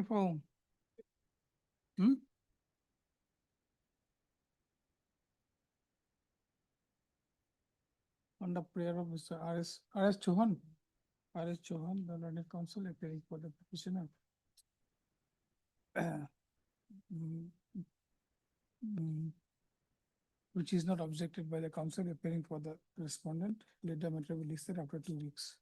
for whom? Hmm? On the prayer of Mr. R.S. Chauhan. R.S. Chauhan, the learned counsel appearing for the petitioner. Mm, mm, which is not objected by the counsel appearing for the respondent, let the matter be listed after 2 weeks.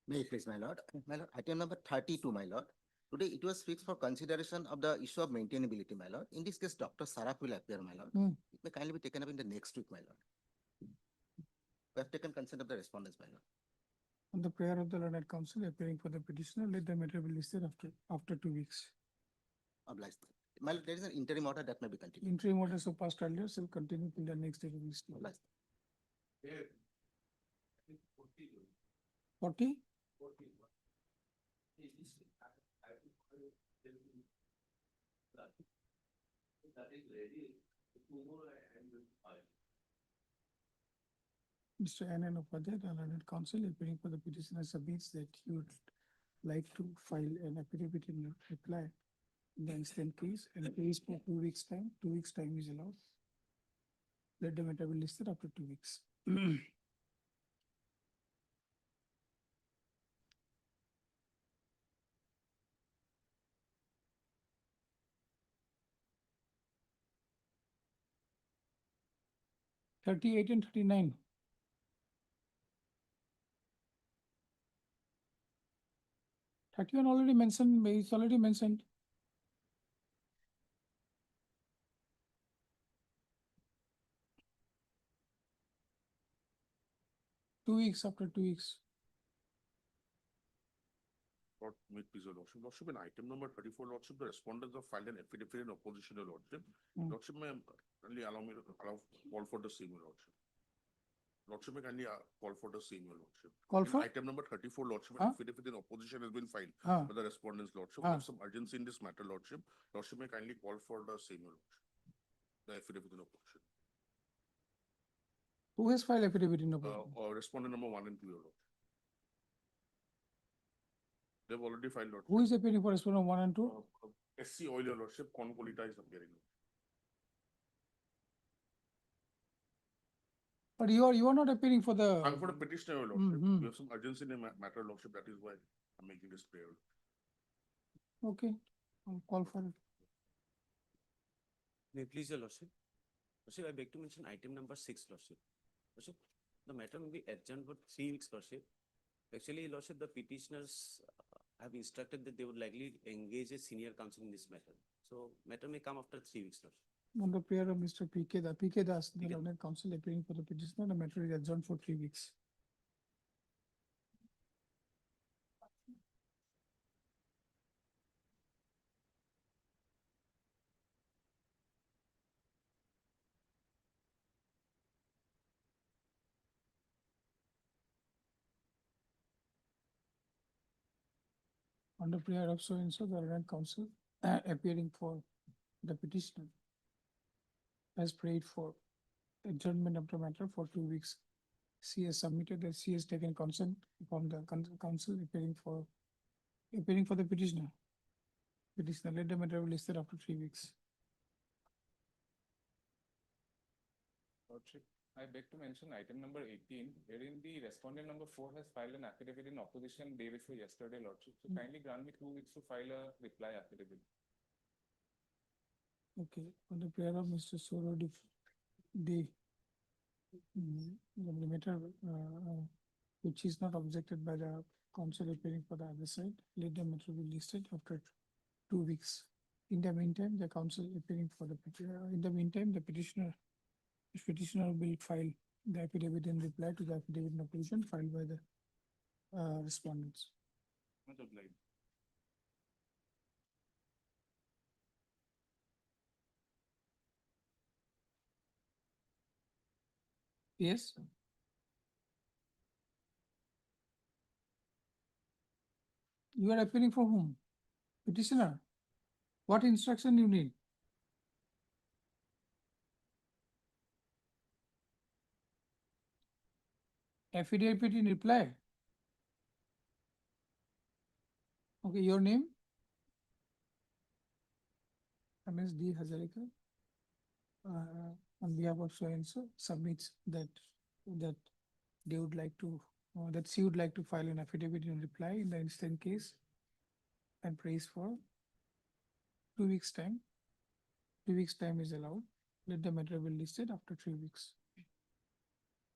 May it please, my lord. My lord, item number 32, my lord. Today it was fixed for consideration of the issue of maintainability, my lord. In this case, Dr. Saraf will appear, my lord. Hmm. It may kindly be taken up in the next week, my lord. We have taken consent of the respondents, my lord. On the prayer of the learned counsel appearing for the petitioner, let the matter be listed after 2 weeks. Obliged. My lord, there is an interim order that may be continued. Interim order so passed earlier shall continue till the next day. Obliged. 40? Mr. N.N. Upadhyay, the learned counsel appearing for the petitioner submits that he would like to file an affidavit in reply in the instant case, and case for 2 weeks time. 2 weeks time is allowed. Let the matter be listed after 2 weeks. (38) and 39. (31) already mentioned, it's already mentioned. Two weeks after 2 weeks. Lord, may it please your lordship. Lordship, in item number 34, lordship, the respondents have filed an affidavit in opposition to lordship. Hmm. Lordship, may kindly allow me to call for the same, your lordship. Lordship, may kindly call for the same, your lordship. Call In for? item number 34, lordship, Huh? an affidavit in opposition has been filed Huh. by the respondents, lordship. Huh. We have some urgency in this matter, lordship. Lordship, may kindly call for the same, your lordship. The affidavit in opposition. Who has filed affidavit in opposition? Respondent number 1 and 2, your lordship. They've already filed, lordship. Who is appearing for respondent 1 and 2? SC Oil, your lordship, Concolita is appearing. But you are not appearing for the. I'm for the petitioner, your lordship. Mhm. We have some urgency in the matter, lordship. That is why I'm making this prayer. Okay, I'll call for it. May it please your lordship. Lordship, I beg to mention item number 6, lordship. Lordship, the matter may be adjourned for 3 weeks, lordship. Actually, lordship, the petitioners have instructed that they would likely engage a senior counsel in this matter. So matter may come after 3 weeks, lordship. On the prayer of Mr. P.K. Das, the PK. learned counsel appearing for the petitioner, the matter is adjourned for 3 weeks. On the prayer of so-and-so, the learned counsel appearing for the petitioner has prayed for adjournment of the matter for 2 weeks. She has submitted that she has taken consent from the counsel appearing for the petitioner. Petitioner, let the matter be listed after 3 weeks. Lordship, I beg to mention item number 18, wherein the respondent number 4 has filed an affidavit in opposition day before yesterday, Lordship. So kindly grant me 2 weeks to file a reply affidavit. Okay, on the prayer of Mr. Soro the matter which is not objected by the counsel appearing for the other side, let the matter be listed after 2 weeks. In the meantime, the counsel appearing for the petitioner will file the affidavit in reply to the affidavit in opposition filed by the respondents. Much obliged. Yes. You are appealing for whom? Petitioner. What instruction you need? Affidavit in reply. Okay, your name? MSD Hazarika. On behalf of so and so submits that they would like to, that she would like to file an affidavit in reply in the instant case and prays for 2 weeks' time. 2 weeks' time is allowed. Let the matter be listed after 3 weeks.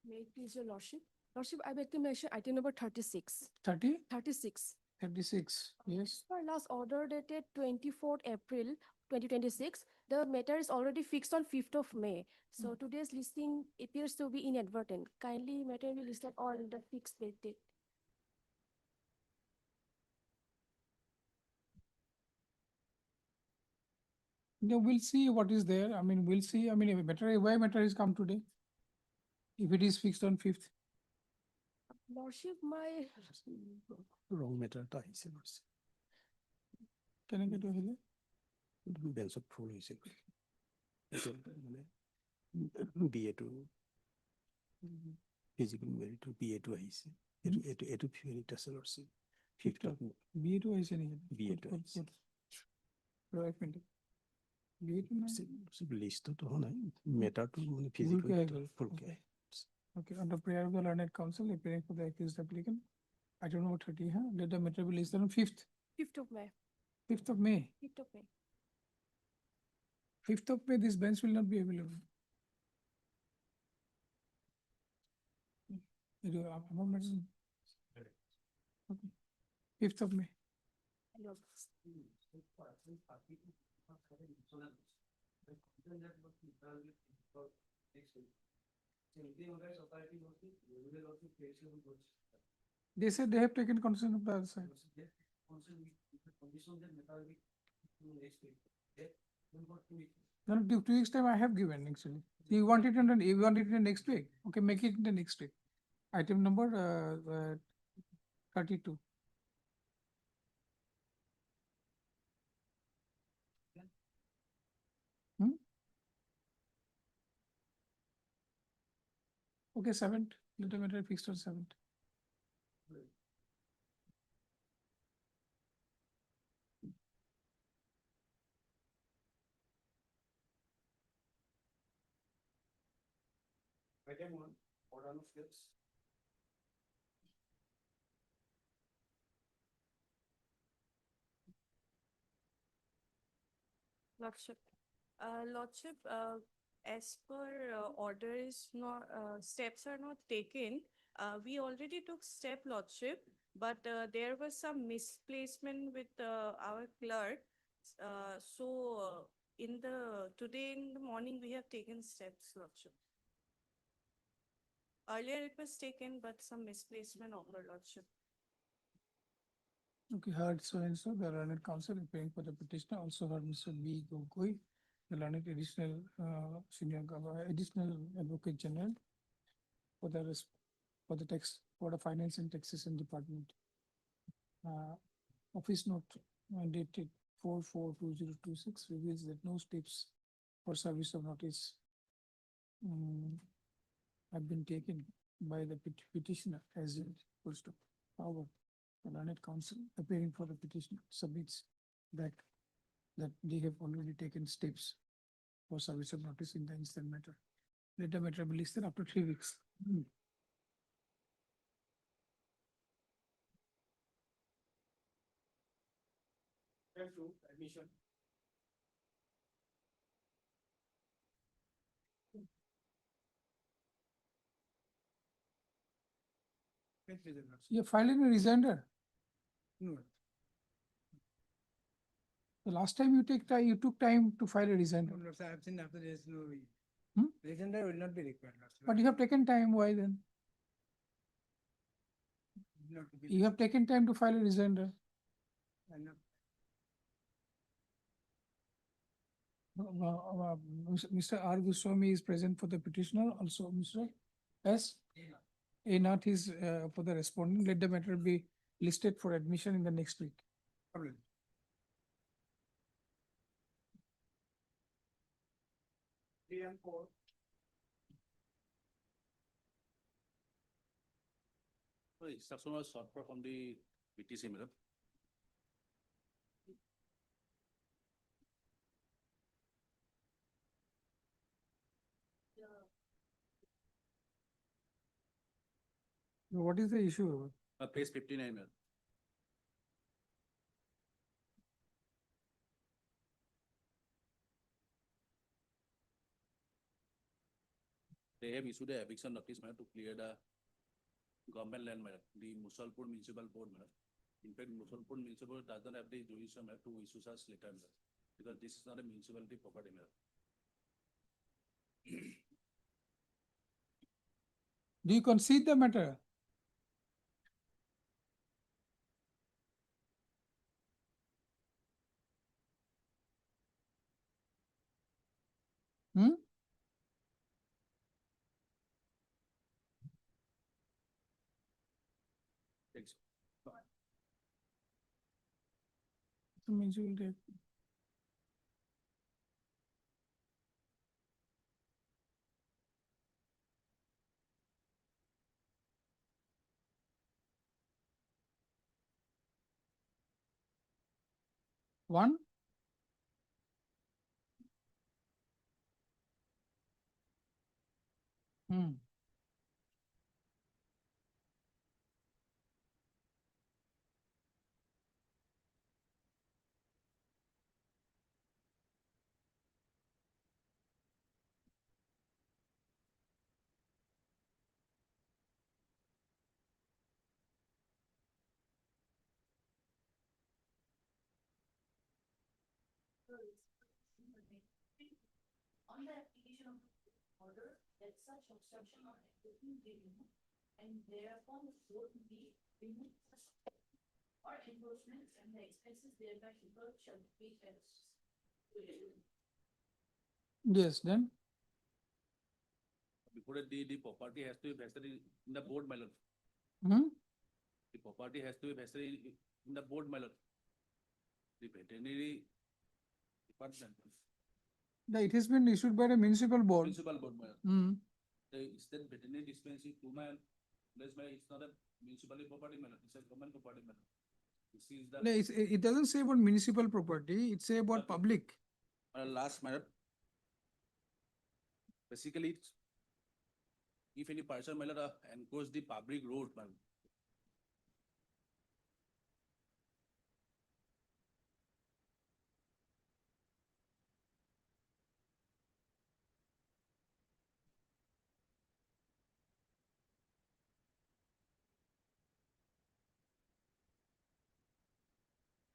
May it please your lordship? Lordship, I beg to mention item number 36. 30, 36. 36, yes. For last order dated 24th April 2026, the matter is already fixed on 5th of May. So today's listing appears to be inadvertent. Kindly matter be listed on the fixed date. No, we'll see what is there. I mean, we'll see. I mean, if why matter is come today? If it is fixed on 5th. Lordship, my wrong matter এটা আহিছে লৰছে কেনেকে to আহিলে? বেঞ্চত ফুল হৈছে এইটো মানে BA টো physical merit BA টো আহিছে এইটো ফিৰিট আছে লৰছে 5th of BA to আহিছে নেকি? BA to আহিছে এক মিনিট। BA to নাই? লিষ্টত হোৱা নাই মেটাৰটো মানে ভুলকে আহি ফিজিকেল গ'ল। ফুলকে Okay. Okay, under prayer of the learned counsel, appearing for the accused applicant. Item number 30, huh? Let the matter be listed on 5th, 5th of May. 5th of May. 5th of May. 5th of May, this bench will not be available. It will- আমার matter- Okay. 5th of May. They said they have taken concern of the other side. No, 2 weeks time I have given actually. You want it in the next week? Okay, make it in the next week. Item number 32. Okay, 7th, let the matter fixed on 7th. Item 1, order of steps. Lordship. Lordship, as per order is not, steps are not taken. We already took step, Lordship, but there was some misplacement with our clerk. Today in the morning, we have taken steps, Lordship. Earlier it was taken, but some misplacement occurred, Lordship. Okay, heard so and so, the learned counsel appearing for the petitioner, also heard Mr. B. Gogoi, the learned additional additional advocate general for the finance and taxation department. Office note dated 4/4/2026 reveals that no steps for service of notice have been taken by the petitioner as opposed to. However, the learned counsel appearing for the petitioner submits that they have already taken steps for service of notice in the instant matter. Let the matter be listed after 3 weeks. Admission. You filing a resigner. No. The last time you took time to file a resigner, No, sir, I've seen after there is no. Hmm? Resigner will not be required. but you have taken time, why then? You have taken time to file a resigner. Mr. R. Goswami is present for the petitioner, also Mr. S. A Nath is for the respondent. Let the matter be listed for admission in the next week. Problem. Three and 4. Instruction was sought for from the PTC, madam. What is the issue? Page 59, ma'am. They have issued a eviction notice, ma'am, to clear the government land, ma'am, the Musalpur Municipal Board, ma'am. In fact, Musalpur Municipal Board doesn't have the jurisdiction, ma'am, to issue such letter, ma'am, because this is not a municipality property, ma'am. Do you concede the matter? Hmm? Thanks. Means you will take. One? Hmm. On the application of order, that such obstruction or activity be removed, and thereupon the court be removed or enforcement and the expenses thereby incurred shall be paid as. Yes, then? Before that, the property has to be vested in the board, my lord. Hmm? The property has to be vested in the board, my lord. The veterinary department, It has been issued by the municipal board. municipal board, my lord. Hmm. The state veterinary dispensary to my place, my, it's not a municipality property, my lord. It's a government property, my lord. This is the. No, it doesn't say about municipal property, it say about Okay. public. Last matter. Basically, if any person may encroach the public road, man.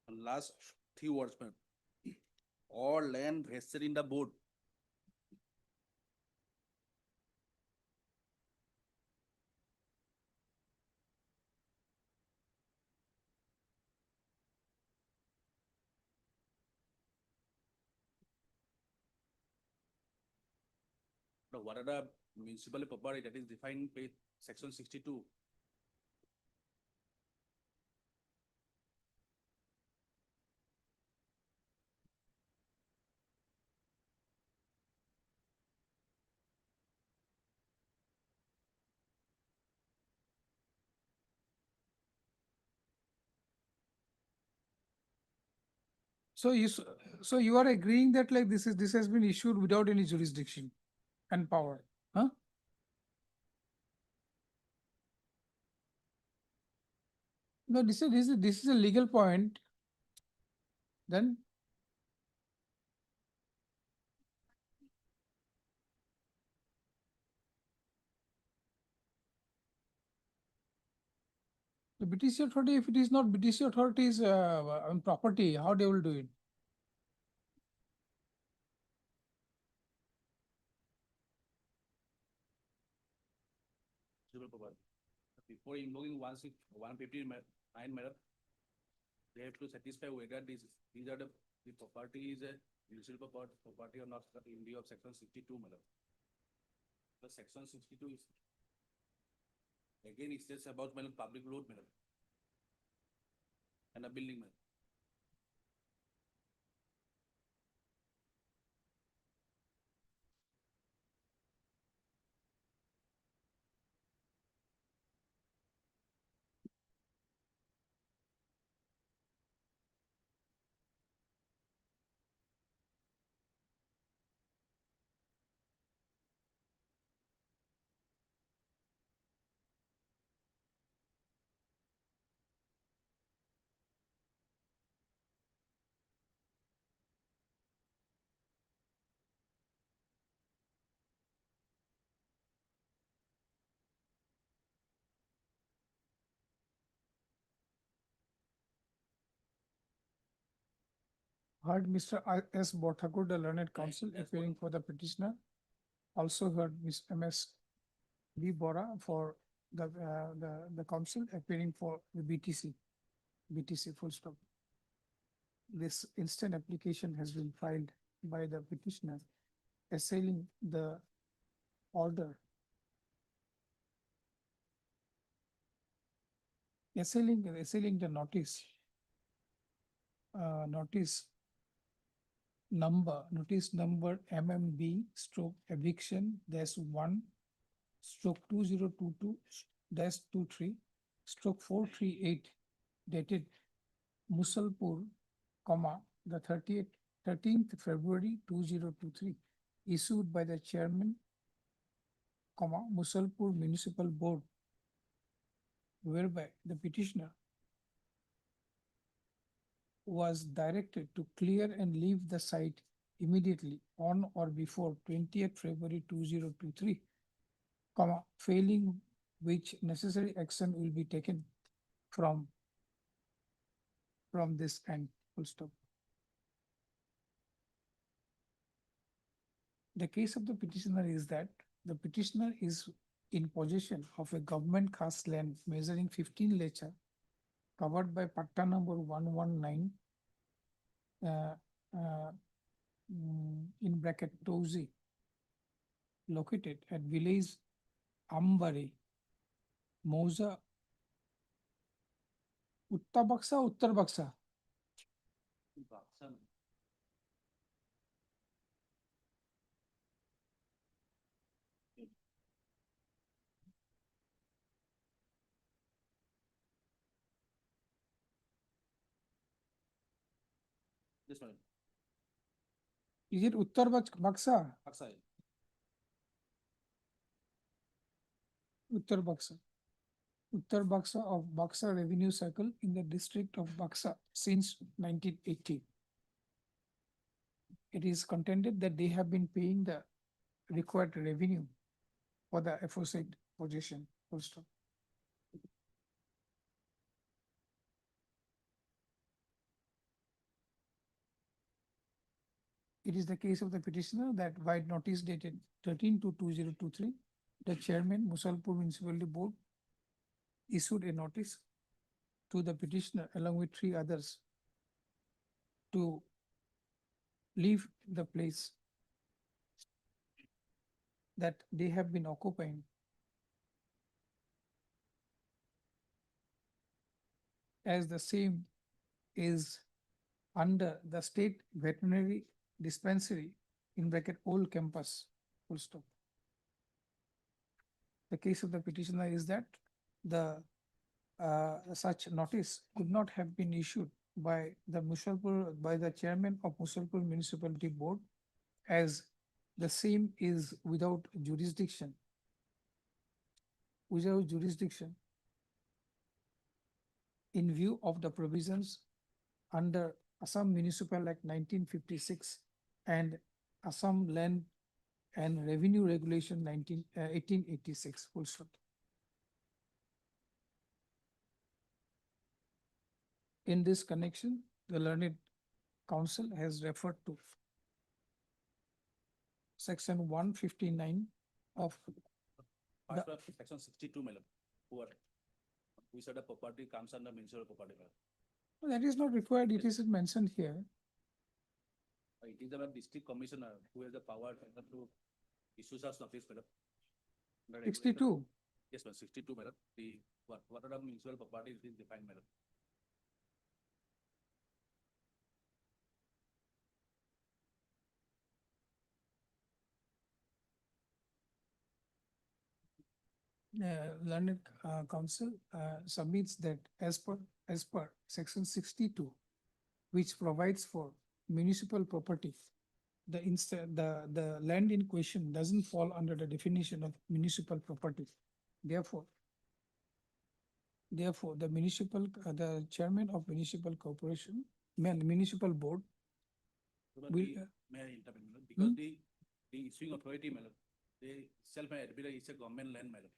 Last three words, man. All land vested in the board. Now, what are the municipal property that is defined in page section 62? So you are agreeing that like this has been issued without any jurisdiction and power, huh? No, this is a legal point. Then the BTC authority, if it is not BTC authority's property, how they will do it? Municipal property. Before invoking 159 matter, they have to satisfy whether these are the property is a municipal property or not in view of section 62, madam. The section 62 is again it says about madam public road, madam, and a building, madam. heard Mr. S. Borthakur, the learned counsel appearing for the petitioner. Also heard Ms. M.S. B. Bora for the counsel appearing for the BTC full stop. This instant application has been filed by the petitioner assailing the order. Assailing the notice. Notice number MMB stroke eviction -1 stroke 2022 -23 stroke 438 dated Musalpur, the 13th February 2023, issued by the chairman, Musalpur Municipal Board, whereby the petitioner was directed to clear and leave the site immediately on or before 20th February 2023, failing which necessary action will be taken from this end, full stop. The case of the petitioner is that the petitioner is in possession of a government cast land measuring 15 lecha covered by patta number 119 in bracket Tozi, located at village Ambari, Mauza, Uttar Baksa. This one, Is it Uttar Baksa? Aksai. Uttar Baksa. Uttar Baksa of Baksa Revenue Circle in the district of Baksa since 1980. It is contended that they have been paying the required revenue for the aforesaid possession. Full stop. It is the case of the petitioner that by notice dated 13/2/2023, the chairman, Musalpur Municipality Board, issued a notice to the petitioner along with 3 others to leave the place that they have been occupying as the same is under the state veterinary dispensary in bracket old campus, full stop. The case of the petitioner is that the such notice could not have been issued by the chairman of Musalpur Municipality Board, as the same is without jurisdiction. In view of the provisions under Assam Municipal Act 1956 and Assam Land and Revenue Regulation 1886, full stop. In this connection, the learned counsel has referred to section 159 of Part of section 62, madam, who said the property comes under municipal property, madam. that is not required. It is mentioned here. It is the district commissioner who has the power to issue such notice, madam. The regulator- 62. Yes, ma'am, 62, madam. What are the municipal properties is defined, madam. Learned counsel submits that as per section 62, which provides for municipal property, the land in question doesn't fall under the definition of municipal property. Therefore, the chairman of municipal corporation, municipal board But will, may I intervene, madam? Because the issuing authority, madam, they self admit it's a government land, madam.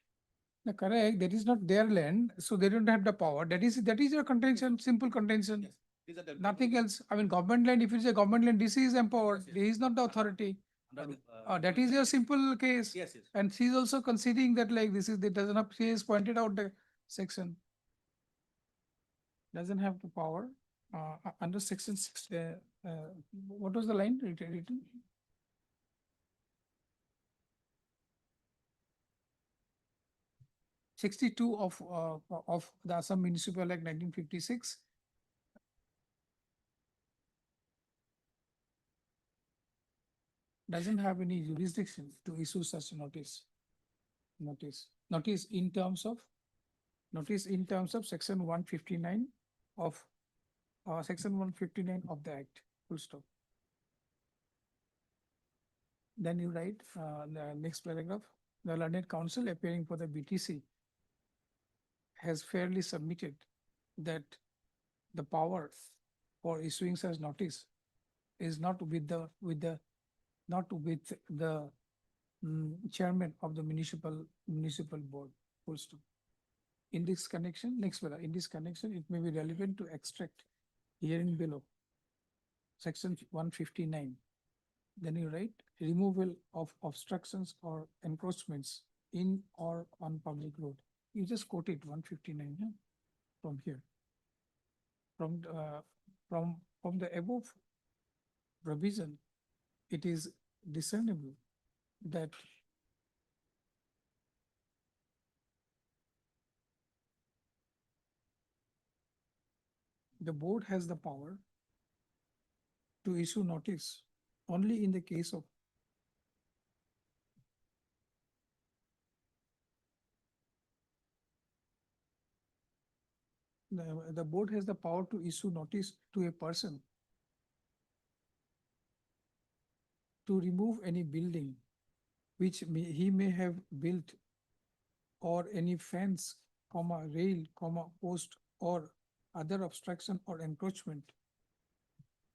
correct, that is not their land, so they don't have the power. That is your contention, simple contention. Yes. These are the- Nothing else. I mean, government land, if it's a government land, DC is empowered. Yes, yes. He is not the authority. Under the, That is your simple case. Yes, yes. And she's also conceding that like this is, it doesn't have, she has pointed out the section. Doesn't have the power, under section six, what was the line written? Sixty-two of the Assam Municipal Act 1956. Doesn't have any jurisdiction to issue such notice. Notice in terms of section 159 of, section 159 of the Act, full stop. Then you write, the next paragraph, the learned counsel appearing for the BTC has fairly submitted that the power for issuing such notice is not with the chairman of the municipal board, full stop. In this connection, in this connection, it may be relevant to extract herein below, section 159. Then you write removal of obstructions or encroachments in or on public road. You just quote it 159, yeah, from here. From the above provision, it is discernible that the board has the power to issue notice only in the case of the board has the power to issue notice to a person to remove any building which he may have built, or any fence, rail, post, or other obstruction or encroachment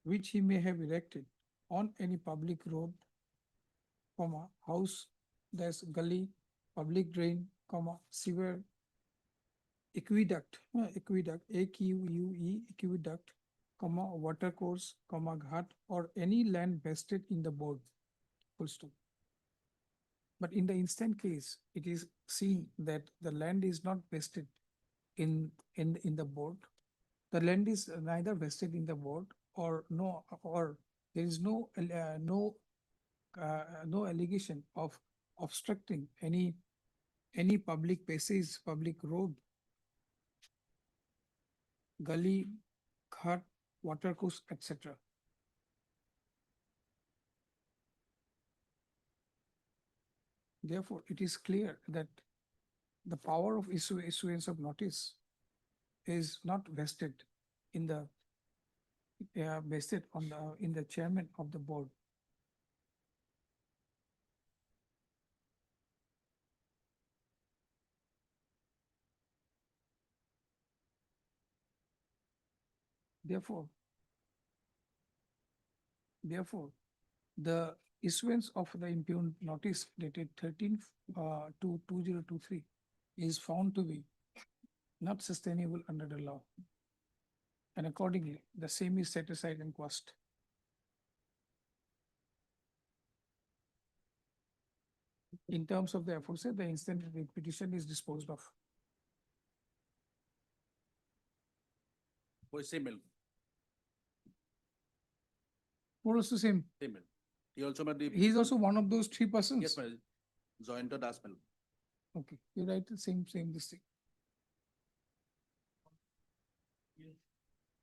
which he may have erected on any public road, house, that's gully, public drain, sewer, aqueduct, AQUE, aqueduct, water course, ghat, or any land vested in the board, full stop. But in the instant case, it is seen that the land is not vested in the board. The land is neither vested in the board or there is no allegation of obstructing any public passage, public road, gully, ghat, water course, etc. Therefore, it is clear that the power of issuance of notice is not vested in the in the chairman of the board. Therefore, the issuance of the impugned notice dated 13/2/2023 is found to be not sustainable under the law. And accordingly, the same is set aside and quashed. In terms of the aforesaid, the instant petition is disposed of. For same mail, More or less the same. same mail. He also made the. He is also one of those three persons. Yes, madam. Joint das mail. Okay, you write the same this thing.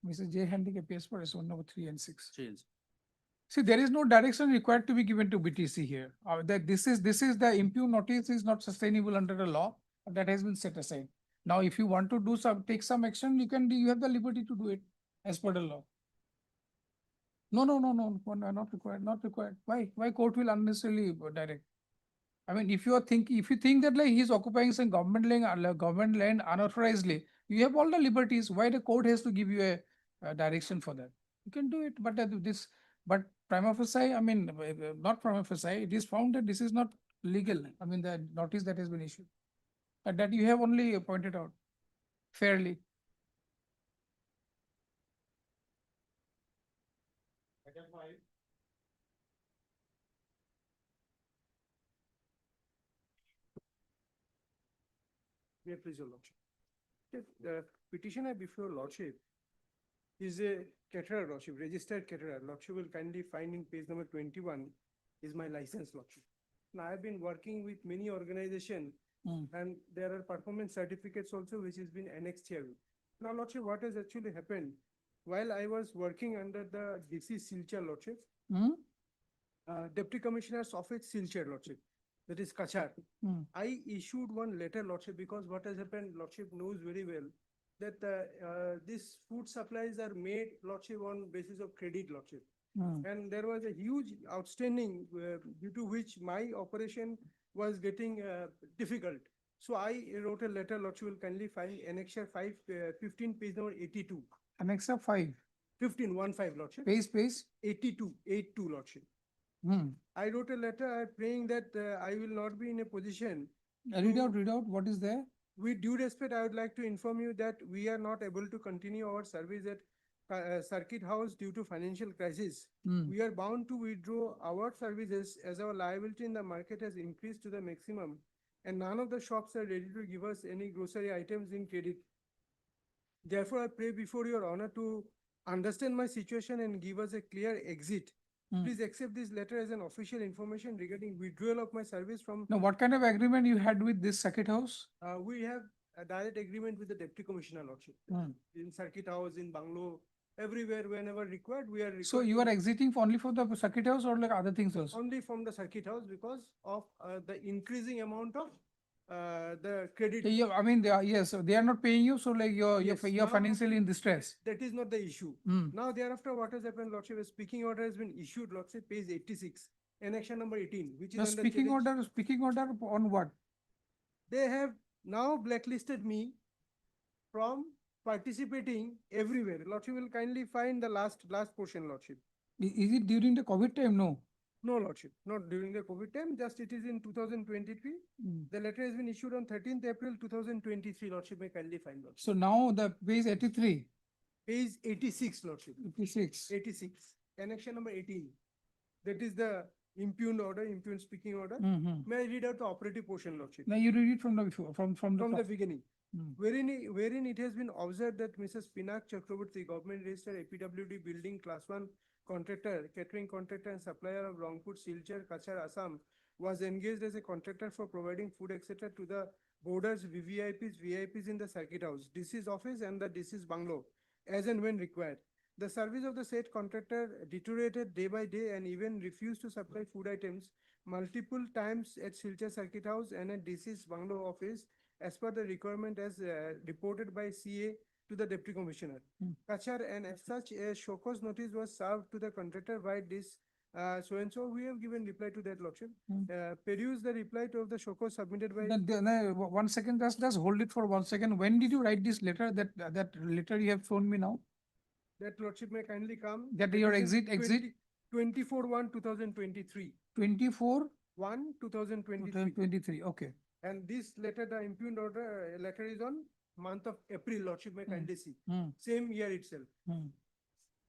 Mr. J. Handing appears for S1 number 3 and 6. Change. See, there is no direction required to be given to BTC here. That this is the impugned notice is not sustainable under the law, that has been set aside. Now, if you want to take some action, you have the liberty to do it as per the law. No, not required. Why court will unnecessarily direct? I mean, if you think that like he is occupying some government land unauthorizedly, you have all the liberties. Why the court has to give you a direction for that? You can do it, but prima facie, I mean, not prima facie, it is found that this is not legal. I mean, the notice that has been issued, and that you have only pointed out fairly. May I please your lordship? The petitioner before your lordship is a caterer, lordship, registered caterer. Lordship will kindly find in page number 21 is my license, lordship. Now, I have been working with many organizations and there are performance certificates also which has been annexed here. Now, lordship, what has actually happened? While I was working under the DC Silchar, lordship, Deputy Commissioner's Office Silchar, lordship, that is Kachar. I issued one letter, lordship, because what has happened, lordship knows very well that these food supplies are made, lordship, on basis of credit, lordship. And there was a huge outstanding due to which my operation was getting difficult. So I wrote a letter, lordship, will kindly find annexure 15, page number 82. Annex of 5, 15, 15, lordship. page, 82, 82, lordship. Hmm. I wrote a letter praying that I will not be in a position. Read out, what is there? With due respect, I would like to inform you that we are not able to continue our service at Circuit House due to financial crisis. We are bound to withdraw our services as our liability in the market has increased to the maximum and none of the shops are ready to give us any grocery items in credit. Therefore, I pray before your honor to understand my situation and give us a clear exit. Please accept this letter as an official information regarding withdrawal of my service from. Now, what kind of agreement you had with this circuit house? We have a direct agreement with the Deputy Commissioner, lordship. In Circuit House, in Banglo, everywhere, whenever required, we are. So you are exiting only for the circuit house or like other things also? Only from the Circuit House because of the increasing amount of the credit. I mean, yes, they are not paying you, so like you're Yes, you're now- financially in distress. That is not the issue. Now thereafter, what has happened, lordship, a speaking order has been issued, lordship, page 86, annexion number 18, which is The under speaking challenge. order on what? They have now blacklisted me from participating everywhere. Lordship will kindly find the last portion, lordship. Is it during the COVID time? No. No, lordship, not during the COVID time, just it is in 2023. The letter has been issued on 13th April 2023, lordship may kindly find, lordship. So now the page 83, Page 86, lordship, 86. 86, annexion number 18. That is the impugned order, impugned speaking order. May I read out the operative portion, lordship? Now you read it from the before, from the From the top. beginning. Hmm. Wherein it has been observed that Mrs. Pinak Chakraborty, government registered APWD building class 1 contractor, catering contractor and supplier of Rangpur, Silchar, Kachar, Assam, was engaged as a contractor for providing food, etc. to the boarders, VVIPs in the circuit house, DC's office and the DC's bungalow, as and when required. The service of the said contractor deteriorated day by day and even refused to supply food items multiple times at Silchar Circuit House and at DC's bungalow office as per the requirement as reported by CA to the Deputy Commissioner. Kachar, and as such, a show cause notice was served to the contractor by this so-and-so. We have given reply to that, lordship. Peruse the reply to of the show cause submitted by. Then, 1 second, just hold it for 1 second. When did you write this letter? That letter you have shown me now? That lordship may kindly come. That your is in exit? 24/1/2023. 24, 1/2023. 2023, okay. And this letter, the impugned order letter is on month of April, lordship may kindly see. Same year itself.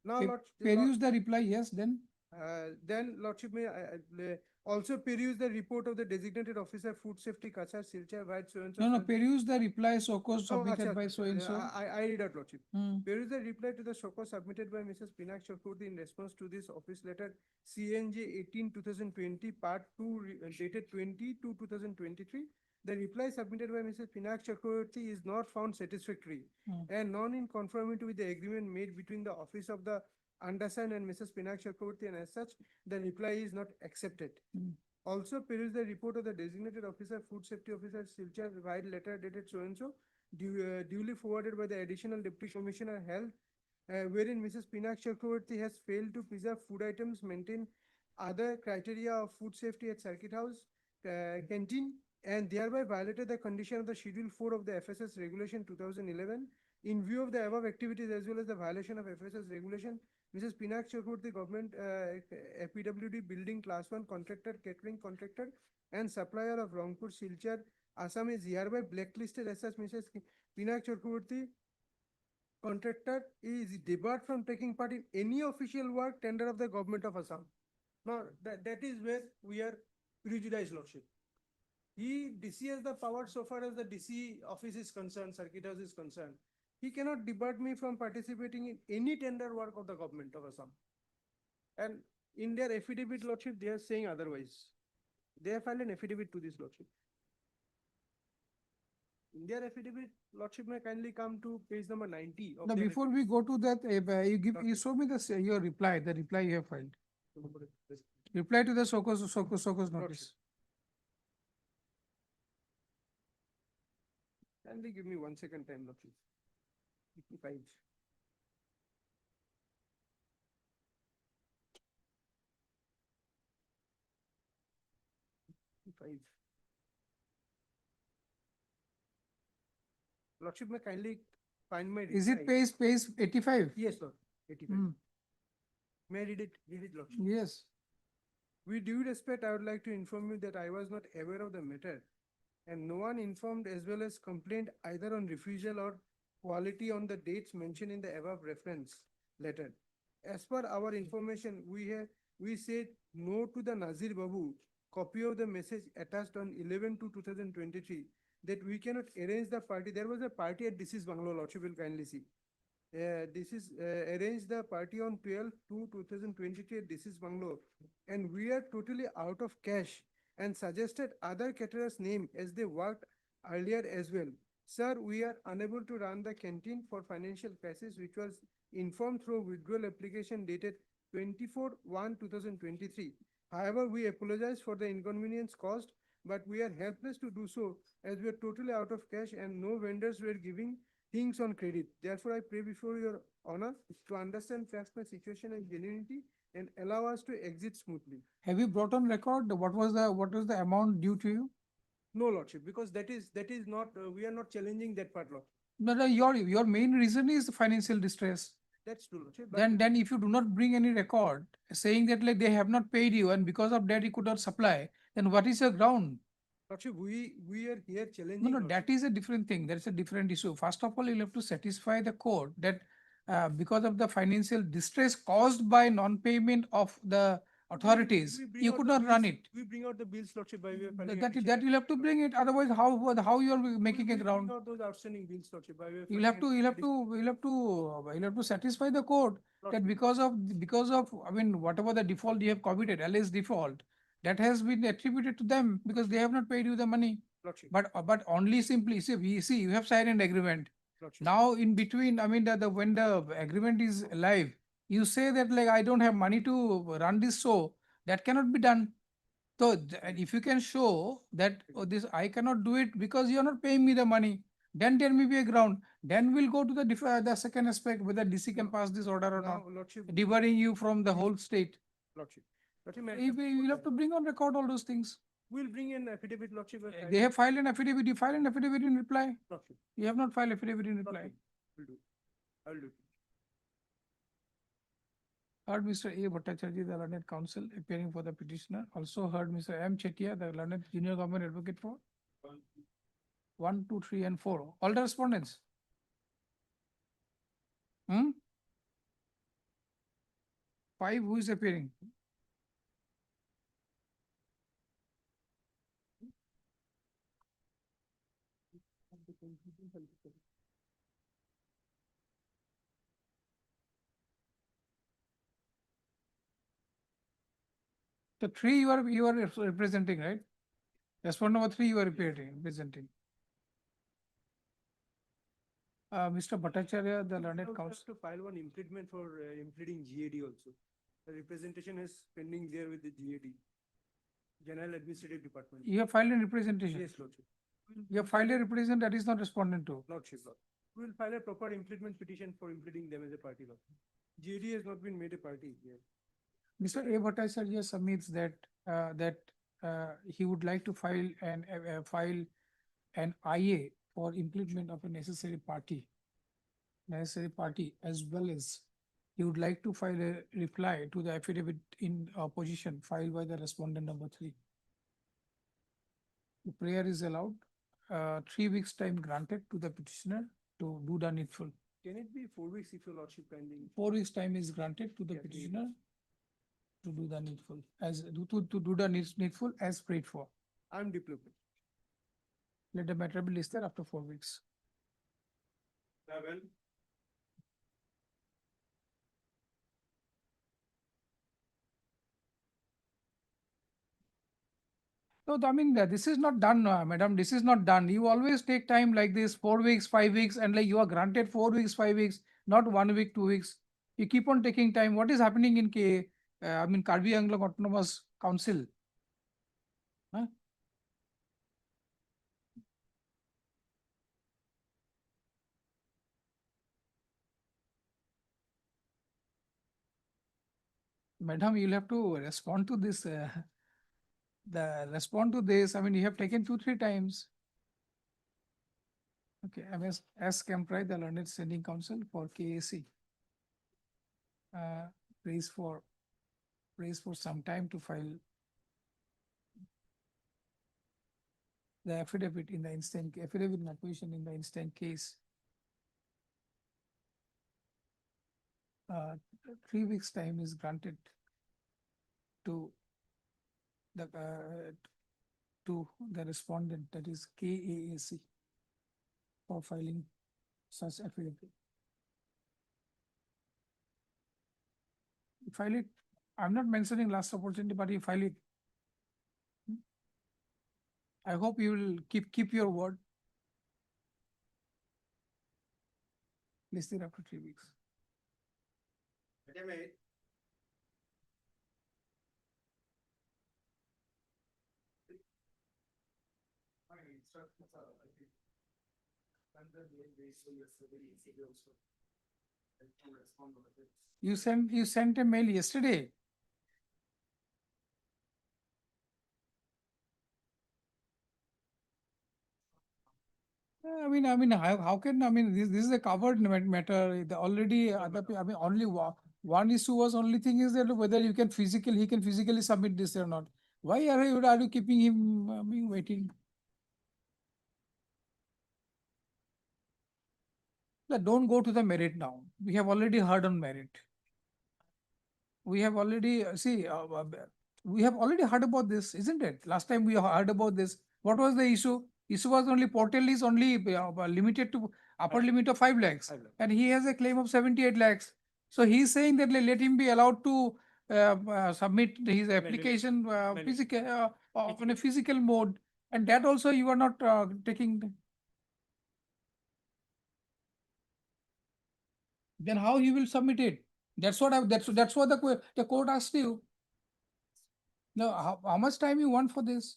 Now, Peruse the reply, yes, then? Then lordship may also peruse the report of the designated officer, food safety, Kachar, Silchar, White, so-and-so. No, peruse the reply so-called Oh, submitted acha, by so-and-so. I read out, lordship. Peruse the reply to the SOCO submitted by Mrs. Pinak Chakraborty in response to this office letter CNJ 18/2020, part 2, dated 20/2/2023. The reply submitted by Mrs. Pinak Chakraborty is not found satisfactory and non in conformity with the agreement made between the office of the undersigned and Mrs. Pinak Chakraborty, and as such, the reply is not accepted. Also, peruse the report of the designated officer, food safety officer, Silchar, white letter dated so-and-so, duly forwarded by the additional deputy commissioner health, wherein Mrs. Pinak Chakraborty has failed to preserve food items, maintain other criteria of food safety at Circuit House, canteen, and thereby violated the condition of the Schedule 4 of the FSS Regulation 2011. In view of the above activities as well as the violation of FSS Regulation, Mrs. Pinak Chakraborty, government APWD building class 1 contractor, catering contractor, and supplier of Rangpur, Silchar, Assam is hereby blacklisted as such. Mrs. Pinak Chakraborty contractor is debarred from taking part in any official work tender of the government of Assam. Now, that is where we are prejudiced, Lordship. He DC has the power so far as the DC office is concerned, circuit house is concerned. He cannot debar me from participating in any tender work of the government of Assam. And in their affidavit, Lordship, they are saying otherwise. They have filed an affidavit to this, Lordship. In their affidavit, Lordship may kindly come to page number 90 of Now, their before we go to that, you Okay. show me your reply, the reply you have filed. affidavit. Reply to the Sokos notice. Kindly give me 1 second time, Lordship. 55. Lordship may kindly find my reply. Is it page 85? Yes, Lord, 85. Hmm, May I read it? Read it, Lordship. yes. With due respect, I would like to inform you that I was not aware of the matter, and no one informed as well as complained either on refusal or quality on the dates mentioned in the above reference letter. As per our information, we said no to the Nazir Babu copy of the message attached on 11/2/2023 that we cannot arrange the party. There was a party at This is Banglo, Lordship will kindly see. This is arranged the party on 12/2/2023 at This is Banglo, and we are totally out of cash and suggested other caterers' name as they worked earlier as well. Sir, we are unable to run the canteen for financial crisis, which was informed through withdrawal application dated 24/1/2023. However, we apologize for the inconvenience caused, but we are helpless to do so as we are totally out of cash and no vendors were giving things on credit. Therefore, I pray before your honor to understand facts my situation and genuinity and allow us to exit smoothly. Have you brought on record what was the amount due to you? No, Lordship, because that is not, we are not challenging that part, Lord. No, your main reason is financial distress. That's true, Lordship. but- Then if you do not bring any record saying that like they have not paid you and because of that you could not supply, then what is your ground? Lordship, we are here challenging. No, Lordship. that is a different thing. That's a different issue. First of all, you'll have to satisfy the court that because of the financial distress caused by non-payment of the authorities, We bring you out could the not run bills- it. We bring out the bills, Lordship, by way of. That, filing a that petition. you'll have to bring it. Otherwise, how you are making a We'll ground? bring out those outstanding bills, Lordship, by way of. You'll have filing to, a you'll have to satisfy the court that Lordship. because of, I mean, whatever the default you have committed, alleged default, that has been attributed to them because they have not paid you the money. Lordship, But only simply, see, you have signed an agreement. Lordship. Now in between, I mean, when the agreement is live, you say that like, I don't have money to run this show, that cannot be done. So and if you can show that, oh, this, I cannot do it because you're not paying me the money, then there may be a ground. Then we'll go to the second aspect, whether DC can pass this order or not, Now, Lordship. debarring you from the whole state. Lordship. Lordship, may I- You'll have to bring on record all those things. We'll bring in affidavit, Lordship. They have filed an affidavit, you file an affidavit in reply. Lordship. You have not filed affidavit in reply. Lordship, will do. I will do. Heard Mr. A. Bhattacharya, the learned counsel appearing for the petitioner. Also heard Mr. M. Chetia, the learned junior government advocate for 1, 2, 3, and 4. All the respondents. Hmm? 5, who is appearing? So 3 you are representing, right? Respondent number 3 you are representing. Mr. Bhattacharya, the I learned would counsel. have to file one impediment for impeding GAD also. The representation is pending there with the GAD. General Administrative Department. You have filed a representation. Yes, Lordship. You have filed a representation that is not responded to. Lordship, Lord. We will file a proper impediment petition for impeding them as a party, Lord. GAD has not been made a party here. Mr. A. Bhattacharya submits that he would like to file an IA for implement of a necessary party, as well as he would like to file a reply to the affidavit in opposition filed by the respondent number 3. The prayer is allowed. 3 weeks time granted to the petitioner to do the needful. Can it be 4 weeks if your lordship kindly? 4 weeks time is granted to the Yeah, petitioner to do the needful, to do the needful as prayed for. I'm diplomat. Let the matter be listed after 4 weeks. No, I mean, this is not done, madam. This is not done. You always take time like this, 4 weeks, 5 weeks, and like you are granted 4 weeks, 5 weeks, not 1 week, 2 weeks. You keep on taking time. What is happening in Karbi Anglong Autonomous Council? Huh? Madam, you'll have to respond to this. Respond to this. I mean, you have taken 2, 3 times. Okay, MS Kemprai, the Learned Standing Council for KAC. Praise for some time to file the affidavit in the affidavit in opposition in the instant case. 3 weeks time is granted to the respondent, that is KAAC, for filing such affidavit. You file it. I'm not mentioning last opportunity, but you file it. I hope you will keep your word. List it after 3 weeks. You sent a mail yesterday. I mean, how can, this is a covered matter. Already other, only one issue was, only thing is that whether he can physically submit this or not. Why are you keeping him, waiting? Don't go to the merit now. We have already heard on merit. We have already, we have already heard about this, isn't it? Last time we heard about this. What was the issue? Issue was only portal is only limited to upper limit of 5 lakhs. And he has a claim of 78 lakhs. So he's saying that let him be allowed to submit his application in a physical mode. And that also you are not taking. Then how he will submit it? That's what that's what the court asked you. Now, how much time you want for this?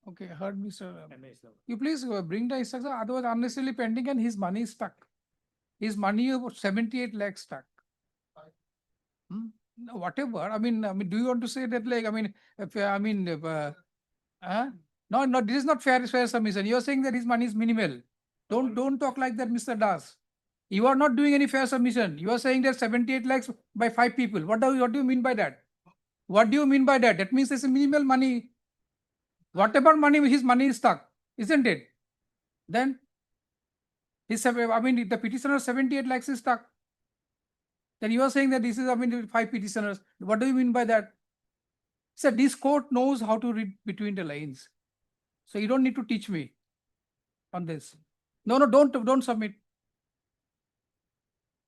Okay, heard me, sir. You please bring the instruction, otherwise unnecessarily pending and his money is stuck. His money about 78 lakhs stuck. No, whatever. I mean, do you want to say that like, no, this is not fair submission. You are saying that his money is minimal. Don't talk like that, Mr. Das. You are not doing any fair submission. You are saying that 78 lakhs by 5 people. What do you mean by that? What do you mean by that? That means there's a minimal money. Whatever money, his money is stuck, isn't it? Then the petitioner 78 lakhs is stuck. Then you are saying that this is, 5 petitioners. What do you mean by that? Sir, this court knows how to read between the lines. So you don't need to teach me on this. No, don't submit.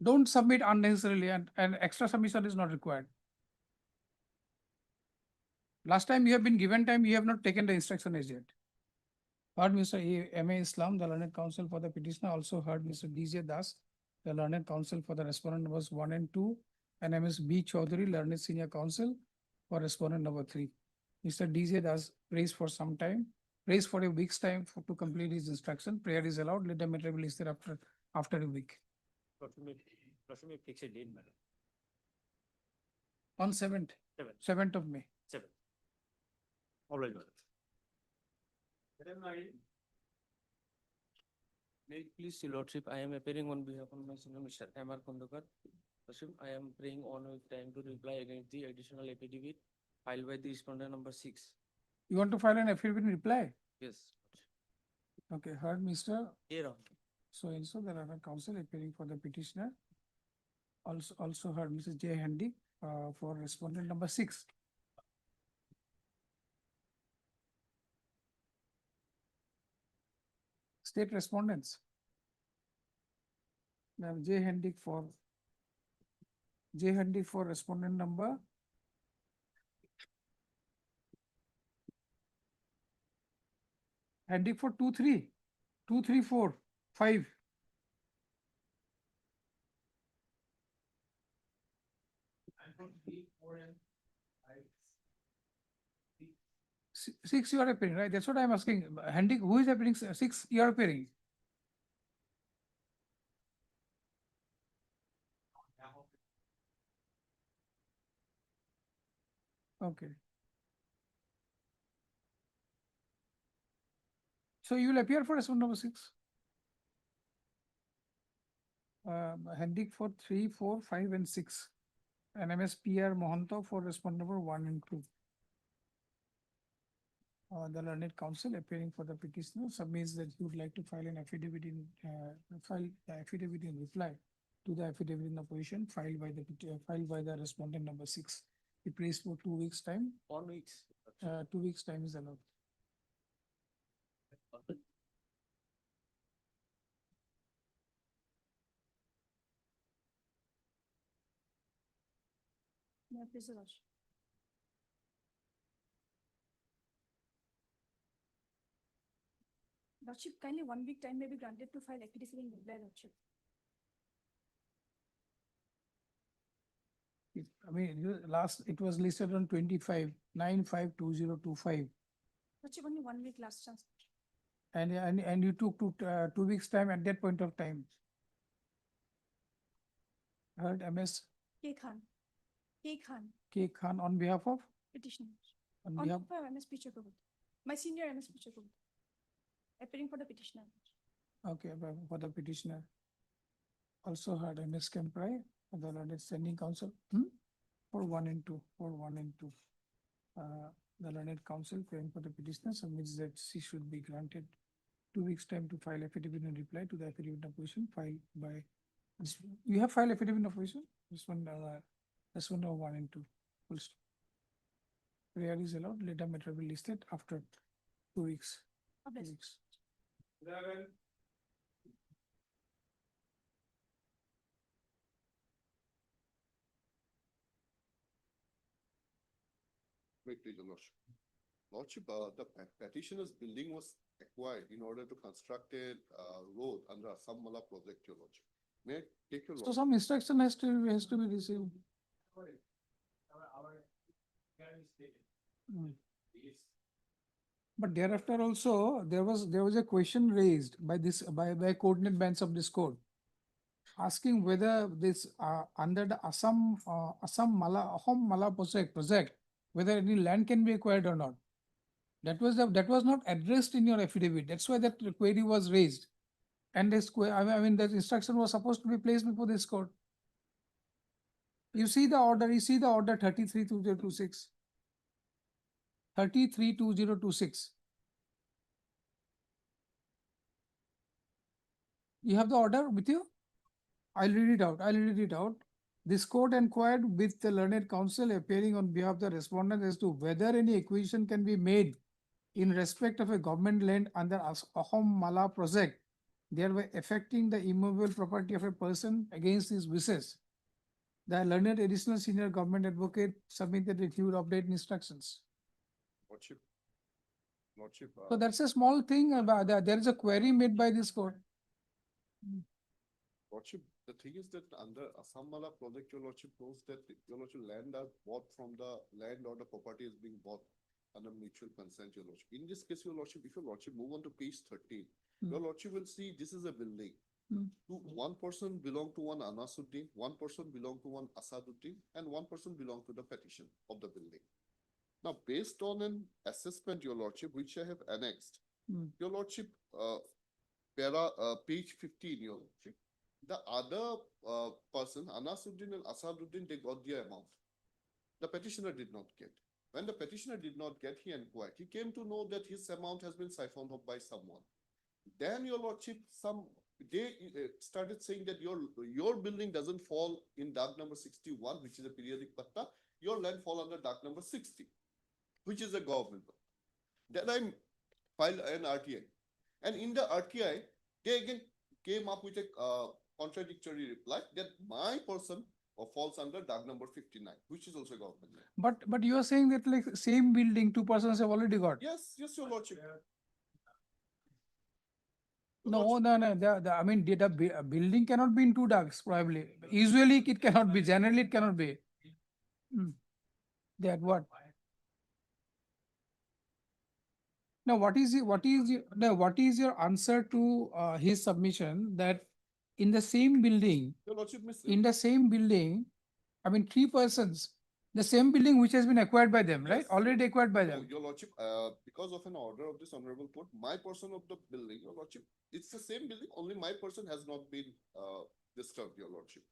Don't submit unnecessarily, and extra submission is not required. Last time you have been given time, you have not taken the instruction as yet. Heard Mr. M.A. Islam, the Learned Counsel for the petitioner, also heard Mr. D.J. Das, the Learned Counsel for the respondent numbers 1 and 2, and Ms. B. Chaudhary, Learned Senior Counsel for respondent number 3. Mr. D.J. Das prays for some time, prays for a week's time to complete his instruction. Prayer is allowed. Let the matter be listed after a week. Fix a date, madam. On 7th of May. 7. All right, madam. May it please, your lordship, I am appearing on behalf of my senior Mr. M.R. Kondokar. Lordship, I am praying on with time to reply against the additional affidavit filed by the respondent number 6. You want to file an affidavit in reply? Yes. Okay, heard Mr. Here. So and so, the learned counsel appearing for the petitioner. Also heard Mrs. J. Handy, for respondent number 6. State respondents. We have J. Handy for respondent number. Handy for 2, 3, 2, 3, 4, 5. Six you are appearing, right? That's what I'm asking. Handy, who is appearing? 6 you are appearing. Okay. So you will appear for respondent number 6. Handy for 3, 4, 5, and 6. And MSPR Mohanto for respondent number 1 and 2. The learned counsel appearing for the petitioner submits that he would like to file an affidavit in, reply to the affidavit in opposition filed by the respondent number 6. He prays for 2 weeks time. 1 weeks. 2 weeks time is allowed. Yeah, please, Your Lordship. Lordship, kindly 1 week time may be granted to file affidavit in reply, Lordship. I mean, it was listed on 25/9/5/2025. Lordship, only 1 week last chance. And you took 2 weeks time at that point of time. Heard MS K. Khan. K. Khan, K. Khan on behalf of, petitioner. on On behalf, behalf of MSP Chakraborty. My senior MSP Chakraborty. Appearing for the petitioner. okay, for the petitioner. Also heard MS Kemprai, the learned standing counsel, for 1 and 2, the learned counsel praying for the petitioner submits that she should be granted 2 weeks time to file affidavit in reply to the affidavit of opposition filed by, you have filed affidavit of opposition? This one, 1 and 2. Full stop. Prayer is allowed, later matter will be listed after 2 weeks. God bless. 2 weeks. Wait, please, Your Lordship. Lordship, the petitioner's building was acquired in order to construct a road under Assam Mala project, Your Lordship. May I take your? So some instruction has to be received. Hmm. But thereafter also, there was a question raised by coordinate bench of this court, asking whether this, under the Assam Mala project, whether any land can be acquired or not. That was not addressed in your affidavit. That's why that query was raised. And this that instruction was supposed to be placed before this court. You see the order 33/2026. 33/2026. You have the order with you? I'll read it out. This court inquired with the learned counsel appearing on behalf of the respondent as to whether any acquisition can be made in respect of a government land under Ahom Mala project, thereby affecting the immovable property of a person against his wishes. The learned additional senior government advocate submitted that he would update instructions. Lordship. So that's a small thing. There is a query made by this court. Lordship, the thing is that under Assam Mala project, Your Lordship knows that Your Lordship land are bought from the land or the property is being bought under mutual consent, Your Lordship. In this case, Your Lordship, if Your Lordship move on to page 13, Your Lordship will see this is a building. One person belong to one Anasuddin, one person belong to one Asaduddin, and one person belong to the petition of the building. Now, based on an assessment, Your Lordship, which I have annexed, Your Lordship, page 15, Your Lordship, the other person, Anasuddin and Asaduddin, they got their amount. The petitioner did not get. When the petitioner did not get, he inquired. He came to know that his amount has been siphoned off by someone. Then your lordship, they started saying that your building doesn't fall in dark number 61, which is a periodic patta. Your land fall under dark number 60, which is a government. Then I filed an RTI. And in the RTI, they again came up with a contradictory reply that my person falls under dark number 59, which is also government land. But you are saying that like same building, two persons have already got. Yes, your lordship. No, I mean, a building cannot be in two ducts, probably. Usually it cannot be, generally it cannot be. Hmm. That what? Now, what is your answer to his submission that in the same building, Your lordship, miss. I mean, three persons, the same building which has been acquired by them, right? Yes. Already acquired by No, them. your lordship, because of an order of this honorable court, my portion of the building, your lordship, it's the same building, only my person has not been disturbed, your lordship.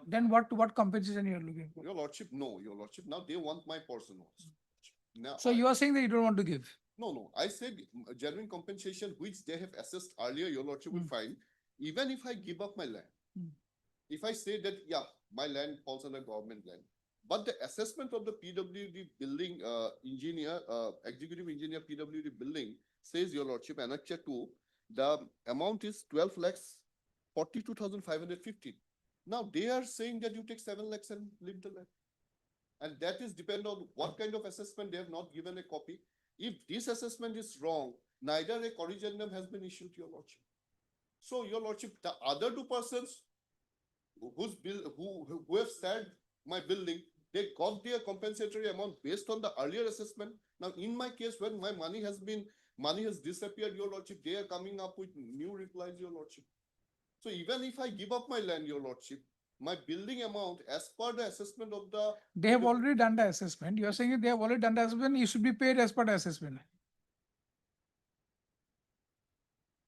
Then what compensation you are looking for? Your lordship, no, your lordship, now they want my person also. Now, So you are saying that you don't want to give? No, I said genuine compensation which they have assessed earlier, your lordship will find, even if I give up my land. If I say that, yeah, my land falls under government land, but the assessment of the PWD building engineer, executive engineer PWD building says, your lordship, Annexure 2, the amount is 12 lakhs 42,515. Now they are saying that you take 7 lakhs and leave the land. And that is depend on what kind of assessment they have not given a copy. If this assessment is wrong, neither a corrigendum has been issued, your lordship. So, your lordship, the other two persons who have said my building, they got their compensatory amount based on the earlier assessment. Now, in my case, when my money has disappeared, your lordship, they are coming up with new replies, your lordship. So even if I give up my land, your lordship, my building amount as per the assessment of the. They have already done the assessment. You are saying that they have already done the assessment, you should be paid as per the assessment.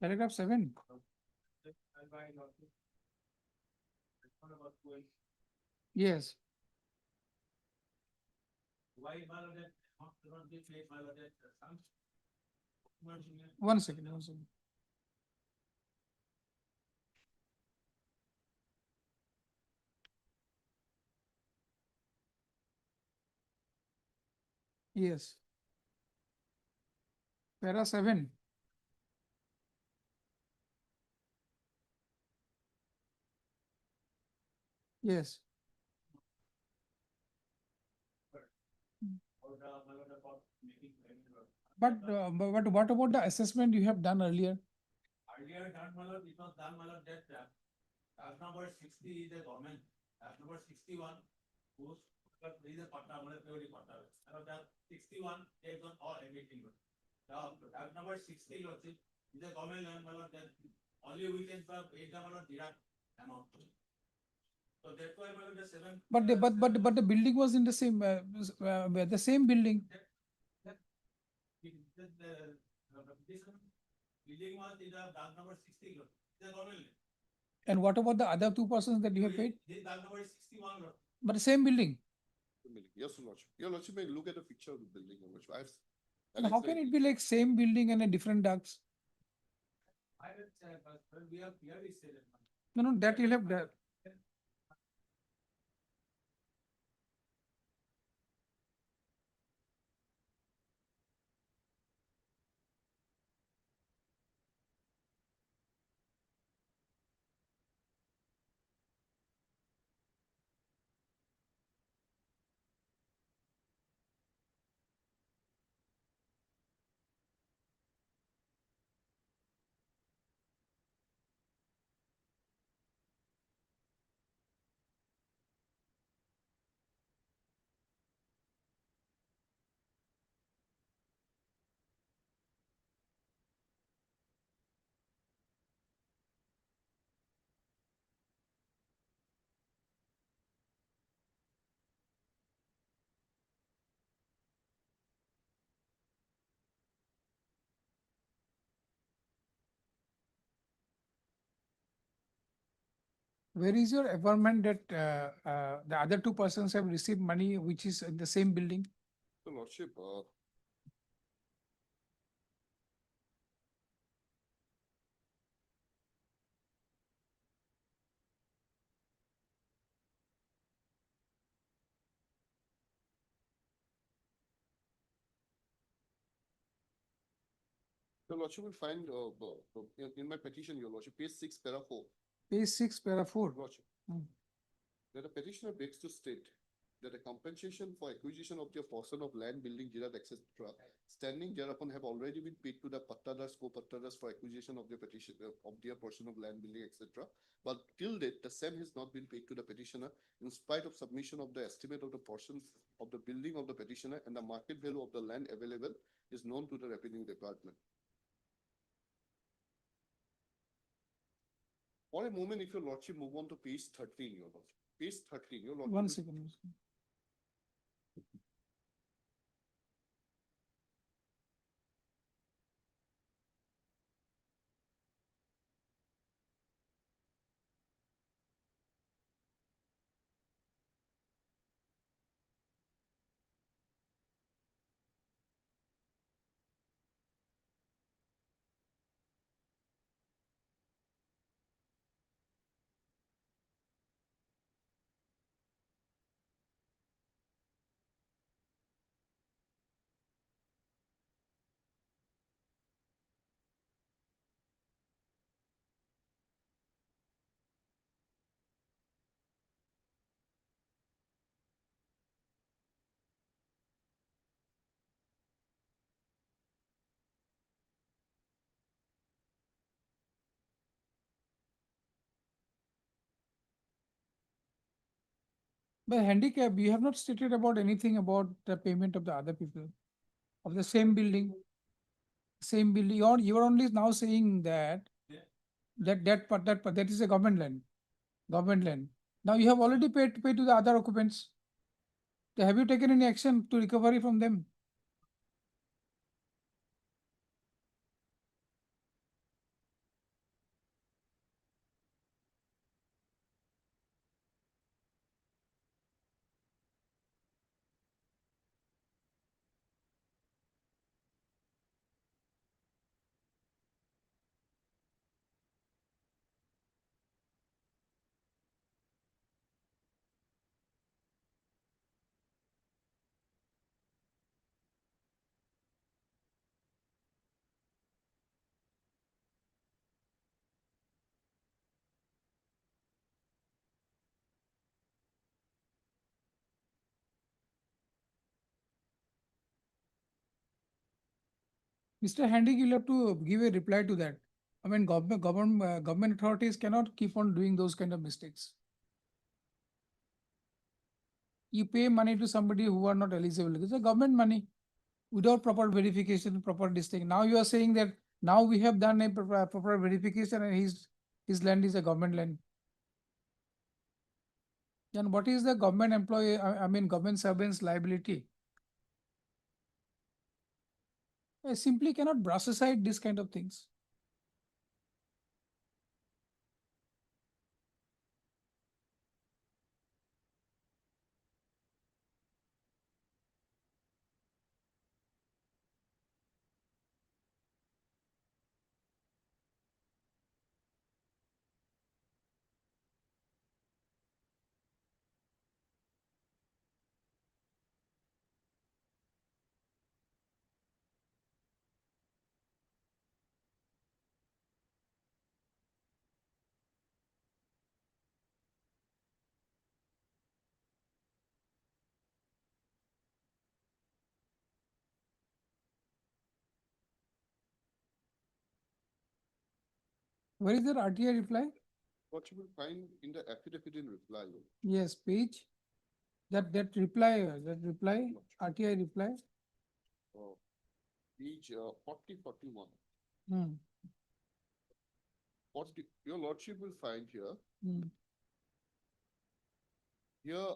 Paragraph 7. Yes. One second. Yes. Para 7. Yes. But what about the assessment you have done earlier? Earlier done, it was done, that as number 60 is a government, as number 61, whose is a patta, purely patta. And that 61 takes on all everything. Now, as number 60 is a government land, that only we can have 8 direct amount. So that's why the 7. But the building was in the same building. Building was in the dark number 60, the government. And what about the other two persons that you have paid? This dark number is 61. But the same building. Yes, your lordship. Your lordship may look at the picture of the building, your lordship. And how can it be like same building and a different ducts? I would say, but we have clearly stated. No, that you'll have that. Where is your averment that the other two persons have received money which is in the same building? lordship, your lordship will find, in my petition, your lordship, page 6, para 4, Page 6, para 4. lordship. Hmm. That a petitioner begs to state that a compensation for acquisition of their portion of land, building, jarat, etc., standing thereupon have already been paid to the pattadars, co-pattadars for acquisition of their petition, of their portion of land, building, etc. But till date, the same has not been paid to the petitioner in spite of submission of the estimate of the portion of the building of the petitioner, and the market value of the land available is known to the revenue department. For a moment, if your lordship move on to page 13, your lordship. Page 13, your lordship. One will- second. But handicap, you have not stated about anything about the payment of the other people of the same building. Same building, you're only now saying that that is a government land. Government land. Now you have already paid to the other occupants. Have you taken any action to recovery from them? Mr. Handy, you'll have to give a reply to that. I mean, government authorities cannot keep on doing those kind of mistakes. You pay money to somebody who are not eligible. It's a government money without proper verification, proper listing. Now you are saying that now we have done a proper verification and his land is a government land. Then what is the government employee, I mean, government servant's liability? I simply cannot brush aside this kind of things. Where is that RTI reply? What you will find in the affidavit in reply, your Yes, page. That reply, RTI reply. page 40-41. Hmm. Your lordship will find here, Hmm. here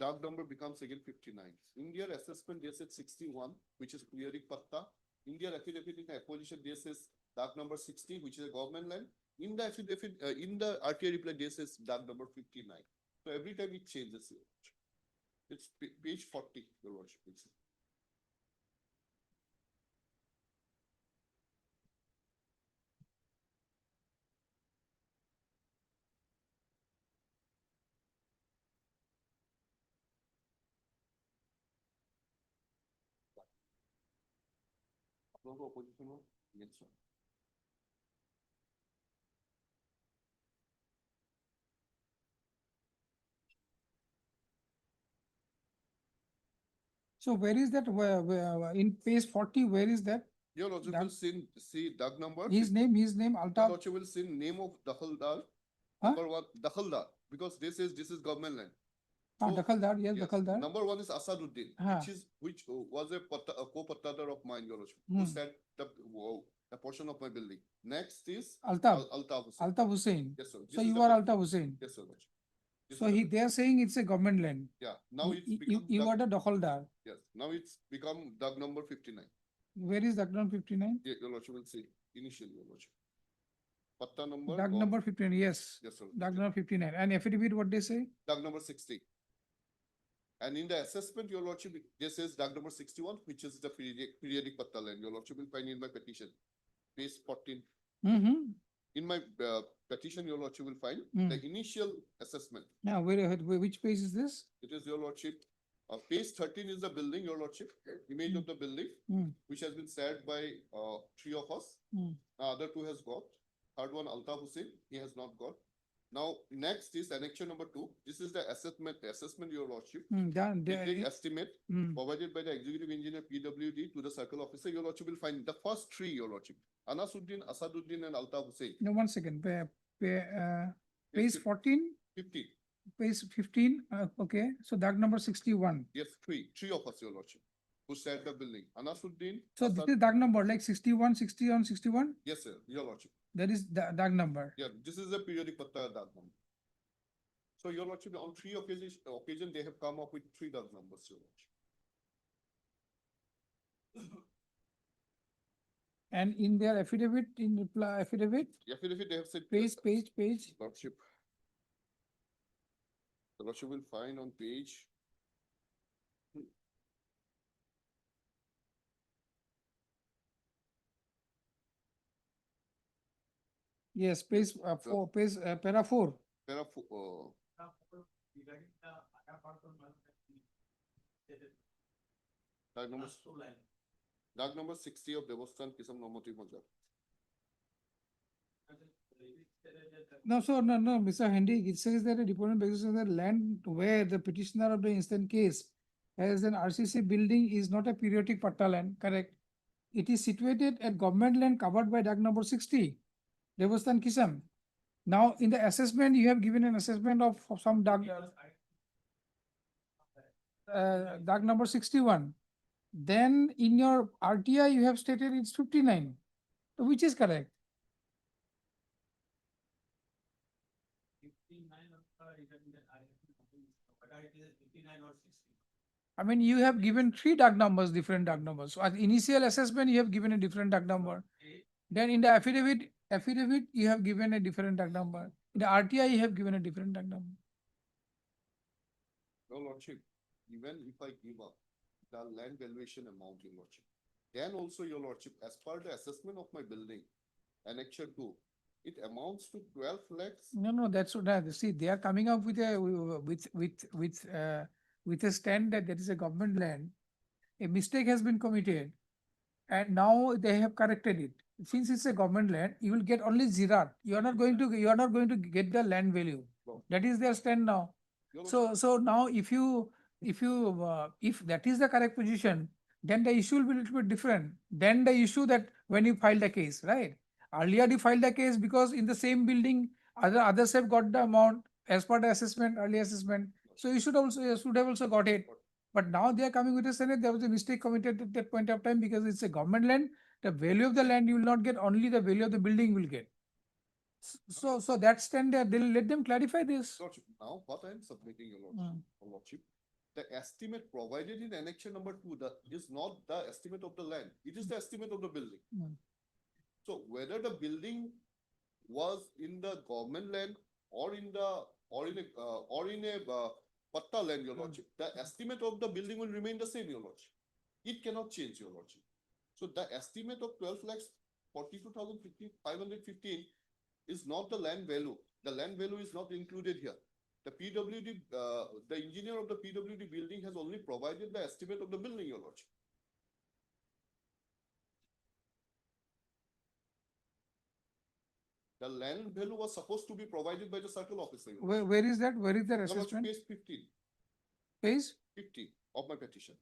dark number becomes again 59. In their assessment, they said 61, which is clearing patta. In their affidavit in acquisition, they says dark number 60, which is a government land. In the affidavit, in the RTI reply, they says dark number 59. So every time it changes here. It's page 40, your lordship will say. No, no, opposition, no. Yes, sir. So where is that, in page 40, where is that? Your Lordship Doug- will see Doug number. His name, Your Altaf, Lordship will see name of Dakhaldar. Huh? Number one, Dakhaldar, because this is government land. So, Dakhaldar, yes, yes, Dakhaldar. number one is Asaduddin, Huh. which was a co-pattatar of mine, Your Lordship, who Hmm. said a portion of my building. Next is Altaf, Altaf Hussain. Altaf Hussain. Yes, sir. This So is you the are pet- Altaf Hussain. Yes, sir. Lordship. This So is the they are saying it's a government land. Yeah, now it's You, become. you are Doug- the Dakhaldar. Yes, now it's become Doug number 59. Where is Doug number 59? Yeah, Your Lordship will see initially, Your Lordship. Patta number. Doug of- number 59, yes. Yes, sir. Doug number 59. And affidavit, what they say? Doug number 60. And in the assessment, Your Lordship, this is Doug number 61, which is the periodic patta land. Your Lordship will find in my petition, page 14. Mm-hmm. In my petition, Your Lordship will find Hmm. the initial assessment. Now, which page is this? It is, Your Lordship, page 13 is the building, Your Lordship, image of the building, Hmm. which has been shared by three of us. Hmm. Other two has got. Third one, Altaf Hussain, he has not got. Now, next is annexure number 2. This is the assessment, Your Lordship. Building estimate provided by the executive engineer PWD to the circle officer. Your Lordship will find the first three, Your Lordship. Anasuddin, Asaduddin, and Altaf Hussain. No, 1 second. Page fif- 14, 15. page 15. Okay. So Doug number 61. Yes, three of us, Your Lordship, who shared the building. Anasuddin. So this is Doug number like 61, 61, 61. Yes, sir, Your Lordship. That is the Doug number. Yeah, this is a periodic patta Doug number. So, Your Lordship, on three occasions, they have come up with three Doug numbers, Your Lordship. And in their affidavit, in reply affidavit, Affidavit, they have said. page. Lordship. The Lordship will find on page. Yes, page 4, page para 4. There are, Doug number 60 of Devastan Kisam Normative Majar. No, Mr. Hendy, it says that a deponent basis of the land where the petitioner of the instant case has an RCC building is not a periodic patta land, correct? It is situated at government land covered by Doug number 60, Devastan Kisam. Now, in the assessment, you have given an assessment of some Doug number 61. Then in your RTI, you have stated it's 59. So which is correct? I mean, you have given three Doug numbers, different Doug numbers. So at initial assessment, you have given a different Doug number. Then in the affidavit, you have given a different Doug number. In the RTI, you have given a different Doug number. Your Lordship, even if I give up the land valuation amount, Your Lordship, then also, Your Lordship, as per the assessment of my building, annexure 2, it amounts to 12 lakhs. No, that's what see, they are coming up with a with a stand that there is a government land. A mistake has been committed, and now they have corrected it. Since it's a government land, you will get only zirat. You are not going to get the land value. No. That is their stand now. Your So now if that is the correct position, then the issue will be a little bit different than the issue that when you filed the case, right? Earlier you filed the case because in the same building, others have got the amount as per the assessment, early assessment. So you should have also got it. But now they are coming with a standard. There was a mistake committed at that point of time because it's a government land. The value of the land you will not get, only the value of the building you will get. So that standard, they'll let them clarify this. Lordship, now what I am submitting, Your Lordship, Mm. Your Lordship, the estimate provided in annexure number 2, is not the estimate of the land. It is the estimate of the building. Mm. So whether the building was in the government land or in a patta land, Your Lordship, the estimate of the building will remain the same, Your Lordship. It cannot change, Your Lordship. So the estimate of 12 lakhs 42,515 is not the land value. The land value is not included here. The PWD, the engineer of the PWD building has only provided the estimate of the building, Your Lordship. The land value was supposed to be provided by the circle officer. Your Lordship. Where is that? Where is that Your Lordship, assessment? page 15, Page? 15 of my petition.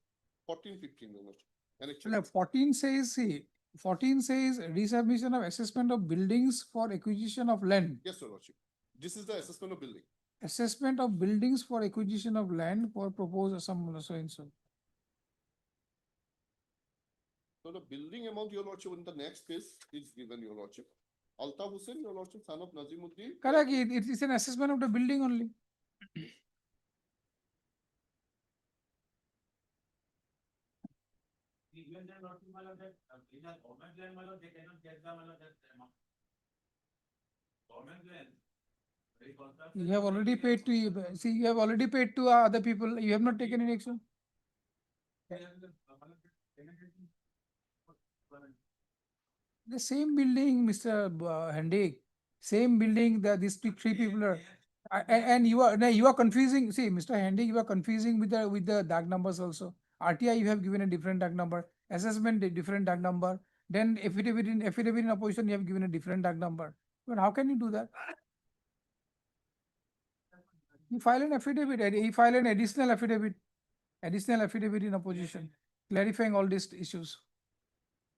14, 15, Your Lordship. And No, actually, 14 says, see, 14 says resubmission of assessment of buildings for acquisition of land. yes, Your Lordship. This is the assessment of building. Assessment of buildings for acquisition of land for proposed some so and so. So the building amount, Your Lordship, in the next page is given, Your Lordship. Altaf Hussain, Your Lordship, son of Nazimuddin. Correct, it is an assessment of the building only. Even then, not to that, in a government land, they cannot get the that amount. Government land. very contract- You have already paid to, see, you have already paid to other people, you have not taken any action. The same building, Mr. Handy, same building that these three people are, and you are, no, you are confusing, see, Mr. Handy, you are confusing with the DAG numbers also. RTI, you have given a different DAG number, assessment, a different DAG number, then affidavit in opposition, you have given a different DAG number. But how can you do that? You file an affidavit, you file an additional affidavit in opposition, clarifying all these issues.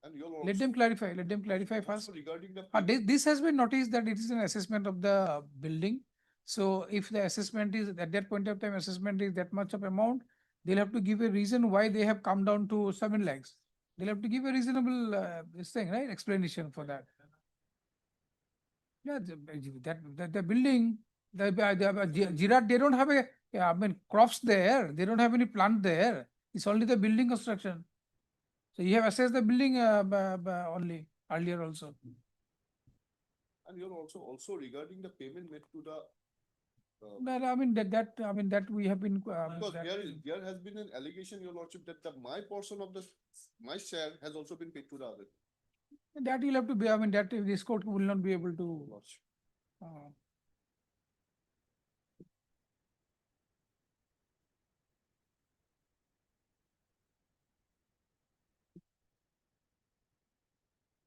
And Your Let them Lordship, clarify also first. regarding the. This has been noticed that it is an assessment of the building. So if the assessment is, at that point of time, assessment is that much of amount, they'll have to give a reason why they have come down to 7 lakhs. They'll have to give a reasonable, this thing, right, explanation for that. Yeah, the building, Jirat, they don't have I mean, crops there, they don't have any plant there. It's only the building construction. So you have assessed the building only earlier also. And you're also regarding the payment made to the. But I mean, that we have been. Because there has been an allegation, Your Lordship, that my portion of my share has also been paid to the other. That you'll have to be, I mean, that this court will not be able to. Lordship.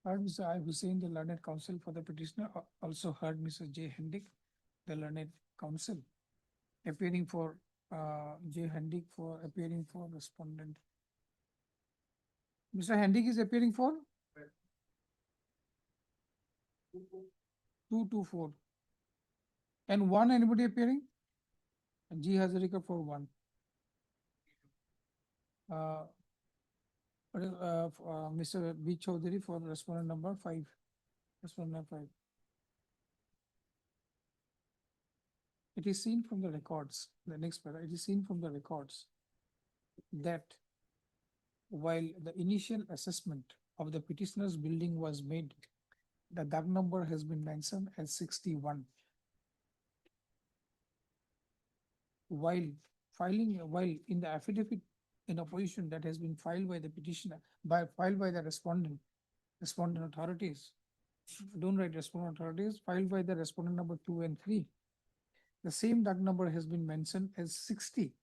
Heard Mr. I. Hussain, the learned counsel for the petitioner, also heard Mr. J. Hendick, the learned counsel, appearing for, J. Hendick for appearing for respondent. Mr. Hendick is appearing for? 224. And one, anybody appearing? And G. Hazarika for 1. Mr. B. Chaudhary for respondent number 5. Respondent 5. It is seen from the records, the next paragraph, it is seen from the records that while the initial assessment of the petitioner's building was made, the DAG number has been mentioned as 61. While in the affidavit in opposition that has been filed by the petitioner, filed by the respondent authorities, don't write respondent authorities, filed by the respondent number 2 and 3, the same DAG number has been mentioned as 60.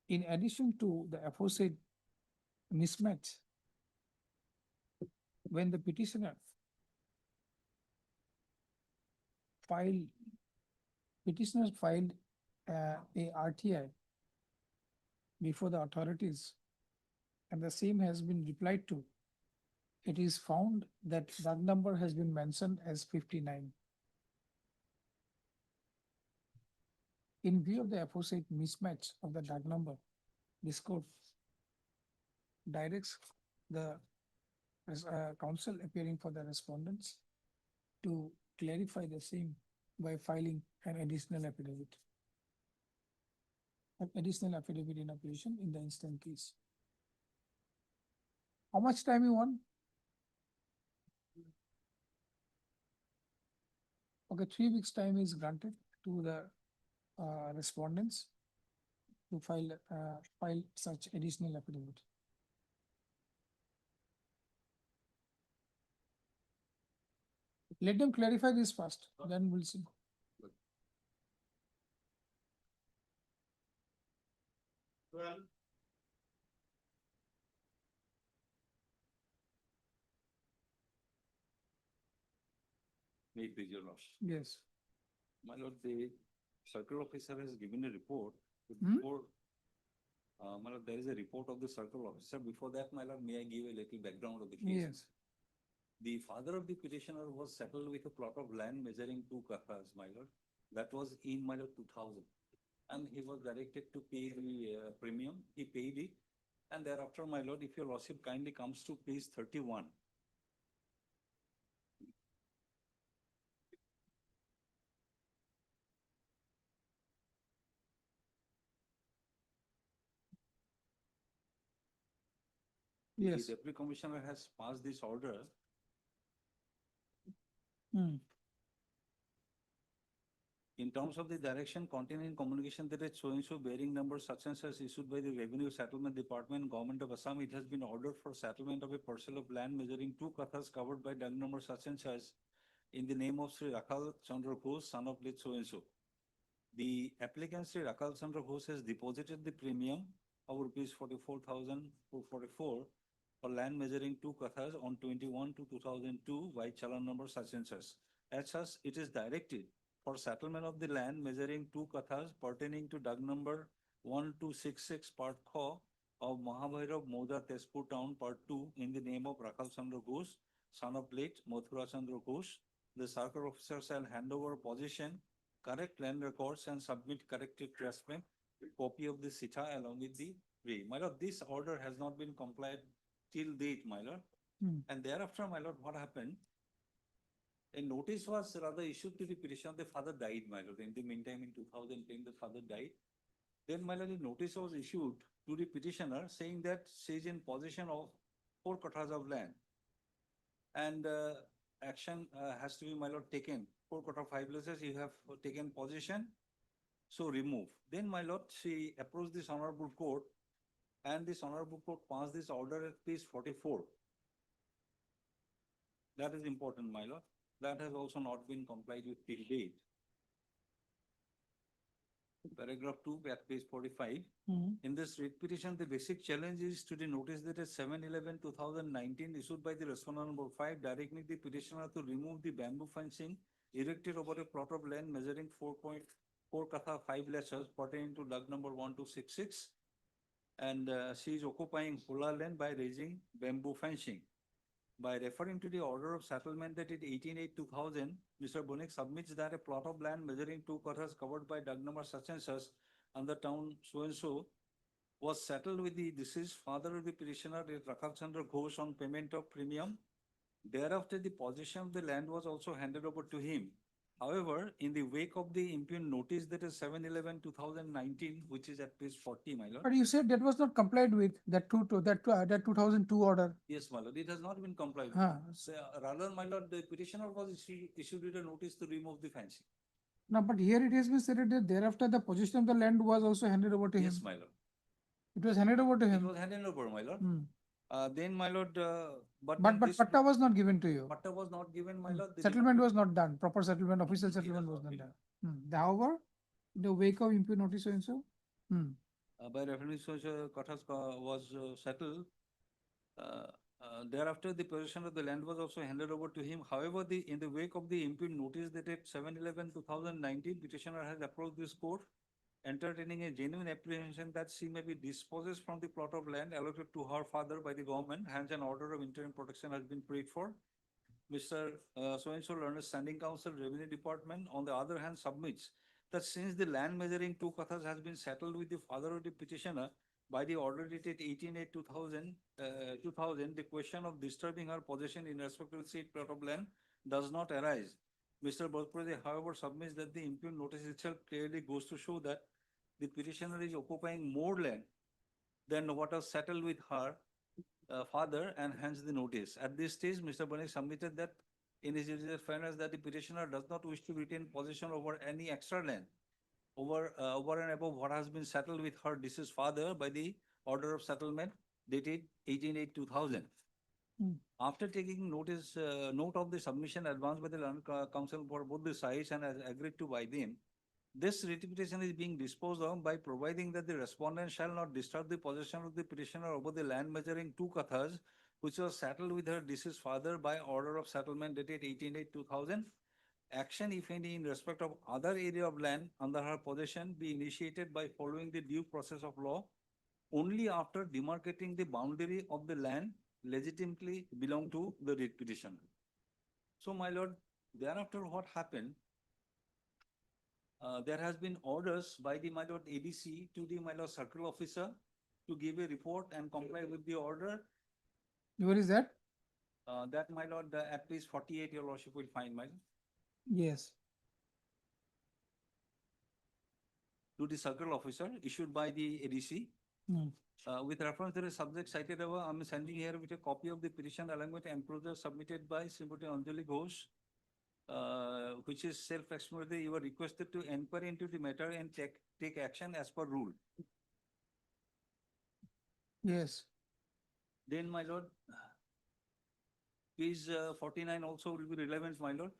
In addition to the aforesaid mismatch, when the petitioner petitioners filed a RTI before the authorities, and the same has been replied to, it is found that that number has been mentioned as 59. In view of the aforesaid mismatch of the DAG number, this court directs the counsel appearing for the respondents to clarify the same by filing an additional affidavit. An additional affidavit in opposition in the instant case. How much time you want? Okay, 3 weeks time is granted to the respondents to file such additional affidavit. Let them clarify this first, then we'll see. Well, May it please your lordship. Yes. My lord, the circle officer has given a report. But Hmm? Before, my lord, there is a report of the circle officer. Before that, my lord, may I give a little background of the case? Yes. The father of the petitioner was settled with a plot of land measuring 2 kathas, my lord. That was in, my lord, 2000. And he was directed to pay the premium. He paid it. And thereafter, my lord, if your lordship kindly comes to page 31. Yes. The deputy commissioner has passed this order. Hmm. In terms of the direction contained in communication that is so-and-so bearing number such and such issued by the Revenue Settlement Department, Government of Assam, it has been ordered for settlement of a parcel of land measuring 2 kathas covered by DUG number such and such in the name of Sri Rakhal Chandra Ghosh, son of late so-and-so. The applicant Sri Rakhal Chandra Ghosh has deposited the premium of rupees 44,444 for land measuring 2 kathas on 21/2/2002 by Chalan number such and such. As such, it is directed for settlement of the land measuring 2 kathas pertaining to DUG number 1266 Part Kho of Mahabhairav Moda Tezpur Town Part 2 in the name of Rakhal Chandra Ghosh, son of late Mathura Chandra Ghosh. The circle officer shall hand over possession, correct land records and submit corrected trustment, copy of the SITA along with the way. My lord, this order has not been complied till date, my lord. Hmm. And thereafter, my lord, what happened? A notice was rather issued to the petitioner. The father died, my lord. In the meantime, in 2010, the father died. Then, my lord, a notice was issued to the petitioner saying that she is in possession of 4 kathas of land. And action has to be, my lord, taken. 4 katha 5 places, you have taken possession. So remove. Then, my lord, she approached this honorable court and this honorable court passed this order at page 44. That is important, my lord. That has also not been complied with till date. Paragraph 2 at page 45. Hmm. In this writ petition, the basic challenge is to the notice that is 7/11/2019 issued by the respondent number 5 directing the petitioner to remove the bamboo fencing erected over a plot of land measuring 4.4 katha 5 lashes pertaining to DUG number 1266. And she is occupying Hula land by raising bamboo fencing. By referring to the order of settlement dated 18/8/2000, Mr. Bonik submits that a plot of land measuring 2 kathas covered by DUG number such and such on the town so-and-so was settled with the deceased father of the petitioner, Rakhal Chandra Ghosh, on payment of premium. Thereafter, the possession of the land was also handed over to him. However, in the wake of the impugned notice that is 7/11/2019, which is at page 40, my lord. But you said that was not complied with, that 2002 order. Yes, my lord, it has not been complied with. Huh. So, rather, my lord, the petitioner was issued with a notice to remove the fencing. No, but here it has been stated that thereafter the possession of the land was also handed over to him. Yes, my lord. It was handed over to It him. was handed over, my lord. Hmm. Then, my lord, But then this patta was not given to you. patta was not given, my Hmm. lord. The Settlement was not done, proper settlement, official It has settlement was not not been. done. However, the wake of impute notice so and so. By reference to Kathas was settled. Thereafter, the possession of the land was also handed over to him. However, in the wake of the impugned notice dated 7/11/2019, petitioner has approached this court, entertaining a genuine apprehension that she may be dispossessed from the plot of land allotted to her father by the government. Hence, an order of interim protection has been prayed for. Mr. So-and-so learned standing counsel, Revenue Department, on the other hand, submits that since the land measuring 2 kathas has been settled with the father of the petitioner by the order dated 18/8/2000, the question of disturbing her possession in respect to the said plot of land does not arise. Mr. Bhojpuri, however, submits that the impugned notice itself clearly goes to show that the petitioner is occupying more land than what was settled with her father, and hence the notice. At this stage, Mr. Bonik submitted that in his judicial fairness that the petitioner does not wish to retain possession over any extra land over and above what has been settled with her deceased father by the order of settlement dated 18/8/2000. After taking note of the submission advanced by the Land Council for both the sides and as agreed to by them, this petition is being disposed of by providing that the respondent shall not disturb the possession of the petitioner over the land measuring 2 kathas, which was settled with her deceased father by order of settlement dated 18/8/2000. Action, if any, in respect of other area of land under her possession be initiated by following the due process of law only after demarcating the boundary of the land legitimately belong to the writ petitioner. So, my lord, thereafter what happened? There has been orders by the my lord ADC to the my lord circle officer to give a report and comply with the order. Where is that? That my lord, at least 48 your lordship will find, my lord. Yes. To the circle officer issued by the ADC. Hmm. With reference to the subject cited above, I am sending here with a copy of the petition along with enclosure submitted by Srimati Anjali Ghosh, which is self-explanatory. You are requested to inquire into the matter and take action as per rule. Yes. Then, my lord, page 49 also will be relevant, my lord.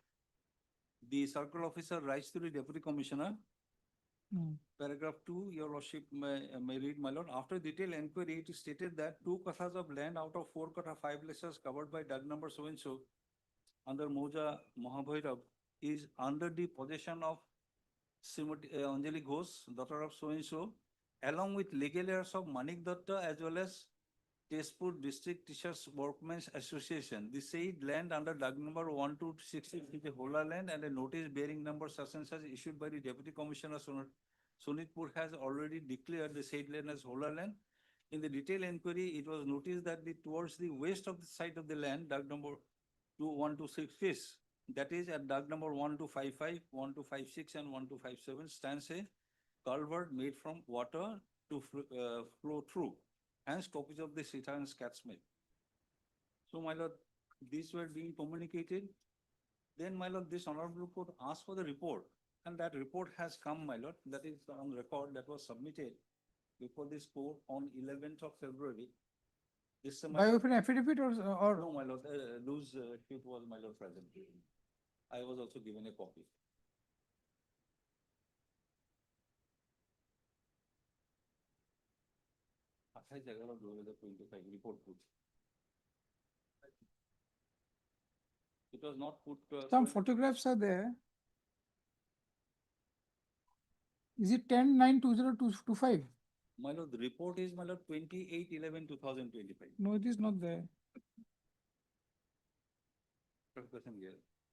The circle officer writes to the deputy commissioner. Hmm. Paragraph 2, your lordship may read, my lord. After detailed inquiry, it is stated that 2 kathas of land out of 4 katha 5 acres covered by Doug number so and so under Moja Mahabhairav is under the possession of Srimati Anjali Ghosh, daughter of so and so, along with legal heirs of Manik Datta as well as Tezpur District Teachers Workmen's Association. The said land under Doug number 1260 is a Hola land, and a notice bearing number such and such issued by the Deputy Commissioner Sonitpur has already declared the said land as Hola land. In the detailed inquiry, it was noticed that towards the west of the site of the land, Doug number 1266, that is at Doug number 1255, 1256 and 1257 stands a culvert made from water to flow through. Hence, copies of the Sita and Catsmith. So, my lord, these were being communicated. Then, my lord, this honorable court asked for the report, and that report has come, my lord. That is on record, that was submitted before this court on 11th of February. This, my By lord, an affidavit or? no, my lord, those it was my lord present. I was also given a copy. Report put. It was not put. Some photographs are there. Is it 10/9/2025? My lord, the report is, my lord, 28/11/2025. No, it is not there.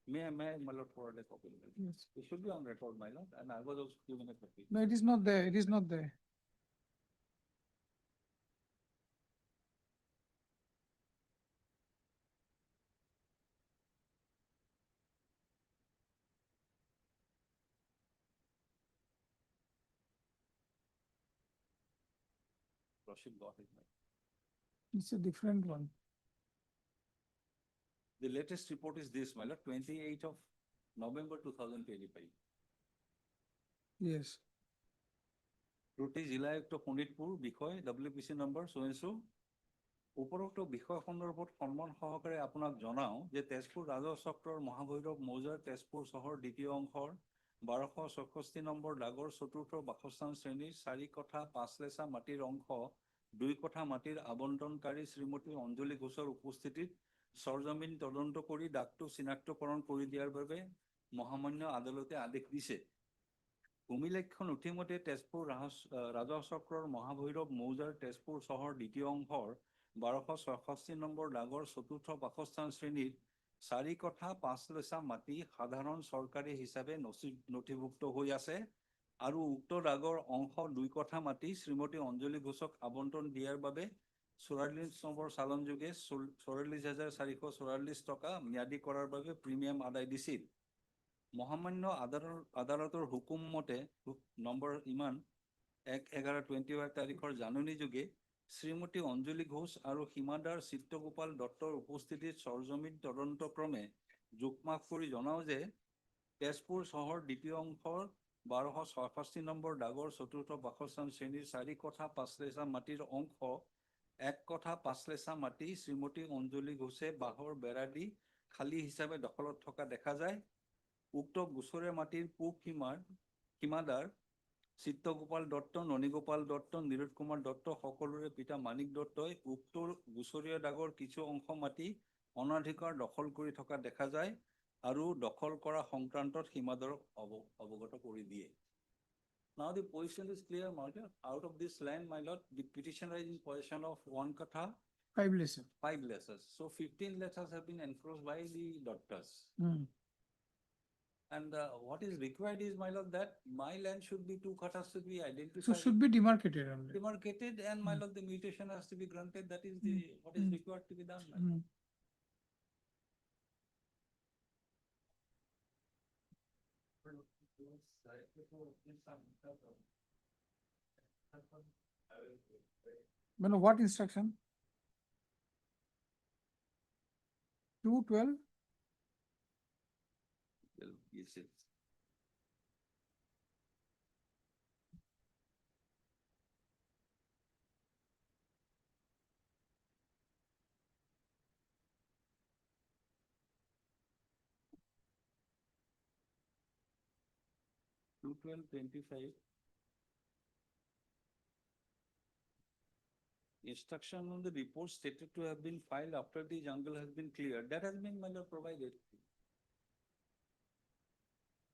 May I, my lord, forward a copy? Yes. It should be on record, my lord, and I was also given a copy. No, it is not there. It is not there. Lordship got it. It's a different one. The latest report is this, my lord, 28th of November 2025. Yes. Notice জিলা আয়ুক্ত শোণিতপুৰ বিষয় WPC number so and so. উপৰোক্ত বিষয়খনৰ ওপৰত সন্মান সহকাৰে আপোনাক জনাও যে তেজপুৰ ৰাজহ চক্ৰৰ মহাভৈৰৱ মৌজাৰ তেজপুৰ চহৰ দ্বিতীয় অংশৰ 1266 নম্বৰ দাগৰ চতুৰ্থ বাসস্থান শ্ৰেণীৰ 4 কঠা 5 লেচা মাটিৰ অংশ 2 কঠা মাটিৰ আবণ্টনকাৰী শ্ৰীমতী অঞ্জলি ঘোষৰ উপস্থিতিত সৰজমিন তদন্ত কৰি দাগটো চিনাক্তকৰণ কৰি দিয়াৰ বাবে মহামান্য আদালতে আদেশ দিছে। ভূমিলেখন উঠিমতে তেজপুৰ ৰাজহ চক্ৰৰ মহাভৈৰৱ মৌজাৰ তেজপুৰ চহৰ দ্বিতীয় অংশৰ 1266 নম্বৰ দাগৰ চতুৰ্থ বাসস্থান শ্ৰেণীৰ 4 কঠা 5 লেচা মাটি সাধাৰণ চৰকাৰী হিচাপে নথিভুক্ত হৈ আছে আৰু উক্ত দাগৰ অংশ 2 কঠা মাটি শ্ৰীমতী অঞ্জলি ঘোষক আবণ্টন দিয়াৰ বাবে 44 নম্বৰ চালনযোগে 44,444 টকা ম্যাদী কৰাৰ বাবে প্ৰিমিয়াম আদায় দিছিল। মহামান্য আদালতৰ হুকুম মতে নম্বৰ ইমান 1/11/21 তাৰিখৰ জাননী যোগে শ্ৰীমতী অঞ্জলি ঘোষ আৰু সীমাদাৰ চিত্ৰগোপাল দত্তৰ উপস্থিতিত সৰজমিন তদন্তক্ৰমে জোখমাখ কৰি জনাও যে তেজপুৰ চহৰ দ্বিতীয় অংশৰ 1266 নম্বৰ দাগৰ চতুৰ্থ বাসস্থান শ্ৰেণীৰ 4 কঠা 5 লেচা মাটিৰ অংশ 1 কঠা 5 লেচা মাটি শ্ৰীমতী অঞ্জলি ঘোষে বাঁহৰ বেৰা দি খালী হিচাপে দখলত থকা দেখা যায়। উক্ত গোচৰে মাটিৰ পূব সীমাদাৰ চিত্ৰগোপাল দত্ত, ননীগোপাল দত্ত, নীৰজ কুমাৰ দত্ত সকলোৰে পিতা মানিক দত্তই উক্ত গোচৰীয় দাগৰ কিছু অংশ মাটি অনাধিকাৰ দখল কৰি থকা দেখা যায় আৰু দখল কৰা সংক্ৰান্তত সীমাদৰক অৱগত কৰি দিয়ে। Now the position is clear, my lord. Out of this land, my lord, the petitioner is in possession of 1 katha, 5 lesser. 5 lessers. So 15 lessers have been enforced by the doctors. And what is required is, my lord, that my land should be 2 kathas should be identified. So should be demarcated only. Demarcated, and my lord, the mutation has to be granted. That is the, what is required to be done, my lord. Well, what instruction? 212? Well, yes, yes. Two 1225. Instruction on the report stated to have been filed after the jungle has been cleared. That has been, my lord, provided.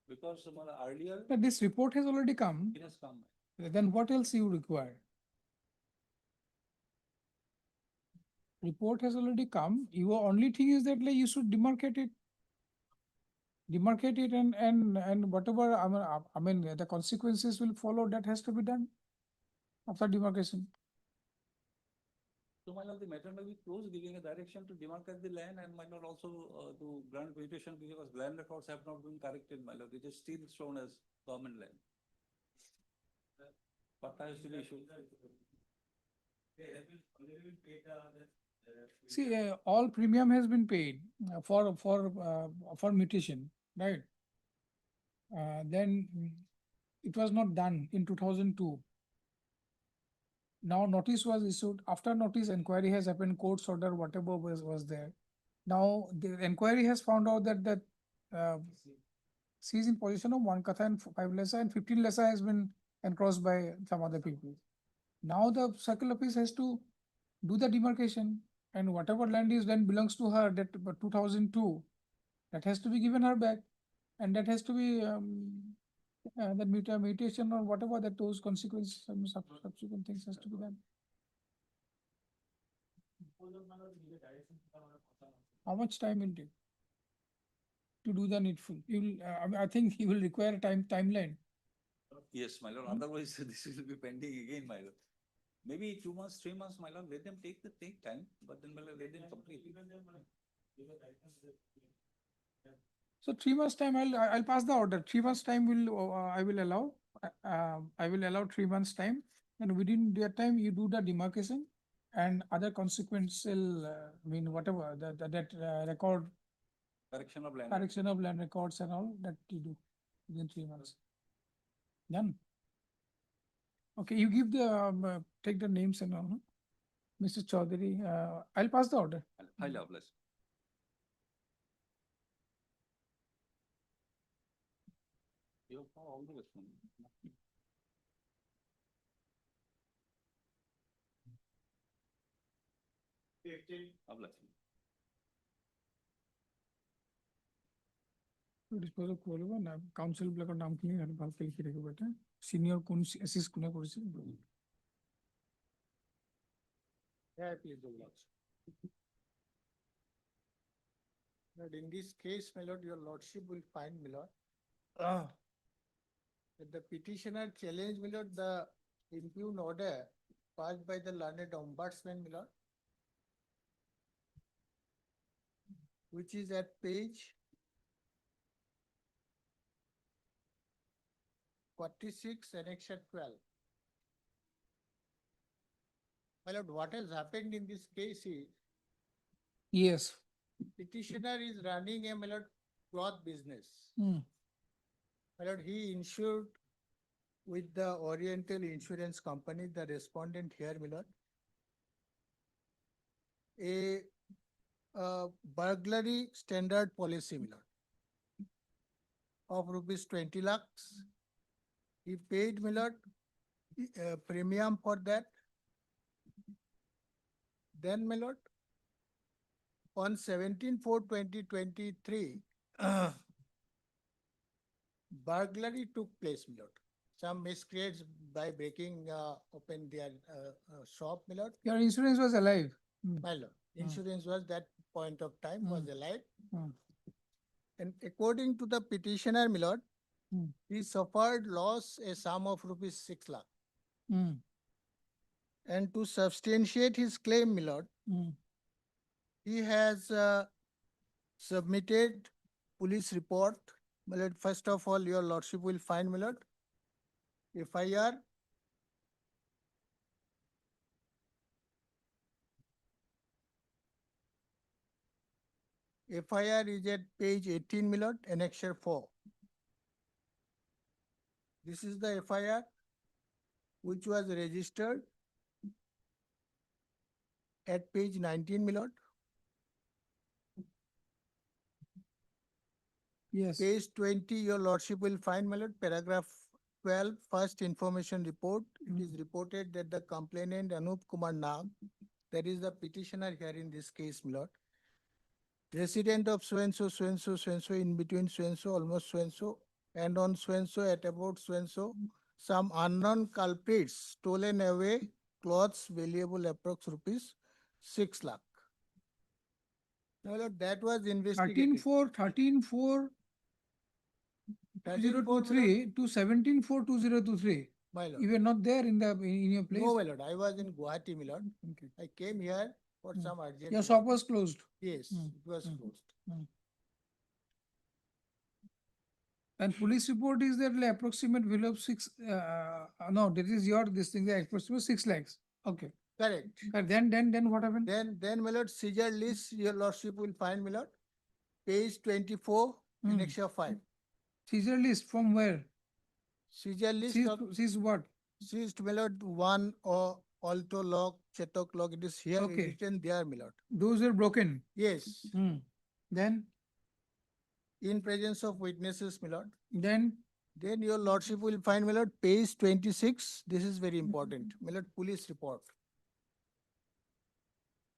Because my lord, earlier But this report has already come. it has come. Then what else you require? Report has already come. Your only thing is that like, you should demarcate it. Demarcate it and whatever, I mean, the consequences will follow, that has to be done after demarcation. So, my lord, the matter may be closed, giving a direction to demarcate the land, and my lord also to grant mutation because land records have not been corrected, my lord. It is still shown as government land. Patta has to be issued. See, all premium has been paid for mutation, right? Then it was not done in 2002. Now notice was issued. After notice, inquiry has happened, court's order, whatever was there. Now the inquiry has found out that she is in possession of 1 katha and 5 lesser, and 15 lesser has been encroached by some other people. Now the circle office has to do the demarcation, and whatever land is then belongs to her, that 2002, that has to be given her back, and that has to be the mutation or whatever, that those consequences, some subsequent things has to be done. How much time will take to do the needful? You will, I think he will require a timeline. Yes, my lord. Otherwise, this will be pending again, my lord. Maybe 2 months, 3 months, my lord. Let them take time, but then my lord, let them complete. So 3 months time, I'll pass the order. 3 months time will I will allow. I will allow 3 months time, and within that time you do the demarcation and other consequential. I mean, whatever that record Correction of land. correction of land records and all that you do within 3 months. Done. Okay, you give the take the names and all. Huh? Mr. Chaudhary, I'll pass the order. File out, bless. You have all the response. Bless. Dispose of করব না council ব্লকের নাম কি আর ভালকে লিখে রাখব এটা senior কোন অ্যাসিস্ট কোনে করেছে Yeah, please do that. But in this case, my lord, your lordship will find, my lord, that the petitioner challenged, my lord, the impugned order passed by the learned ombudsman, my lord, which is at page 46, annexure 12. My lord, what has happened in this case is yes petitioner is running a, my lord, cloth business. Hmm. My lord, he insured with the Oriental Insurance Company, the respondent here, my lord, a burglary standard policy, my lord, of rupees 20 lakhs. He paid, my lord, premium for that. Then, my lord, on 17/4/2023, burglary took place, my lord. Some miscreants by breaking open their shop, my lord. Your insurance was alive. My lord, insurance was that point of time was alive. Hmm. And according to the petitioner, my lord, Hmm. he suffered loss a sum of rupees 6 lakh. Hmm. And to substantiate his claim, my lord, Hmm. he has submitted police report. My lord, first of all, your lordship will find, my lord, FIR. FIR is at page 18, my lord, annexure 4. This is the FIR which was registered at page 19, my lord. Yes. Page 20, your lordship will find, my lord, paragraph 12, first information report. It is reported that the complainant Anup Kumar Nag, that is the petitioner here in this case, my lord, resident of so-and-so, so-and-so, so-and-so, in between so-and-so, almost so-and-so, and on so-and-so, at about so-and-so, some unknown culprits stolen away clothes valuable approx rupees 6 lakh. Now, Lord, that was investigated. 13/4/2023 to 17/4/2023. My lord. You were not there in your place? No, my lord, I was in Guwahati, my lord. Okay. I came here for Hmm. some urgent. Your shop was closed. Yes, Hmm. it was Hmm. closed. And police report is that like approximate value of no, that is your, this thing, the approximate 6 lakhs. Okay. Correct. Then what happened? Then, my lord, seizure list, your lordship will find, my lord, page 24, annexure 5. Seizure list from where? Seizure list of Seized what? seized, my lord, one or Alto lock, Chetok lock, it is here Okay. written there, my lord. Those were broken. Yes, Then in presence of witnesses, my lord. Then Then your lordship will find, my lord, page 26. This is very important, my lord, police report.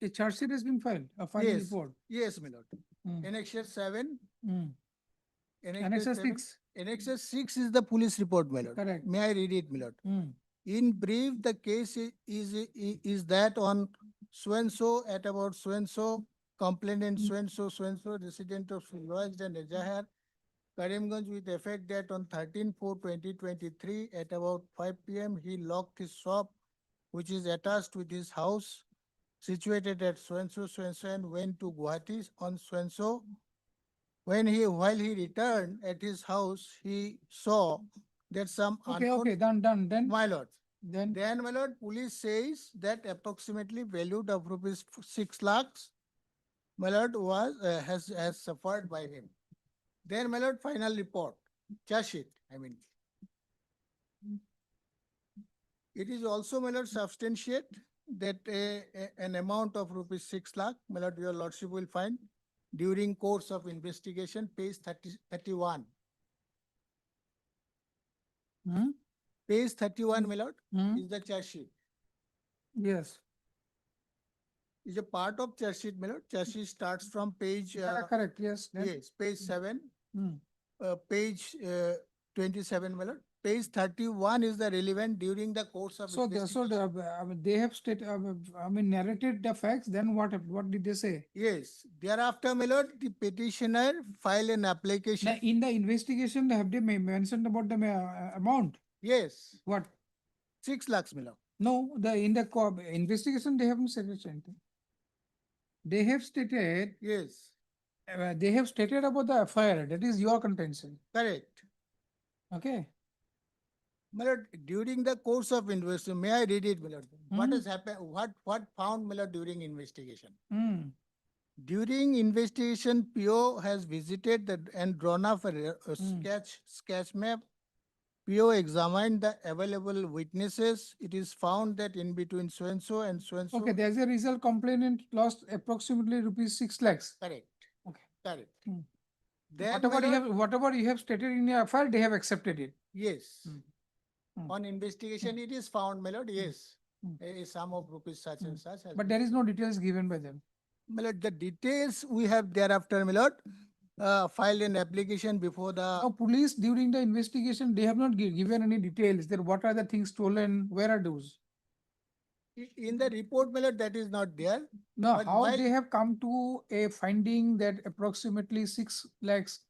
a charge sheet has been filed, a final Yes. report. Yes, my lord. Hmm. Annexure 7. Annexure 6. Annexure 6 is the police report, my lord. Correct. May I read it, my lord? Hmm. In brief, the case is that on so-and-so at about so-and-so, complainant so-and-so, so-and-so, resident of Sulwaj and Ejahar, Karimganj, with effect that on 13/4/2023 at about 5 p.m. he locked his shop, which is attached with his house, situated at so-and-so, so-and-so, and went to Guwahati on so-and-so. While he returned at his house, he saw that some Okay, done. Then my lord. Then Then, my lord, police says that approximately valued of rupees 6 lakhs, my lord, has suffered by him. Then, my lord, final report, charge sheet, I mean. It is also, my lord, substantiate that an amount of rupees 6 lakh, my lord, your lordship will find during course of investigation, page 31. Page 31, my lord, is the charge sheet. yes. Is a part of charge sheet, my lord. Charge sheet starts from page. Correct. Yes. Then Yes, page 7, Hmm. page 27, my lord. Page 31 is the relevant during the course of investigation. I mean, they have stated, narrated the facts. Then what did they say? Yes, thereafter, my lord, the petitioner filed an application. Now, in the investigation, have they mentioned about the amount? Yes, What? 6 lakhs, my lord. No, in the investigation, they haven't said anything. They have stated, Yes, they have stated about the FIR. That is your contention. correct. Okay. My lord, during the course of investigation, may I read it, my lord? What has happened? What found, my lord, during investigation? During investigation, PO has visited and drawn up a sketch map. PO examined the available witnesses. It is found that in between so-and-so and so-and-so. Okay, there's a result complainant lost approximately rupees 6 lakhs. Correct. Okay. Correct. Hmm. Then, my Whatever you have stated in your FIR, they have accepted it. yes. Hmm. On investigation, it is found, my lord, yes. A sum of rupees such and such. But there is no details given by them. My lord, the details we have thereafter, my lord. filed an application before Now, the, police during the investigation, they have not given any details that what are the things stolen, where are those? in the report, my lord, that is not there. Now, But how while- they have come to a finding that approximately 6 lakhs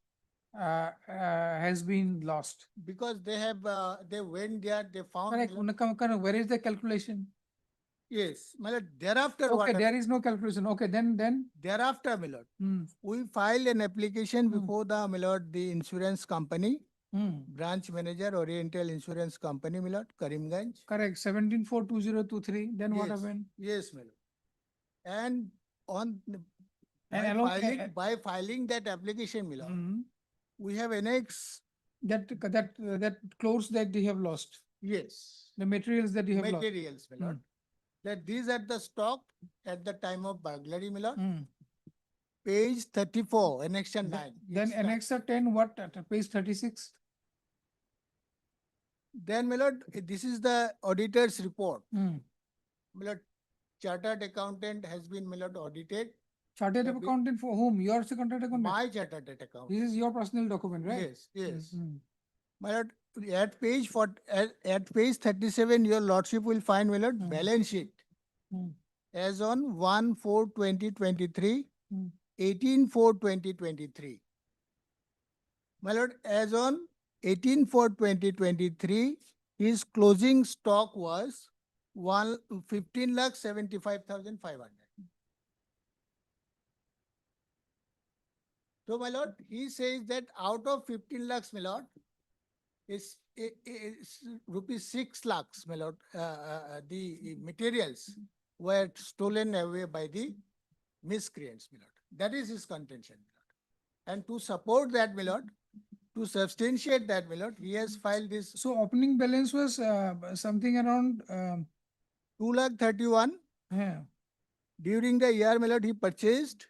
has been lost? Because they went there, they found. Correct. my lord- Where is the calculation? Yes, my lord, thereafter what Okay, happened? there is no calculation. Okay, then, Thereafter, my lord, hmm, we filed an application Hmm. before the, my lord, the insurance company, hmm, branch manager, Oriental Insurance Company, my lord, Karimganj. correct, 17,42023, then what Yes, happened? Yes, my lord. And on, And along, by filing that application, my lord, hmm, we have annexed, that clothes that they have lost, yes, the materials that you have lost. materials, my lord. That these are the stock at the time of burglary, my lord. Hmm. Page 34, annexure 9. Then It's nine. annexure 10, what, at page 36? Then, my lord, this is the auditor's report. Hmm. My lord, chartered accountant has been, my lord, audited. Chartered Have been- accountant for whom? Your chartered accountant? My chartered accountant. This is your personal document, right? Yes, yes. Hmm. My lord, at page 37, your lordship will find, my lord, Hmm. balance sheet Hmm. as on 1/4/2023, Hmm. 18/4/2023. My lord, as on 18/4/2023, his closing stock was 15,75,500. So, my lord, he says that out of 15 lakhs, my lord, is rupees 6 lakhs, my lord, the materials were stolen away by the miscreants, my lord. That is his contention, my lord. And to support that, my lord, to substantiate that, my lord, he has filed this So opening balance was something around, 2,31,000. yeah. During the year, my lord, he purchased.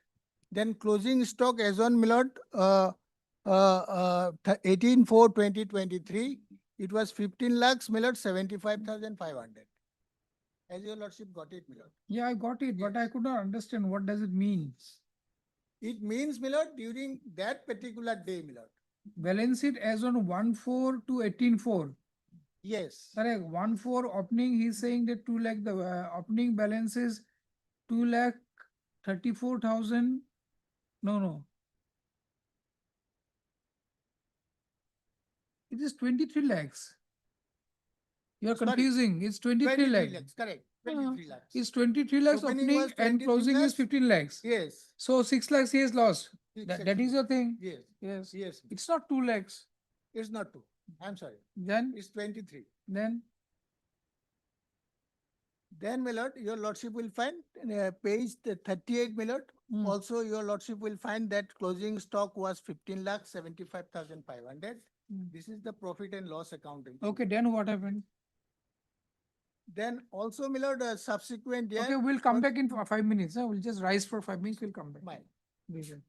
Then closing stock as on, my lord, 18/4/2023, it was 15 lakhs, my lord, 75,500. As your lordship got it, my lord. Yeah, I got it, but I Yes. could not understand what does it mean? It means, my lord, during that particular day, my lord. Balance sheet as on 1/4 to 18/4. Yes. Correct. 1/4 opening, he's saying that 2 lakh, the opening balance is 2,34,000. No. It is 23 lakhs. You're Sorry. confusing. It's 23 23 lakhs. lakhs, correct. 23 lakhs. It's 23 lakhs Opening opening was and 23 closing is lakhs. 15 lakhs. Yes. So 6 lakhs he has lost. That Exactly. is your thing. Yes. Yes. Yes. It's not 2 lakhs. It's not two. I'm sorry. Then, It's 23. then, Then, my lord, your lordship will find page 38, my lord. Hmm. Also, your lordship will find that closing stock was 15,75,500. Hmm. This is the profit and loss account. Okay, then what happened? Then also, my lord, subsequent year. Okay, we'll come back in 5 minutes. We'll just rise for 5 minutes. We'll come back. My, Vision.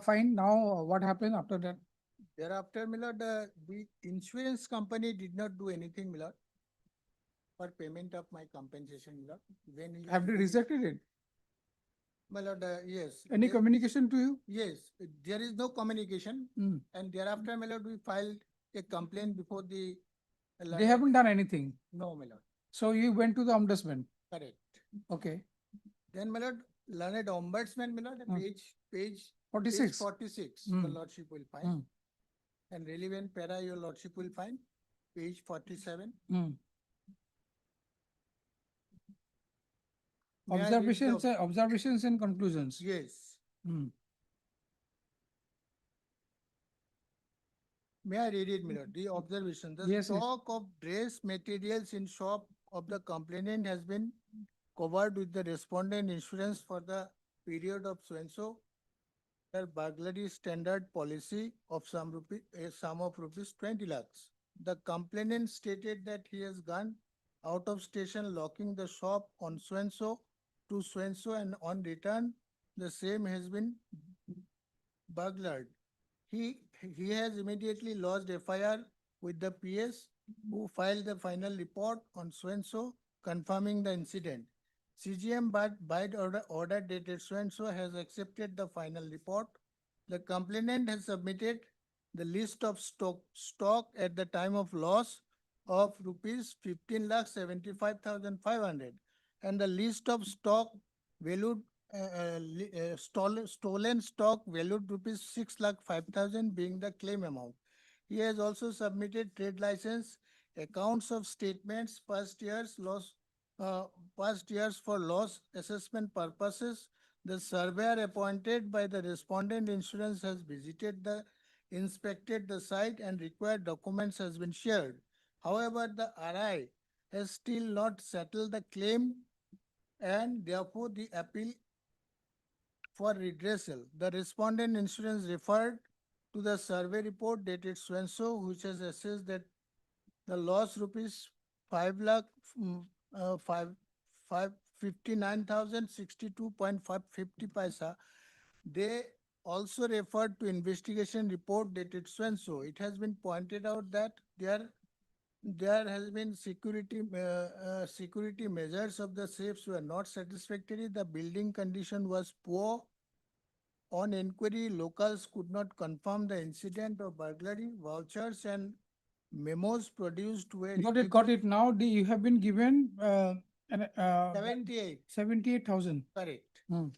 fine. Now what happened after that? Thereafter, my lord, the insurance company did not do anything, my lord, for payment of my compensation, my lord. When he Have they was- rejected it? My lord, yes. Any they- communication to you? Yes, there is no communication. Hmm. And thereafter, my lord, we filed a complaint before the. They haven't done anything. No, my lord, So you went to the ombudsman. correct. Okay. Then, my lord, learned ombudsman, my lord, Hmm. page 46. 46, Hmm. your lordship will Hmm. find. And relevant para, your lordship will find, page 47. Hmm. May I read the- Observations and conclusions. Yes. Hmm. May I read it, my lord? The observation, the Yes, yes. stock of dress materials in shop of the complainant has been covered with the respondent insurance for the period of so-and-so. Their burglary standard policy of a sum of rupees 20 lakhs. The complainant stated that he has gone out of station locking the shop on so-and-so to so-and-so, and on return, the same has been burglared. He has immediately lodged FIR with the PS, who filed the final report on so-and-so confirming the incident. CGM by order dated so-and-so has accepted the final report. The complainant has submitted the list of stock at the time of loss of rupees 15,75,500, and the list of stock valued stolen stock valued rupees 6,05,000 being the claim amount. He has also submitted trade license, accounts of statements, uh, past years for loss assessment purposes. The surveyor appointed by the respondent insurance has visited inspected the site, and required documents has been shared. However, the RI has still not settled the claim, and therefore the appeal for redressal. The respondent insurance referred to the survey report dated so-and-so, which has assessed that the loss rupees 5 lakh, mm, 59,062.550 paisa. They also referred to investigation report dated so-and-so. It has been pointed out that there has been security measures of the safes were not satisfactory. The building condition was poor. On inquiry, locals could not confirm the incident of burglary. Vouchers and memos produced were Got it. Now you have been given 78, 78,000. correct. Hmm.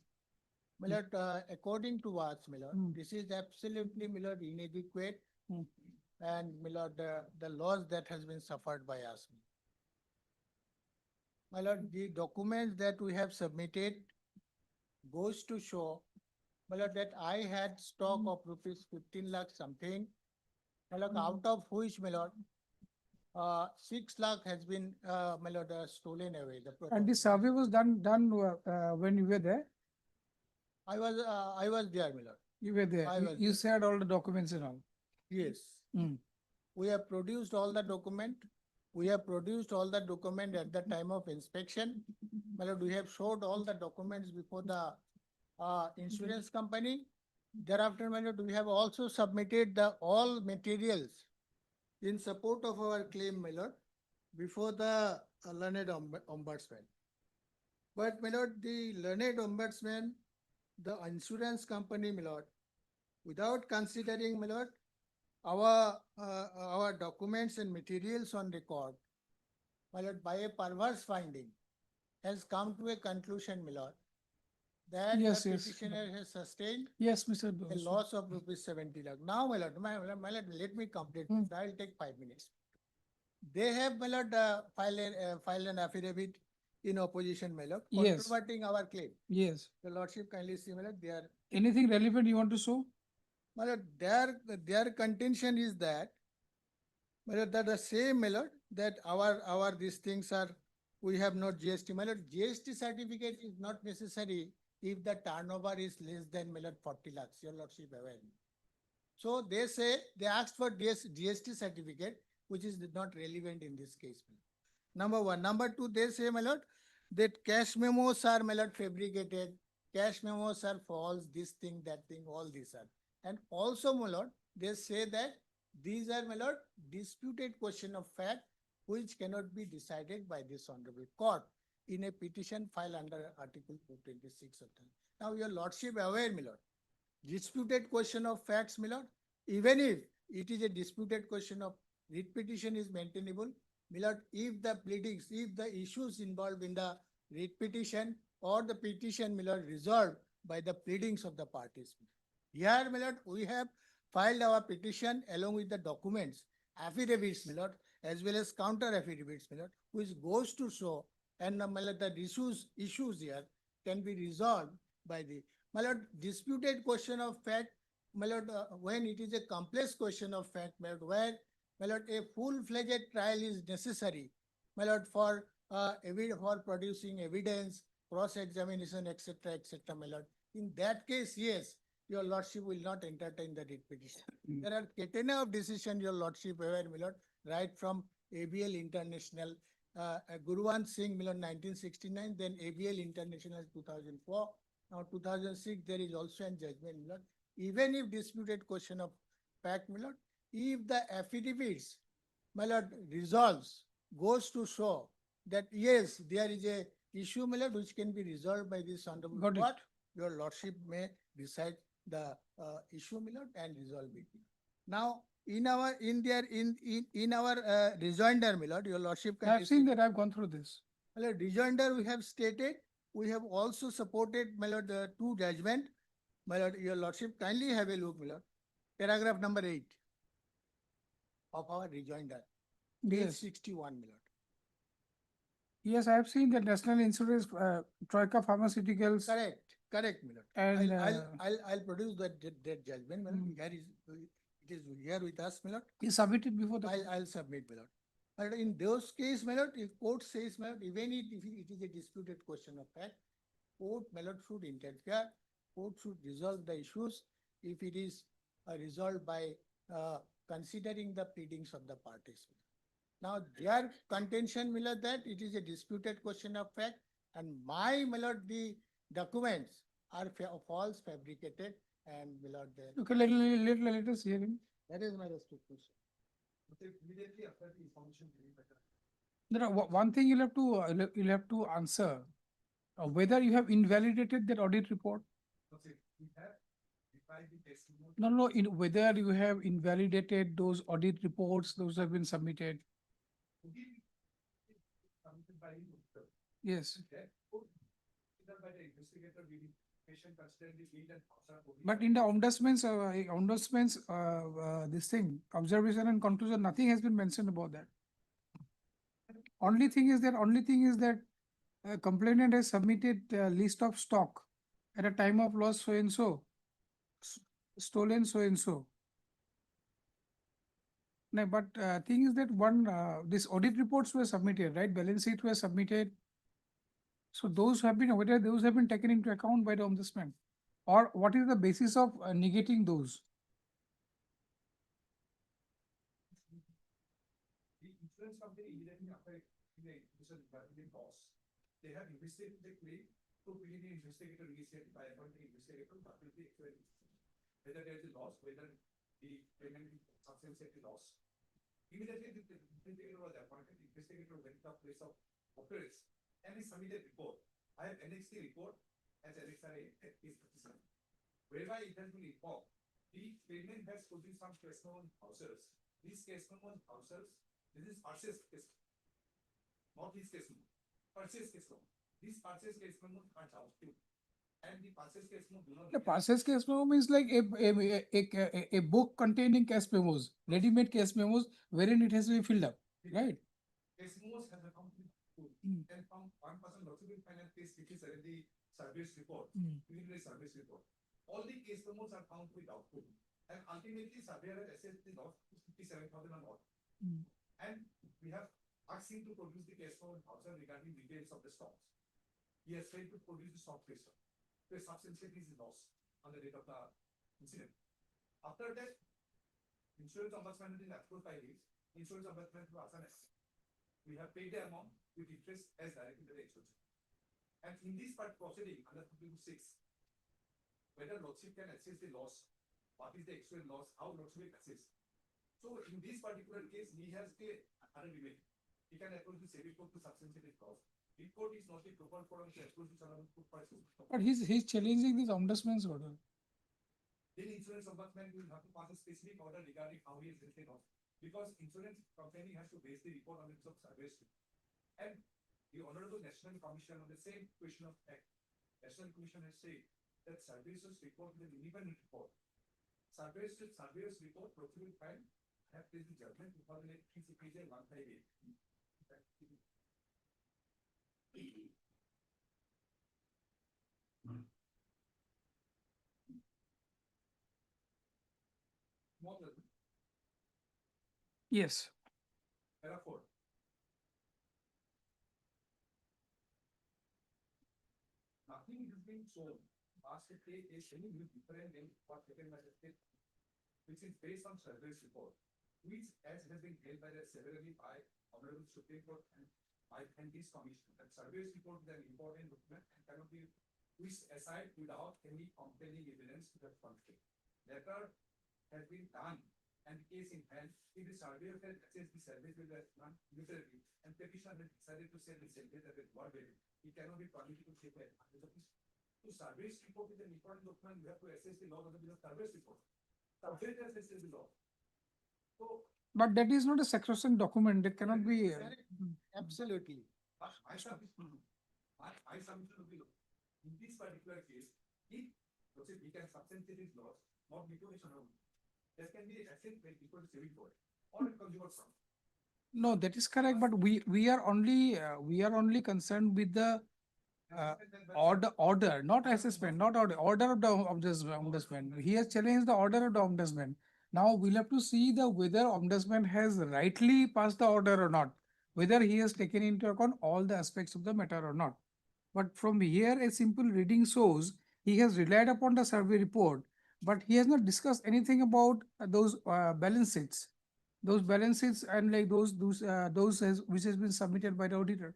Millard, according to us, Millard, Hmm. this is absolutely, Millard, inadequate, Hmm. and Millard, the loss that has been suffered by us. My lord, the documents that we have submitted goes to show, my lord, that I had stock of rupees 15 lakh something, my lord, out of which, my lord, 6 lakh has been, my lord, stolen away. And the survey was done when you were there? I was there, my lord. You were there. I was You there. shared all the documents and all. Yes. Hmm. We have produced all the document. We have produced all the document at the time of inspection. My lord, we have showed all the documents before the insurance company. Thereafter, my lord, we have also submitted all materials in support of our claim, my lord, before the learned ombudsman. But, my lord, the learned ombudsman, the insurance company, my lord, without considering, my lord, our documents and materials on record, my lord, by a perverse finding, has come to a conclusion, my lord, that Yes, the yes. petitioner has sustained Yes, Mr. a Dosu. loss of rupees 70 lakh. Now, my lord, let me complete. Hmm. That will take 5 minutes. They have, my lord, filed an affidavit in opposition, my lord, Yes. controverting our claim. Yes. The lordship kindly see, my lord, Anything relevant you want to show? my lord, their contention is that, my lord, that the same, my lord, that these things are, we have not GST. My lord, GST certificate is not necessary if the turnover is less than, my lord, 40 lakhs, your lordship aware. So they say, they asked for GST certificate, which is not relevant in this case. Number one. Number two, they say, my lord, that cash memos are, my lord, fabricated. cash memos are false, this thing, that thing, all these are. And also, my lord, they say that these are, my lord, disputed question of fact which cannot be decided by this honorable court in a petition filed under Article 426 of the. Now, your lordship aware, my lord, disputed question of facts, my lord, even if it is a disputed question of writ petition is maintainable, my lord, if the pleadings, if the issues involved in the writ petition or the petition, my lord, resolved by the pleadings of the parties. Here, my lord, we have filed our petition along with the documents, affidavits, my lord, as well as counter affidavits, my lord, which goes to show, and my lord, the issues here can be resolved by the, my lord, disputed question of fact, my lord, when it is a complex question of fact, my lord, where, my lord, a full-fledged trial is necessary, my lord, for for producing evidence, cross-examination, etc., etc., my lord. In that case, yes, your lordship will not entertain the writ petition. There are catena of decision, your lordship aware, my lord, right from ABL International, Gurwan Singh, my lord, 1969, then ABL International 2004. Now 2006, there is also a judgment, my lord. Even if disputed question of fact, my lord, if the affidavits, my lord, resolves, goes to show that yes, there is a issue, my lord, which can be resolved by this honorable Got it. court, your lordship may decide the issue, my lord, and resolve it. Now, in our rejoinder, my lord, your lordship can. I've seen that, I've gone through this. My lord, rejoinder we have stated, we have also supported, my lord, the two judgment. My lord, your lordship kindly have a look, my lord. Paragraph number 8 of our rejoinder, page Yes, 61, my lord. yes, I have seen that National Insurance, Troika Pharmaceuticals. Correct, my lord. And, I'll produce that judgment, my lord. Here is, it is here with us, my lord. is submitted before the. I'll submit, my lord. But in those cases, my lord, if court says, my lord, even if it is a disputed question of fact, court, my lord, should interfere, court should resolve the issues if it is resolved by considering the pleadings of the parties. Now, their contention, my lord, that it is a disputed question of fact, and my lord, the documents are false, fabricated, and my lord, Okay, let us hear him. that is my respect question. Immediately after the information given by the There are one thing you'll have to answer, whether you have invalidated that audit report. we have defined the testimony. No, whether you have invalidated those audit reports, those have been submitted. Submitted by you. Yes, That either by the investigator, patient considering the field and observe. but in the ombudsman's, this thing, observation and conclusion, nothing has been mentioned about that. Only thing is that complainant has submitted a list of stock at a time of loss so and so, stolen so and so. No, but thing is that this audit reports were submitted, right? Balance sheet were submitted. So those have been, whether those have been taken into account by the ombudsman, or what is the basis of negating those? The insurance company immediately after the loss, they have investigated the claim to preliminary investigator initiated by appointing investigator, but will be whether there is a loss, whether the payment is substantially loss. Immediately the investigator was appointed, the investigator went to the place of occurrence and he submitted report. I have annexed the report as annexed case petition, whereby it has been informed the claimant has produced some case memo vouchers. These case memo vouchers, this is purchase case, not his case memo, purchase case memo. These purchase case memo are doubtful, and the purchase case memo do not. The purchase case memo means like a book containing case memos, ready-made case memos, wherein it has to be filled up, right? Case memos has a complete full, and from 1% document finance case, which is in the service report, preliminary service report. All the case memos are found to be doubtful, and ultimately surveyor has assessed the loss to 57,000 and odd. And we have asked him to produce the case memo voucher regarding details of the stocks. He has failed to produce the stock case. The substantially is lost on the date of the incident. After that, insurance ombudsman is approved by his insurance ombudsman to Asanas. We have paid the amount with interest as directed by the insurance. And in this part proceeding under 226, whether lordship can assess the loss, what is the actual loss, how lordship will assess. So in this particular case, he has the other remedy. He can approach the SEBI court to substantiate his loss. The court is not the proper forum to approach the Salary Court person. But he's challenging this ombudsman's order. Then insurance ombudsman will have to pass a specific order regarding how he is raised off. Because insurance company has to base the report on the basis of surveys. And the Honorable National Commission on the same question of act, National Commission has said that services report is an independent report. Surveyors report procedural file have placed the judgment 2008 CPJ 158. Model, Yes. therefore, nothing has been shown. Basket A is any different than what taken by the state, which is based on survey's report, which as has been held by the severally by Honorable Supreme Court and this commission. That survey's report is an important document and cannot be pushed aside without any compelling evidence to the contrary. Letter has been done and the case in hand, if the surveyor has assessed the survey will be done literally and petitioner has decided to sell the survey that is what he cannot be permitted to say that. So survey's report is an important document, you have to assess the law of the survey's report. Survey has assessed the law. So. But that is not a sacrosanct document. It cannot be. Absolutely. My submission will be, in this particular case, if, let's say, we can substantiate his loss, not liquidation only. There can be asset when equal to saving for it, or a consumer fund. No, that is correct, but we are only concerned with the order, not assessment, not order of the ombudsman. He has challenged the order of the ombudsman. Now we'll have to see whether ombudsman has rightly passed the order or not, whether he has taken into account all the aspects of the matter or not. But from here, a simple reading shows he has relied upon the survey report, but he has not discussed anything about those balance sheets. Those balance sheets and like those which has been submitted by the auditor.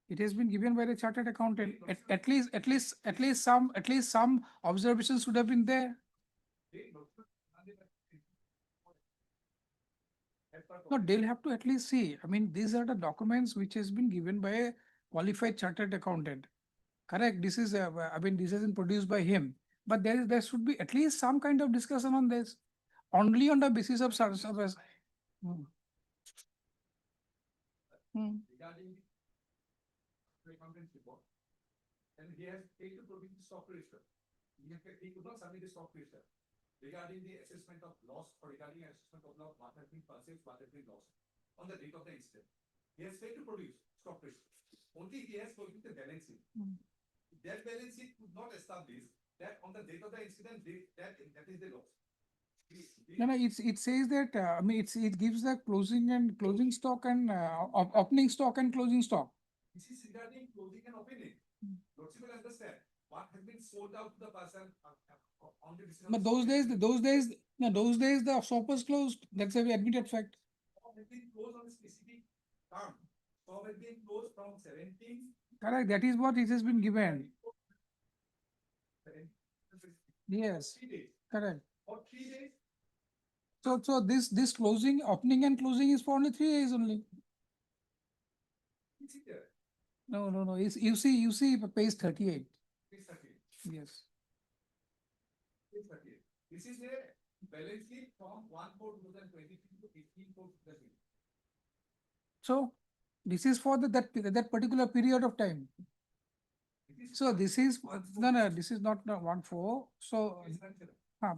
It has been given by the chartered accountant. At least some observations should have been there. No, they'll have to at least see. I mean, these are the documents which has been given by a qualified chartered accountant. Correct. This is, I mean, this has been produced by him. But there should be at least some kind of discussion on this. Only on the basis of service. Regarding the accountant's report, and he has taken to provide the stock register. He could not submit the stock register regarding the assessment of loss or regarding assessment of loss, what has been purchased, what has been lost on the date of the incident. He has failed to produce stock register. Only he has produced the balance sheet. That balance sheet could not establish that on the date of the incident, that is the loss. No, it says that, I mean, it gives the closing stock and opening stock and closing stock. This is regarding closing and opening. Lordship will understand what has been sold out to the person on the decision. But those days, the shop was closed. That's a admitted fact. Shop has been closed on a specific term. Shop has been closed from 17. Correct. That is what it has been given. Yes. 3 days. Correct. For 3 days. So this closing, opening and closing is for only 3 days only. Is it there? No. You see page 38. Page 38. Yes. Page 38. This is a balance sheet from 1/4/2023 to 18/4/2023. So this is for that particular period of time. So this is, no, this is not 1/4. So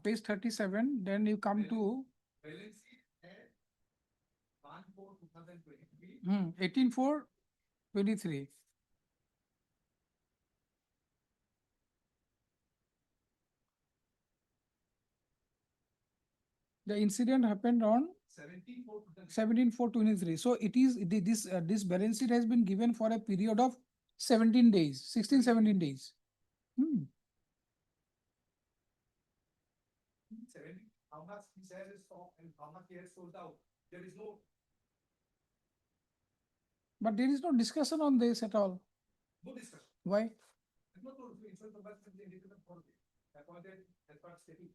page 37, then you come to Balance sheet at 1/4/2023. 18/4/23. The incident happened on 17/4/23. So it is this balance sheet has been given for a period of 17 days, 16-17 days. 70, how much he says is stock and how much he has sold out. There is no. But there is no discussion on this at all. No discussion. Why? No, no, the insurance company is the independent authority appointed as part of state.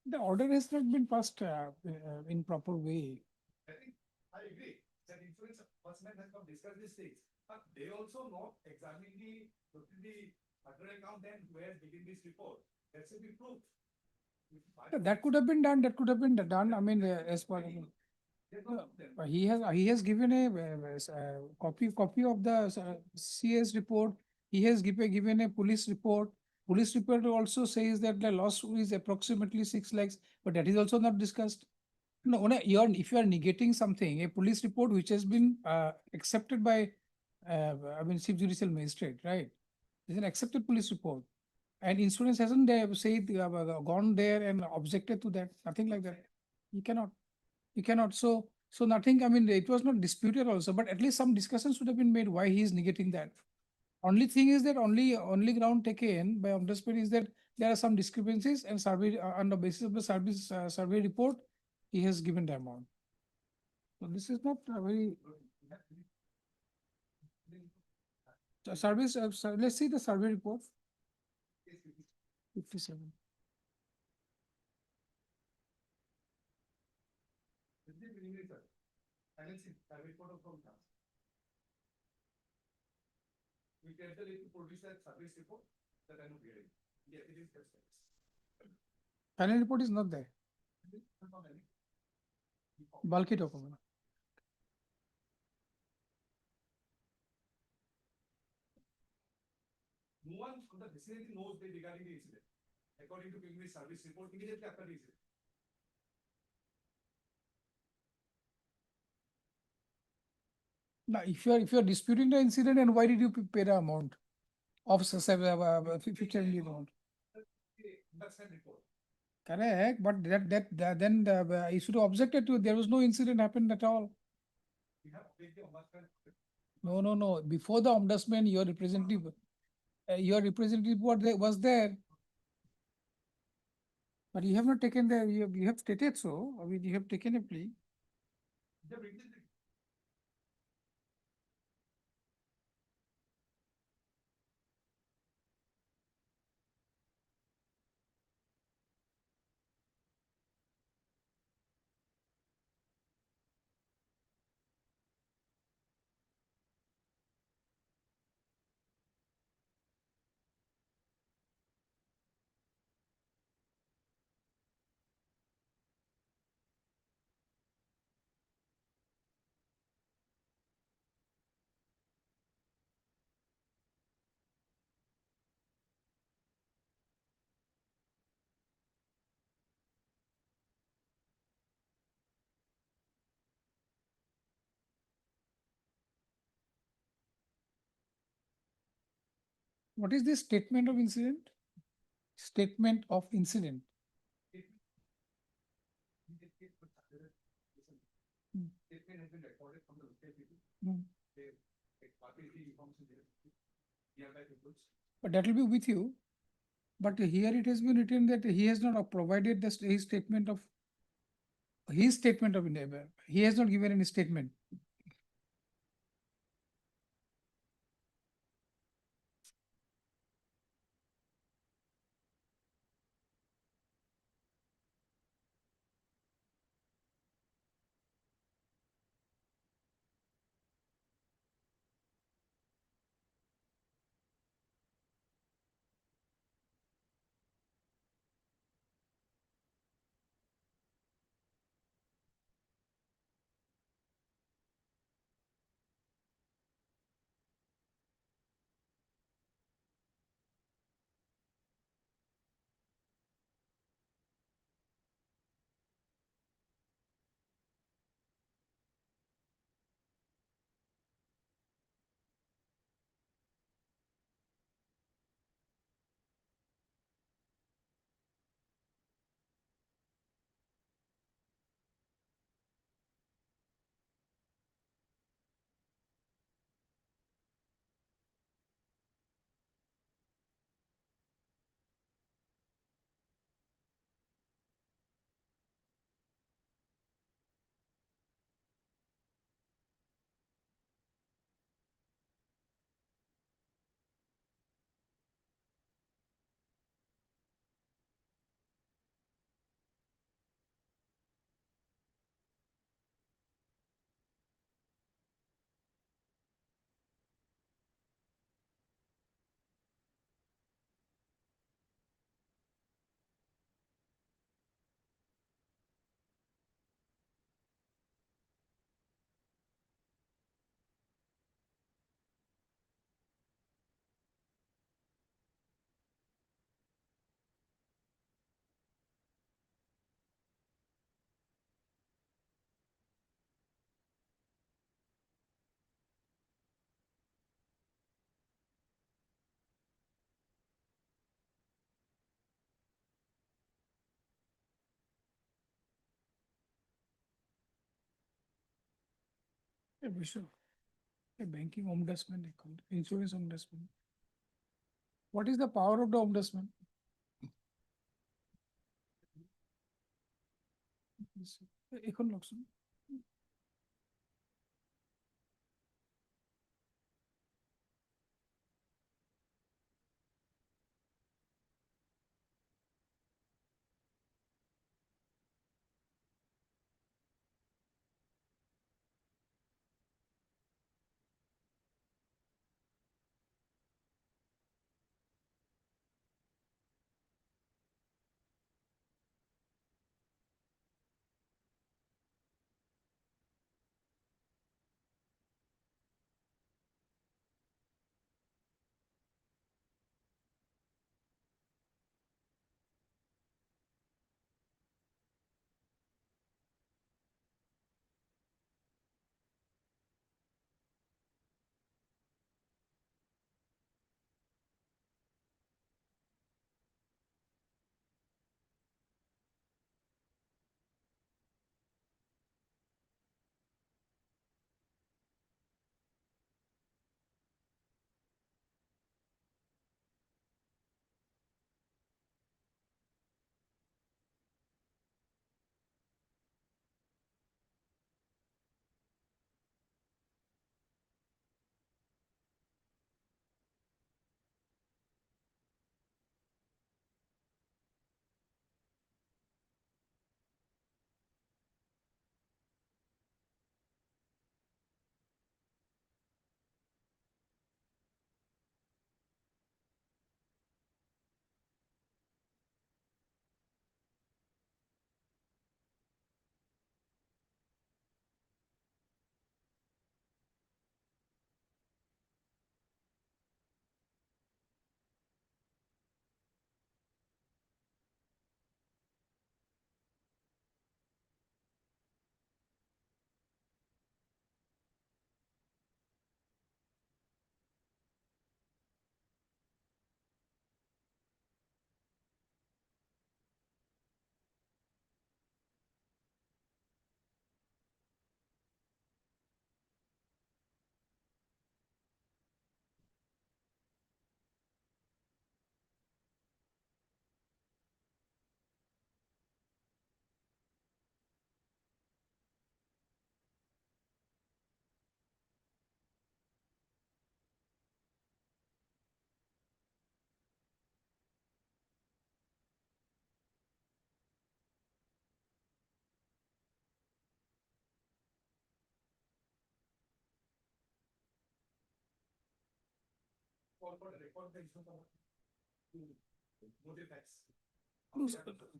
The order has not been passed in proper way. I think, I agree, that insurance person has come discuss these things, but they also not examine the other account and where begin this report, that should be proved. That could have been done, that could have been done, I mean, as per. He has given a copy of the CS report. He has given a police report. Police report also says that the loss is approximately 6 lakhs, but that is also not discussed. No, if you are negating something, a police report which has been accepted by, I mean, Chief Judicial Magistrate, right? It's an accepted police report. And insurance hasn't said, gone there and objected to that, nothing like that. You cannot. So nothing, I mean, it was not disputed also, but at least some discussion should have been made why he is negating that. Only thing is that only ground taken by ombudsman is that there are some discrepancies and survey, on the basis of the survey report, he has given the amount. So this is not a very. Let's see the survey report. 57. We get the to produce that service report that I know hearing. Yeah, it is just. Final report is not there. Bulky document. No one from the vicinity knows regarding the incident. According to English service report, immediately after the incident. Now, if you are disputing the incident, and why did you pay the amount of 50 amount? Ombudsman report. Correct, but then you should have objected to it. There was no incident happened at all. We have paid the ombudsman. No. Before the ombudsman, your representative was there. But you have not taken you have stated so. I mean, you have taken a plea. What is this statement of incident? Statement of incident. Hmm. Statement has been recorded from the local people. Hmm. They, party informs nearby people. But that will be with you. But here it has been written that he has not provided his statement of neighbor. He has not given any statement. A banking ombudsman, insurance ombudsman. What is the power of the ombudsman? এখন লওকচোন। call for the record the issue of to know the facts.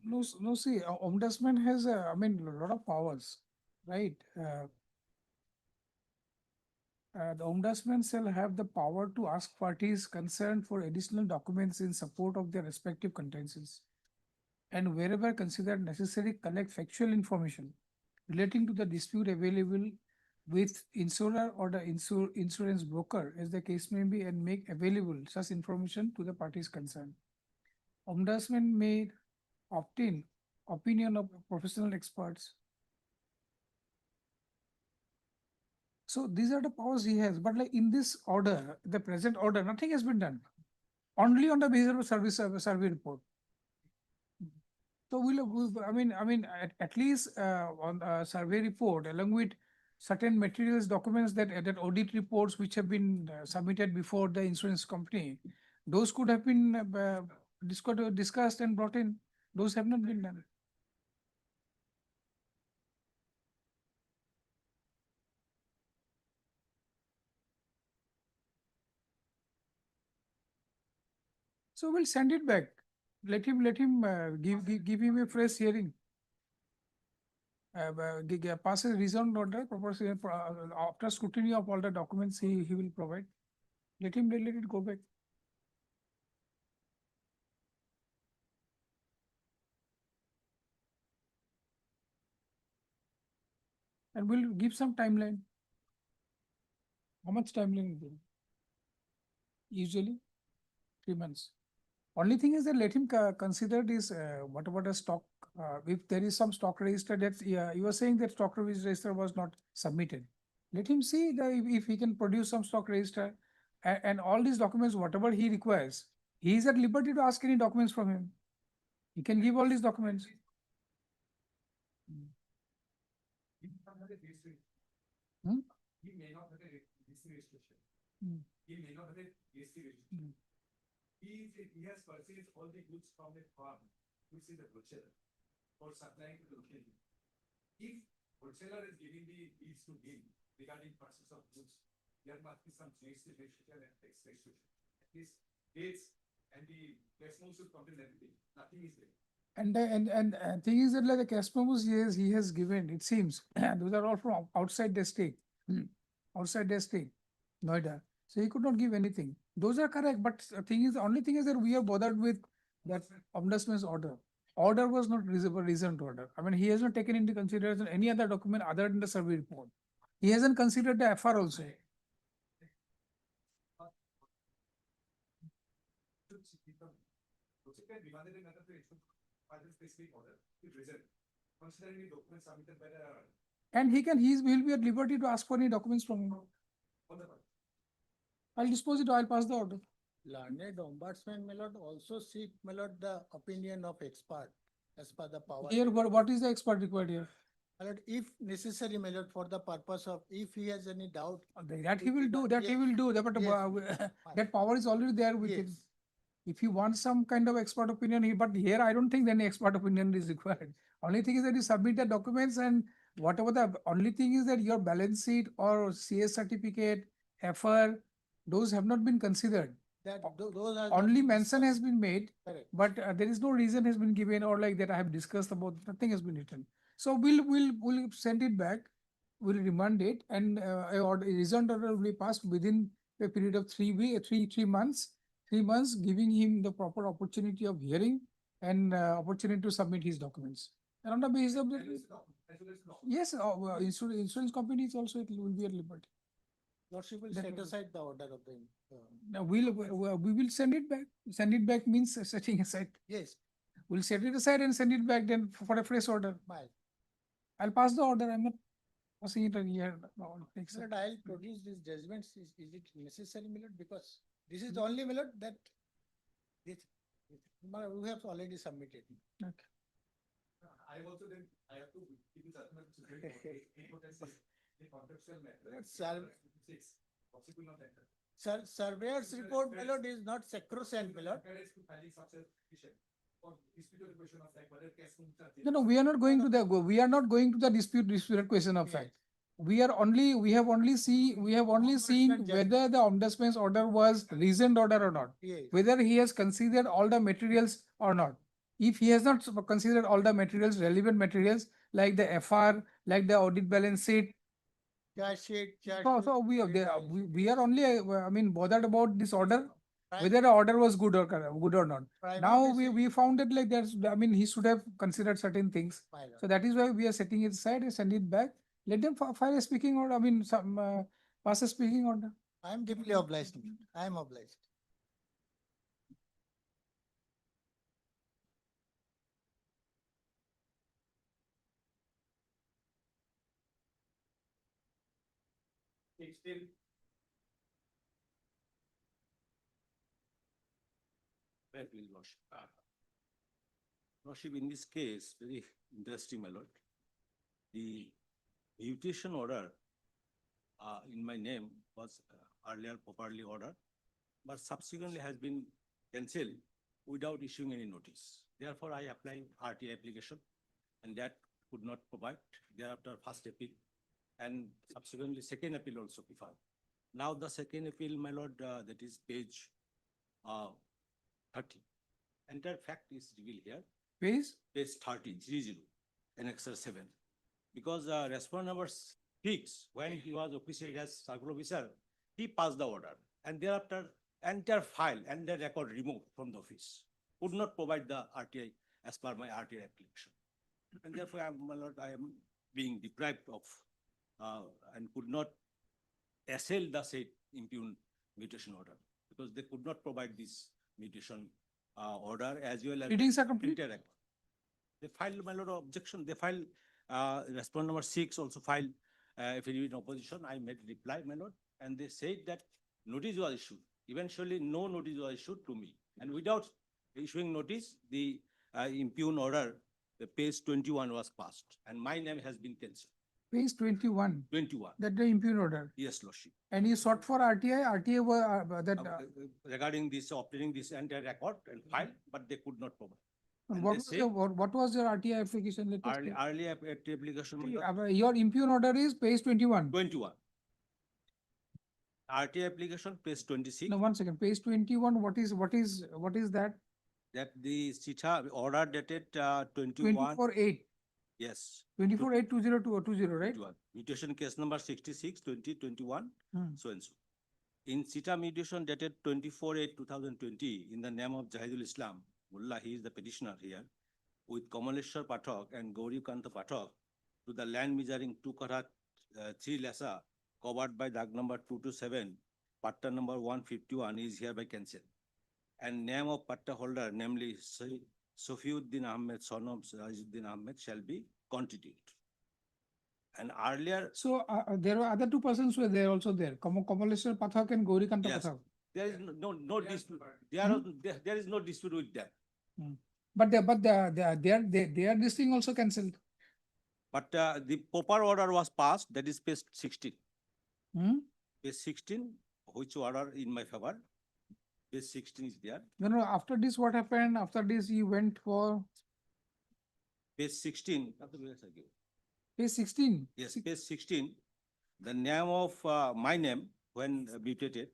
No, no, see, ombudsman has, I mean, a lot of powers, right? The ombudsman shall have the power to ask parties concerned for additional documents in support of their respective contentions. And wherever considered necessary, collect factual information relating to the dispute available with insurer or the insurance broker, as the case may be, and make available such information to the parties concerned. Ombudsman may obtain opinion of professional experts. So these are the powers he has, but like in this order, the present order, nothing has been done. Only on the basis of a survey report. So I mean, at least on a survey report, along with certain materials, documents that audit reports which have been submitted before the insurance company, those could have been discussed and brought in. Those have not been done. So we'll send it back. Let him give him a fresh hearing. Pass a reasoned order, after scrutiny of all the documents he will provide. Let it go back. And we'll give some timeline. How much timeline will be? Usually 3 months. Only thing is that let him consider this, what about a stock, if there is some stock register that, you were saying that stock register was not submitted. Let him see if he can produce some stock register and all these documents, whatever he requires, he is at liberty to ask any documents from him. He can give all these documents. He may not have a registration. Hmm? He may not have a registration. Hmm. He may not have a registration. Hmm. He has purchased all the goods from a farm, which is a wholesaler, for supplying to the local. If wholesaler is giving the deeds to him regarding purchase of goods, there must be some GST registration and tax registration. These dates and the cash flow should contain everything. Nothing is there. And thing is that like the cash memos he has given, it seems, those are all from outside the state, outside the state, Noida. So he could not give anything. Those are correct, but the only thing is that we are bothered with that ombudsman's order. Order was not reasoned order. I mean, he has not taken into consideration any other document other than the survey report. He hasn't considered the FR also. Remanded another to issue by the specific order with result, considering the documents submitted by the. And will be at liberty to ask for any documents from him. I'll dispose it, I'll pass the order. Learned ombudsman may not also seek, my lord, the opinion of expert as per the power. Here, what is the expert required here? My lord, if necessary, my lord, for the purpose of, if he has any doubt. That he will do, Yes. he will do, but Yes. that power is already there with him. Yes. If you want some kind of expert opinion, but here I don't think any expert opinion is required. Only thing is that you submit the documents and whatever the only thing is that your balance sheet or CS certificate, FR, those have not been considered. That those are. Only mention has been made, Correct. but there is no reason has been given or like that I have discussed about, nothing has been written. So we'll send it back, we'll remand it, and a result order will be passed within a period of 3 months. 3 months, giving him the proper opportunity of hearing and opportunity to submit his documents. And on the basis of that, yes, insurance companies also it will be at liberty. Lordship will That set will- aside the order of the. Now we will send it back. Send it back means setting aside. Yes, We'll set it aside and send it back then for a fresh order. my I'll pass the order. I'm not passing it here. No, thanks, sir. lord, I'll produce these judgments. Is it necessary, my lord? Because this is the only, my lord, that this, we have already submitted. Okay. I also then, I have to give the judgment to the contextual matter. Sir- Six, possible not enter. Surveyor's report, my lord, is not sacrosanct, my lord. Encourage to filing such a petition or disputed question of like whether cash flows are there. No, we are not going to the dispute question of Yes. fact. we have only seen Ombudsman judgment. whether the ombudsman's order was reasoned order or not. Yes. Whether he has considered all the materials or not. If he has not considered all the materials, relevant materials, like the FR, like the audit balance sheet, Charge sheet, charge. so we are only, bothered about this order, Prime- whether the order was good or not. prima Now facie- we found it like that's, he should have considered certain things. My lord. So that is why we are setting it aside and send it back. Let them file a speaking order, pass a speaking order. I am deeply obliged. I am obliged. Very please, Lordship. Lordship, in this case, very interesting, my lord. The mutation order in my name was earlier properly ordered, but subsequently has been cancelled without issuing any notice. Therefore, I applied RTI application, and that could not provide. Thereafter, first appeal, and subsequently second appeal also be filed. Now the second appeal, my lord, that is page 30. Entire fact is revealed here, Please, page 30, annexure 7. Because respondent number 6, when he was officiated as circle officer, he passed the order, and thereafter entire file and the record removed from the office. Could not provide the RTI as per my RTI application. And therefore, my lord, I am being deprived of and could not assail the said impugned mutation order, because they could not provide this mutation order as well as. readings are complete. Entire record. They filed, my lord, objection. They filed, respondent number 6 also filed affidavit in opposition. I made reply, my lord, and they said that notice was issued. Eventually, no notice was issued to me. And without issuing notice, the impugned order, the page 21 was passed, and my name has been cancelled. Page 21, 21, that the impugned order. yes, lordship. And you sought for RTI were, that, Regarding this, obtaining this entire record and file, but they could not provide. and what they was say- your, what was your RTI application? Let us Early see. application, my See, lord, your impugned order is page 21. 21. RTI application, page 26. No, 1 second, page 21, what is that? That the CITA order dated 21. 24/8, Yes. 24/8/2020, right? 21. Mutation case number 66/2021, Hmm. so and so. In CITA mutation dated 24/8/2020, in the name of Jahidul Islam Mullah, he is the petitioner here, with Kamaleshwar Pathak and Gauri Kanta Pathak, to the land measuring 2 karat 3 lesa, covered by dag number 227, patta number 151 is hereby cancelled. And name of patta holder, namely Sofiuddin Ahmed, son of Rajiuddin Ahmed, shall be continued. And earlier, So there were other 2 persons were there also there, Kamaleshwar Pathak and Gauri Kanta Yes. Pathak. there is no dispute. There is no dispute with them. But their this thing also cancelled. But the proper order was passed, that is page 16. Hmm? Page 16, which order in my favor. Page 16 is there. No, after this, what happened? After this, you went for Page 16. page 16. Yes, page 16. The name of my name, when mutated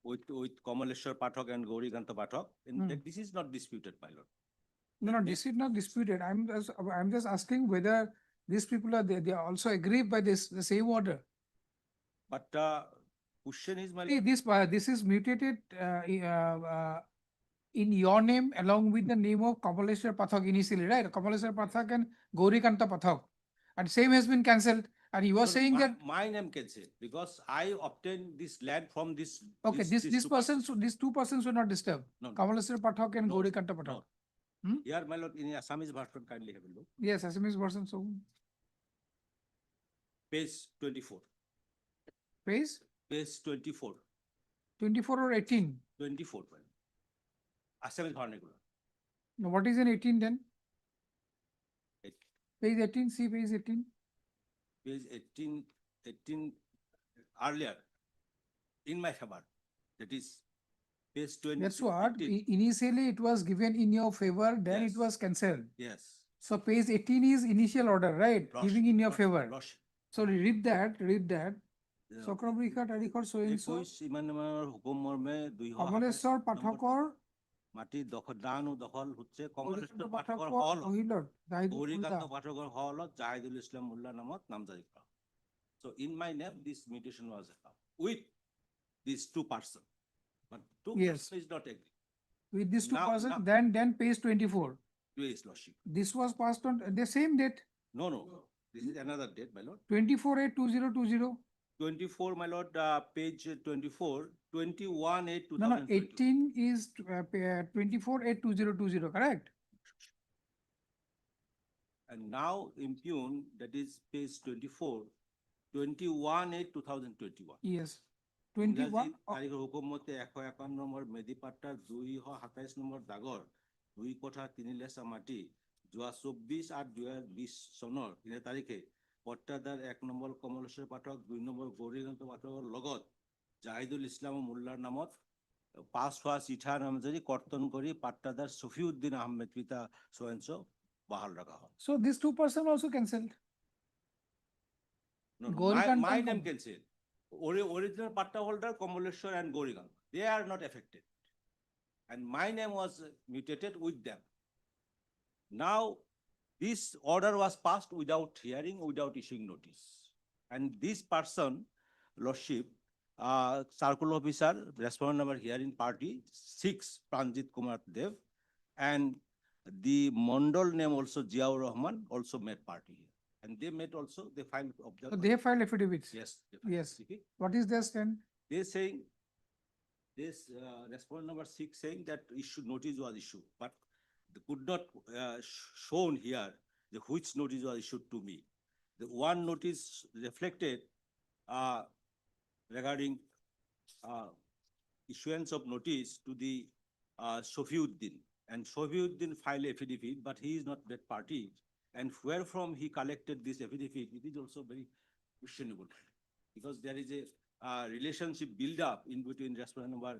with Kamaleshwar Pathak and Gauri Kanta Pathak, Hmm. this is not disputed, my lord. No, this is not disputed. I'm just asking whether these people are, they are also aggrieved by the same order. But question is, my See, lord, this is mutated in your name along with the name of Kamaleshwar Pathak initially, right? Kamaleshwar Pathak and Gauri Kanta Pathak. And same has been cancelled. And you are No, saying that, my name can say, because I obtained this land from this. okay, these two persons, these 2 persons were not disturbed. No, no. Kamaleshwar Pathak and No, Gauri Kanta no. Pathak. Hmm? Here, my lord, in Assamese version, kindly have a look. Yes, Assamese version, so Page 24. page Page 24. 24 or 18. 24. Assamese vernacular. Now, what is in 18 then? Eight. Page 18, see page 18. Page 18 earlier, in my favor, that is page 20. That's what, 15. initially it was given in your favor, then it Yes. was cancelled. Yes. So page 18 is initial order, right? Lordship, Giving in your lordship, favor. lordship. Sorry, read that. চক্ৰবৃক্ষা তাৰিখৰ so and so, 21 ইমান নামৰ হুকুম মৰ্মে 227 কমলেশ্বৰ পাঠকৰ মাটি দখল দান ও দখল হচ্ছে কমলেশ্বর পাঠকৰ পাঠকৰ হল অহিলত জাহিদুল গৌরীকান্ত উল্লাহ। পাঠকৰ হলত জাহিদুল ইসলাম মোল্লা নামত নামজারি করা হয়। So in my name, this mutation was with these two person. But two Yes. person is not agree. With this two Now- person, now- then page 24. To his lordship. This was passed on the same date, No, no, this is another date, my lord. 24/8/2020. 24, my lord, page 24, 21/8, No, 2020. 18 is 24/8/2020, correct? And now impugn, that is page 24, 21/8, 2021. Yes. 21, তারিখের হুকুম মতে 151 নম্বর মেদিপাট্টার 227 নম্বর দাগর 2 কোঠা 3 লেসা মাটি যোৱা 24/8/2020 চনৰ 3 তাৰিখে পট্টাদার 1 number Kamaleswar পাঠক 2 number Gourikanta পাঠকৰ লগত জাহিদুল ইসলাম মোল্লাৰ নামত পাঁচ হোৱা চিঠা নামজাৰি কৰ্তন কৰি পাট্টাদার সফিউদ্দিন আহমেদ পিতা সোয়েন্স বাহাল রাখা হয়। so this 2% also cancelled. No, no, Gaurikant my and name cancelled. Original patta holder, Kamaleshwar and Gaurikant, they are not affected. And my name was mutated with them. Now, this order was passed without hearing, without issuing notice. And this person, lordship, circle officer, respondent number hearing party, 6, Pranjit Kumar Dev, and the Mondal name also Ziaur Rahman also made party here. And they made also, they filed So objection. they have filed affidavits. Yes. they filed. Yes. Okay. What is their stand? They saying, this respondent number 6 saying that issue notice was issued, but they could not shown here the which notice was issued to me. The one notice reflected regarding issuance of notice to the Sofiuddin, and Sofiuddin filed affidavit, but he is not that party. And where from he collected this affidavit, it is also very questionable. Because there is a relationship build up in between respondent number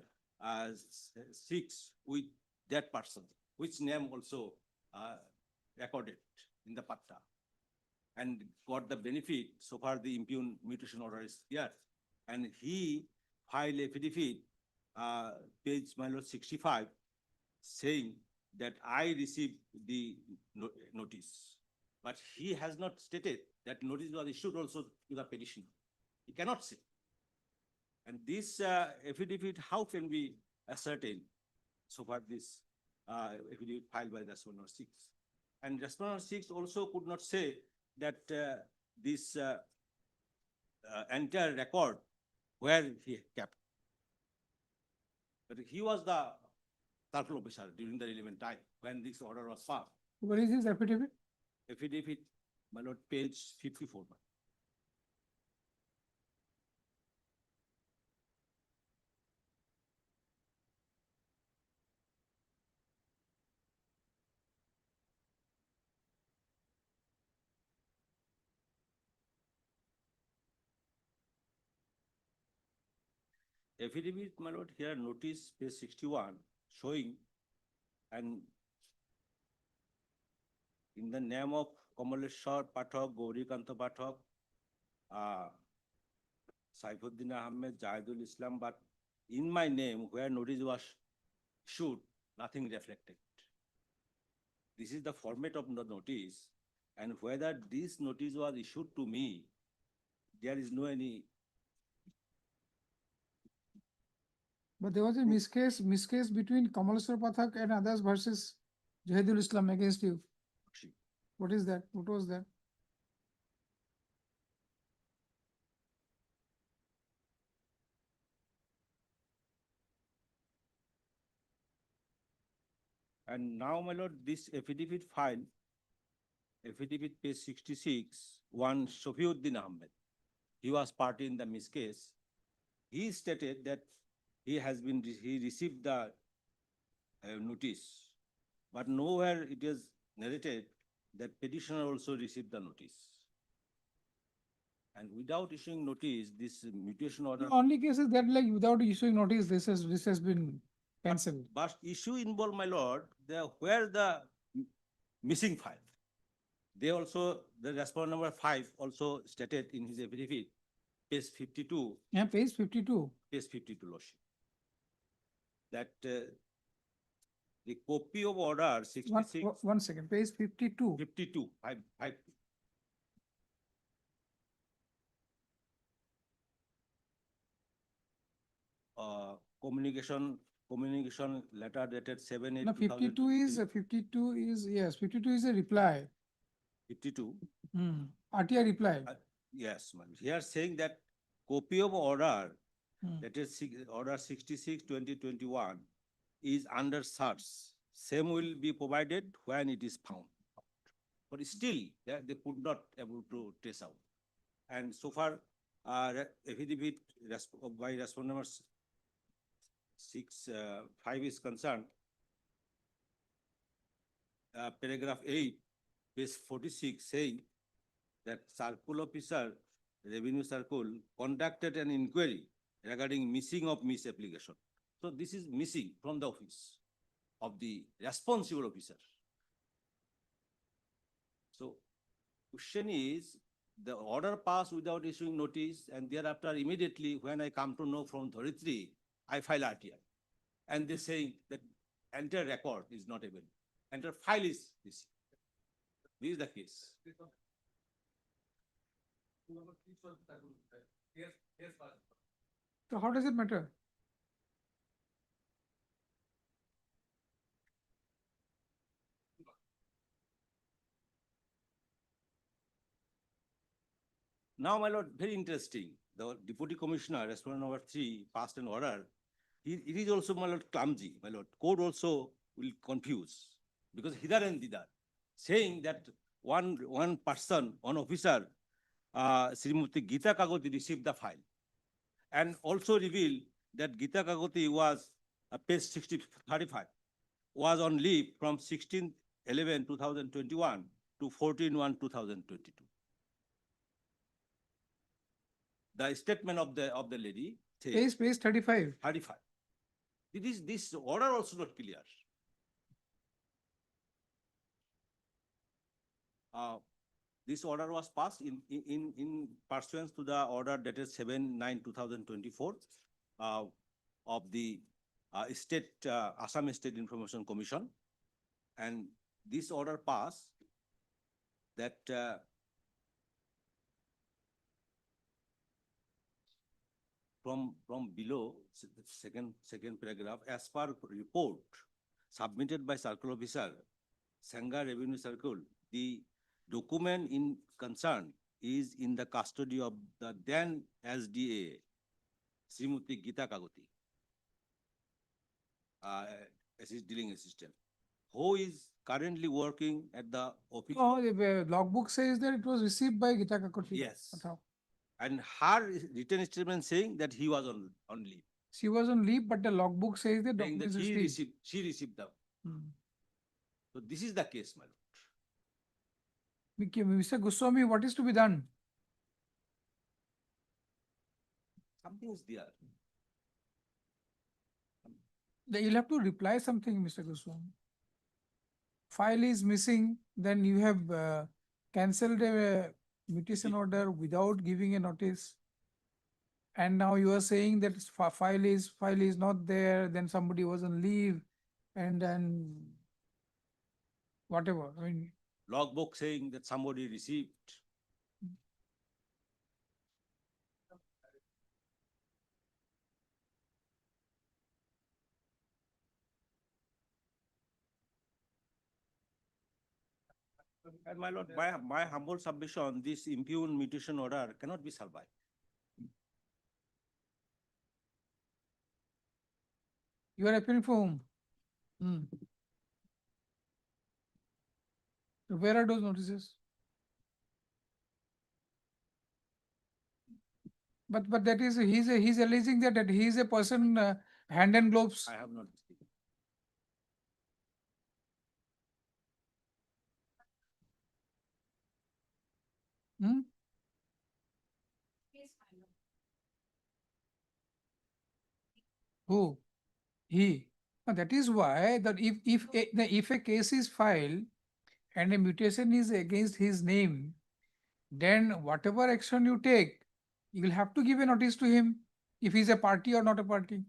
6 with that person, which name also recorded in the patta. And got the benefit, so far the impugn mutation order is here. And he filed affidavit, page my lord 65, saying that I received the notice. But he has not stated that notice was issued also to the petitioner. He cannot say. And this affidavit, how can we ascertain so far this affidavit filed by the respondent 6? And respondent 6 also could not say that this entire record where he kept. But he was the circle officer during the relevant time when this order was passed. What is this affidavit? Affidavit, my lord, page 54. Affidavit, my lord, here notice page 61 showing, and in the name of Kamaleshwar Pathak, Gaurikanta Pathak, Saifuddin Ahmed, Jahidul Islam, but in my name where notice was issued, nothing reflected. This is the format of the notice, and whether this notice was issued to me, there is no any. But there was a miscase between Kamaleshwar Pathak and others versus Jahidul Islam against you. What is that? What was that? And now, my lord, this affidavit file, affidavit page 66, one Sofiuddin Ahmed, he was party in the miscase. He stated that he received the notice, but nowhere it is narrated that petitioner also received the notice. And without issuing notice, this mutation order. The only case is that like without issuing notice, this has been cancelled. But issue involved, my lord, where the missing file. They also, the respondent number 5 also stated in his affidavit, page 52, Yeah, page 52. Lordship, that the copy of order 66, One second, page 52. 52, 5. Communication letter dated 7/8. No, 52 is, yes, 52 is a reply. 52. RTI reply. Yes, ma'am. Here saying that copy of order, Hmm. that is order 66/2021 is under search. Same will be provided when it is found. But still, they could not able to trace out. And so far, affidavit by respondent number 5 is concerned. Paragraph 8, page 46, saying that circle officer, revenue circle, conducted an inquiry regarding missing of misapplication. So this is missing from the office of the responsible officer. So question is, the order passed without issuing notice, and thereafter immediately when I come to know from Dharitri, I file RTI. And they say that entire record is not available. Entire file is this. This is the case. So how does it matter? Now, my lord, very interesting. The deputy commissioner, respondent number 3, passed an order. It is also, my lord, clumsy, my lord. Code also will confuse, because hither and thither, saying that one person, one officer, Srimati Geeta Kagoti received the file, and also revealed that Geeta Kagoti was, page 35, was on leave from 16/11/2021 to 14/1/2022. The statement of the lady says Page 35. 35. This order also not clear. This order was passed in pursuance to the order dated 7/9/2024 of the Assam State Information Commission, and this order passed that from below, second paragraph, as per report submitted by circle officer, Sangha Revenue Circle, the document in concern is in the custody of the then SDA, Srimati Geeta Kagoti, dealing assistant, who is currently working at the office. Oh, the logbook says that it was received by Geeta Kakoti. Yes. But how? And her written statement saying that he was on leave. She was on leave, but the logbook says the Saying document that is received. she received them. Hmm. So this is the case, my lord. Mr. Goswami, what is to be done? Something is there. You'll have to reply something, Mr. Goswami. File is missing, then you have cancelled a mutation order without giving a notice. And now you are saying that file is not there, then somebody was on leave, and then whatever. I mean, Logbook saying that somebody received. And my lord, my humble submission, this impugned mutation order cannot be survived. you are appealing for whom? So where are those notices? But that is, he's alleging that he is a person, hand and gloves. I have not. Hmm? Who? He. Now that is why that if a case is filed and a mutation is against his name, then whatever action you take, you will have to give a notice to him if he's a party or not a party.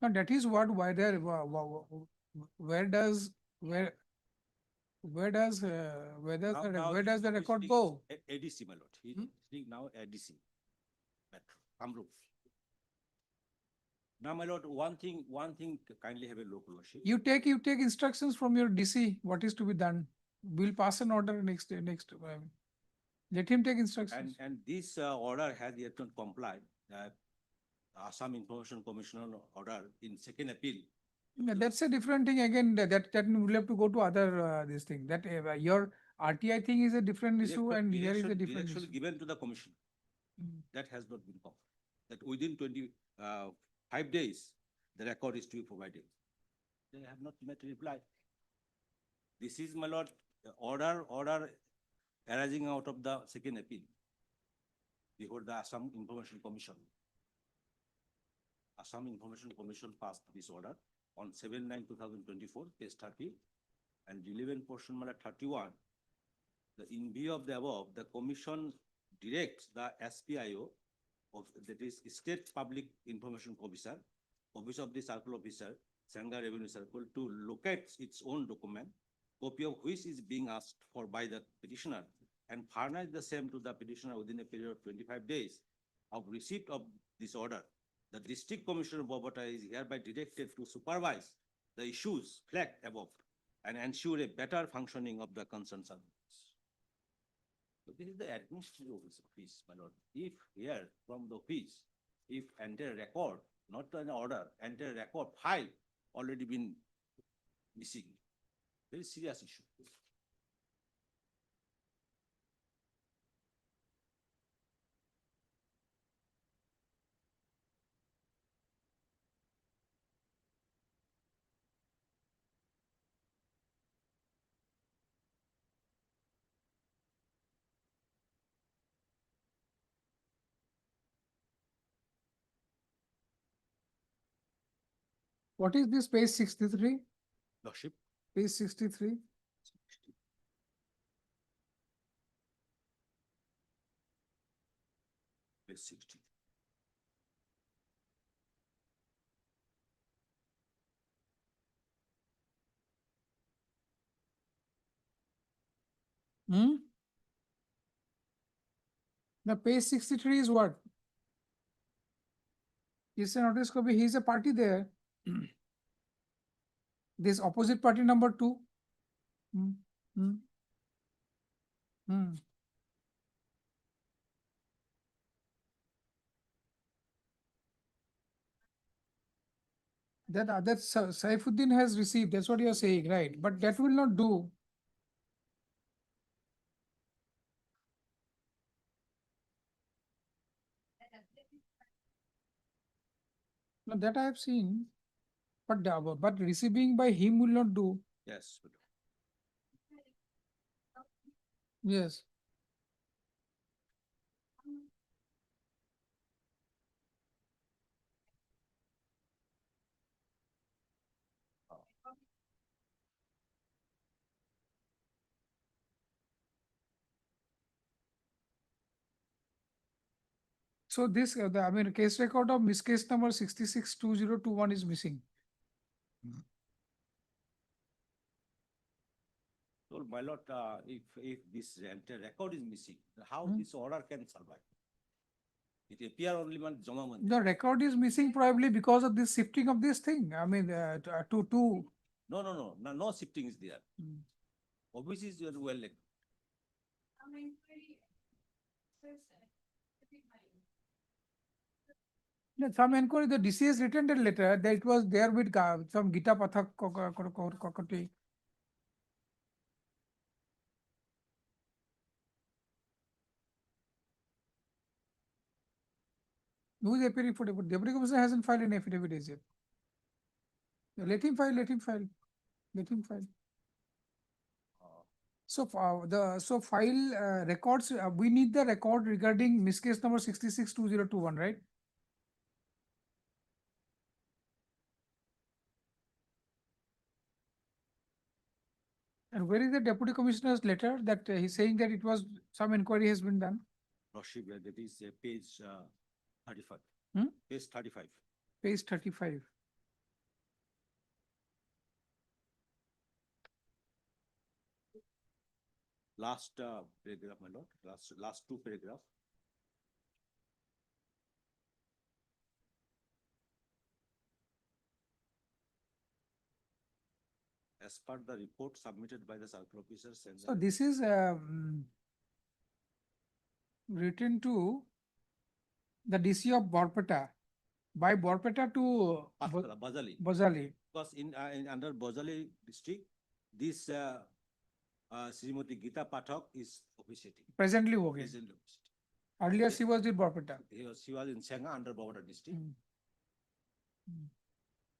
Now that is what, why there, where does, where does, where does the record go? ADC, my lord. He Hmm? is now ADC. Metro, Kamrup. Now, my lord, one thing, kindly have a look, lordship. You take instructions from your DC, what is to be done. We'll pass an order next, let him take instructions. And this order has yet not complied. Assam Information Commissioner order in second appeal. Yeah, that's a different thing again, that will have to go to other, this thing, that your RTI thing is a different issue and here is a different Direction issue. given to the commission. Mm. That has not been covered. That within 5 days, the record is to be provided. They have not met reply. This is, my lord, the order arising out of the second appeal before the Assam Information Commission. Assam Information Commission passed this order on 7/9/2024, page 30, and relevant portion number 31. In view of the above, the commission directs the SPIO of, that is State Public Information Officer, Office of the Circle Officer, Sangha Revenue Circle, to locate its own document, copy of which is being asked for by the petitioner, and furnish the same to the petitioner within a period of 25 days of receipt of this order. The District Commissioner of Bogota is hereby directed to supervise the issues flagged above and ensure a better functioning of the concerned services. So this is the administrative office, my lord. If here from the office, if enter record, not an order, enter record file already been missing, very serious issue. What is this page 63? Lordship. Page 63? Page 60. Hmm? The page 63 is what? It's a notice copy, he is a party there. This opposite party number 2. Hmm. Hmm. Hmm. That Saifuddin has received, that's what you are saying, right? But that will not do. No, that I have seen. But receiving by him will not do. Yes. Yes. So this, case record of miscase number 662021 is missing. So, my lord, if this entire record is missing, how Hmm. this order can survive? It appear only one Jamaman. The record is missing probably because of this shifting of this thing. To. No shifting is there. Hmm. Obviously, is well like. Some inquiry, the DC has written a letter that it was there with some Gita Pathak Kokoti. Who is appearing for Deputy Commissioner hasn't filed an affidavit as yet. Let him file, let him file, let him file. So so file records, we need the record regarding miss case number 662021, right? And where is the deputy commissioner's letter that he's saying that it was, some inquiry has been done? Lordship, that is page 35. Hmm? Page 35. Page 35. Last paragraph, my lord, last two paragraph. As per the report submitted by the circle officers and. So this is written to the DC of Borpeta, by Borpeta to Bajali. Bozali. Because in under Bozali district, this Srimati Gita Pathak is officiating. Presently okay. Presently officiating. Earlier she was in Borpeta. She was in Sanga under Bogota district. Mm.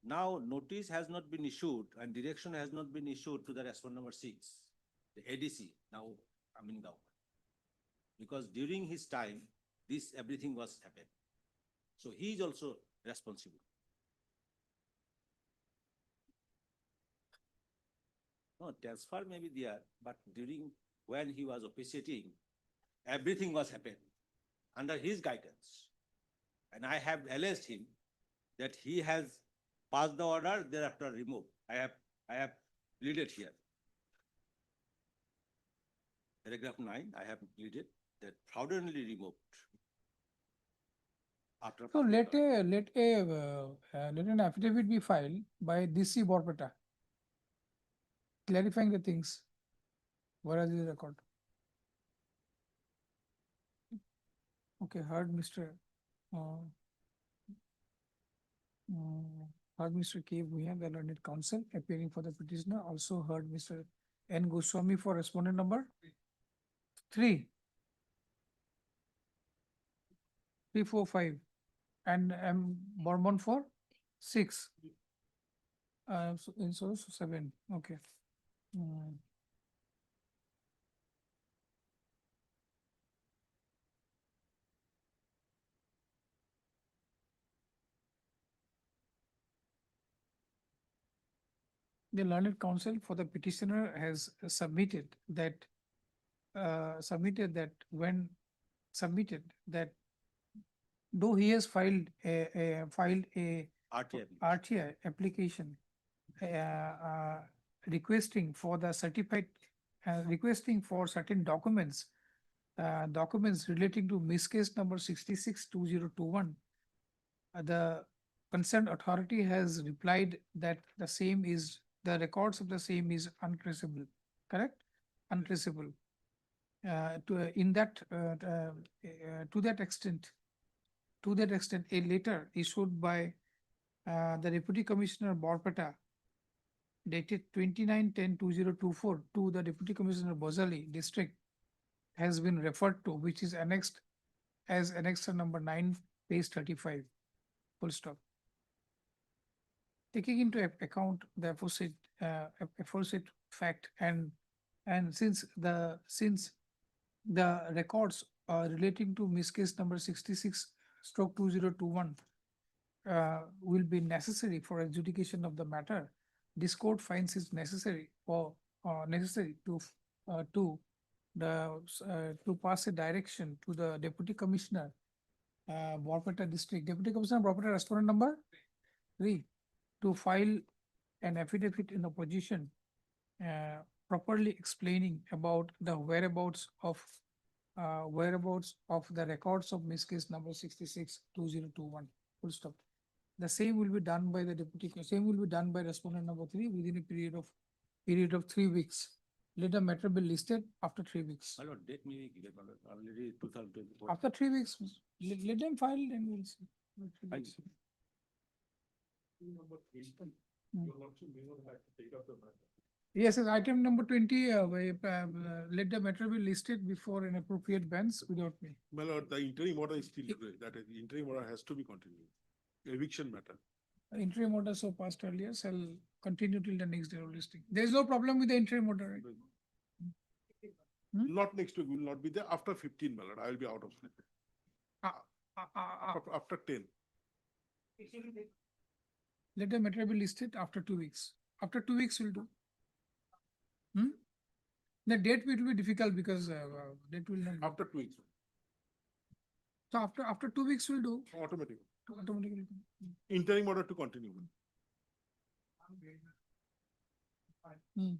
Now, notice has not been issued and direction has not been issued to the respondent number 6, the ADC, now coming down. Because during his time, this everything was happened. So he is also responsible. No, transfer may be there, but during when he was officiating, everything was happened under his guidance. And I have alleged him that he has passed the order, thereafter removed. I have pleaded here. Paragraph 9, I have pleaded that fraudulently removed. After So let an affidavit be filed by DC Borpeta, clarifying the things. Where is the record? Okay, heard Mr. Heard Mr. K. Bhuyan, the learned counsel appearing for the petitioner. Also heard Mr. N. Goswami for respondent number 3. 3, 4, 5. And M. Bourbon for 6. So 7. Okay. The learned counsel for the petitioner has submitted that though he has filed a RTI application requesting for the certified requesting for certain documents relating to miss case number 662021. The concerned authority has replied that the records of the same is untraceable, correct? Untraceable. To that extent, a letter issued by the Deputy Commissioner Borpeta dated 29/10/2024 to the Deputy Commissioner Bozali District has been referred to, which is annexed as annexure number 9, page 35. Full stop. Taking into account the aforesaid fact and since the records relating to miss case number 66/2021 will be necessary for adjudication of the matter, this court finds it necessary to pass a direction to the Deputy Commissioner Borpeta District. Deputy Commissioner Borpeta, respondent number 3, to file an affidavit in opposition properly explaining about the whereabouts of the records of miss case number 66/2021. Full stop. The same will be done by the respondent number 3 within a period of 3 weeks. Let the matter be listed after 3 weeks. My lord, date may be given, my lord, already 2024. After 3 weeks, let them file and we'll see. Thank you. Yes, as item number 20, let the matter be listed before an appropriate bench without me. My lord, the interim order is still, that is, the interim order has to be continued. Eviction matter. Interim order so passed earlier shall continue till the next day of listing. There is no problem with the interim order, right? Not next week, will not be there. After 15, my lord, I will be out of state. After 10. Let the matter be listed after 2 weeks. After 2 weeks we'll do. The date will be difficult because date will not. After 2 weeks, So after 2 weeks we'll do automatically. automatically. Interim order to continue. Hmm.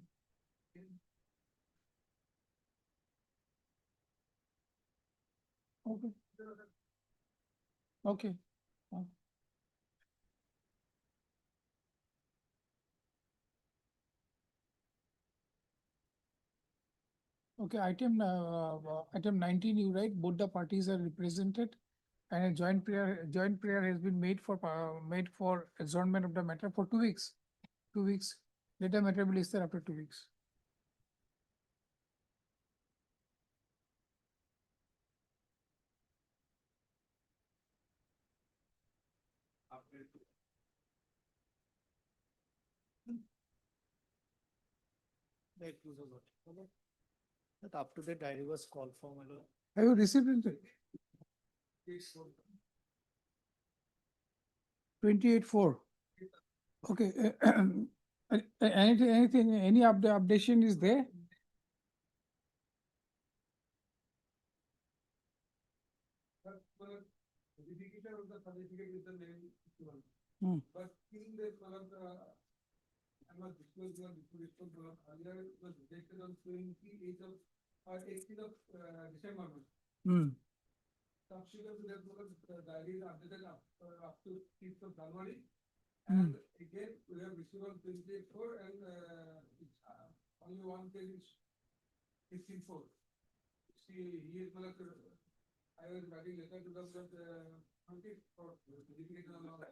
Okay. Okay. Okay, item 19, you write, both the parties are represented and a joint prayer has been made for adjournment of the matter for 2 weeks. 2 weeks. Let the matter be listed after 2 weeks. That up to date diary was called for, my lord. Have you received it? 28/4. Okay. Any updation is there? Certificate of the certificate with the name given. Hmm. But in the I must disclose your earlier it was rejected on 28th of 18th of December. Hmm. Subsequent to that, the diary is updated up to 5th of January. Hmm. And again, we have received on 28/4 and it's only one page is 15/4. See, he is I was writing letter to them that for certificate and all,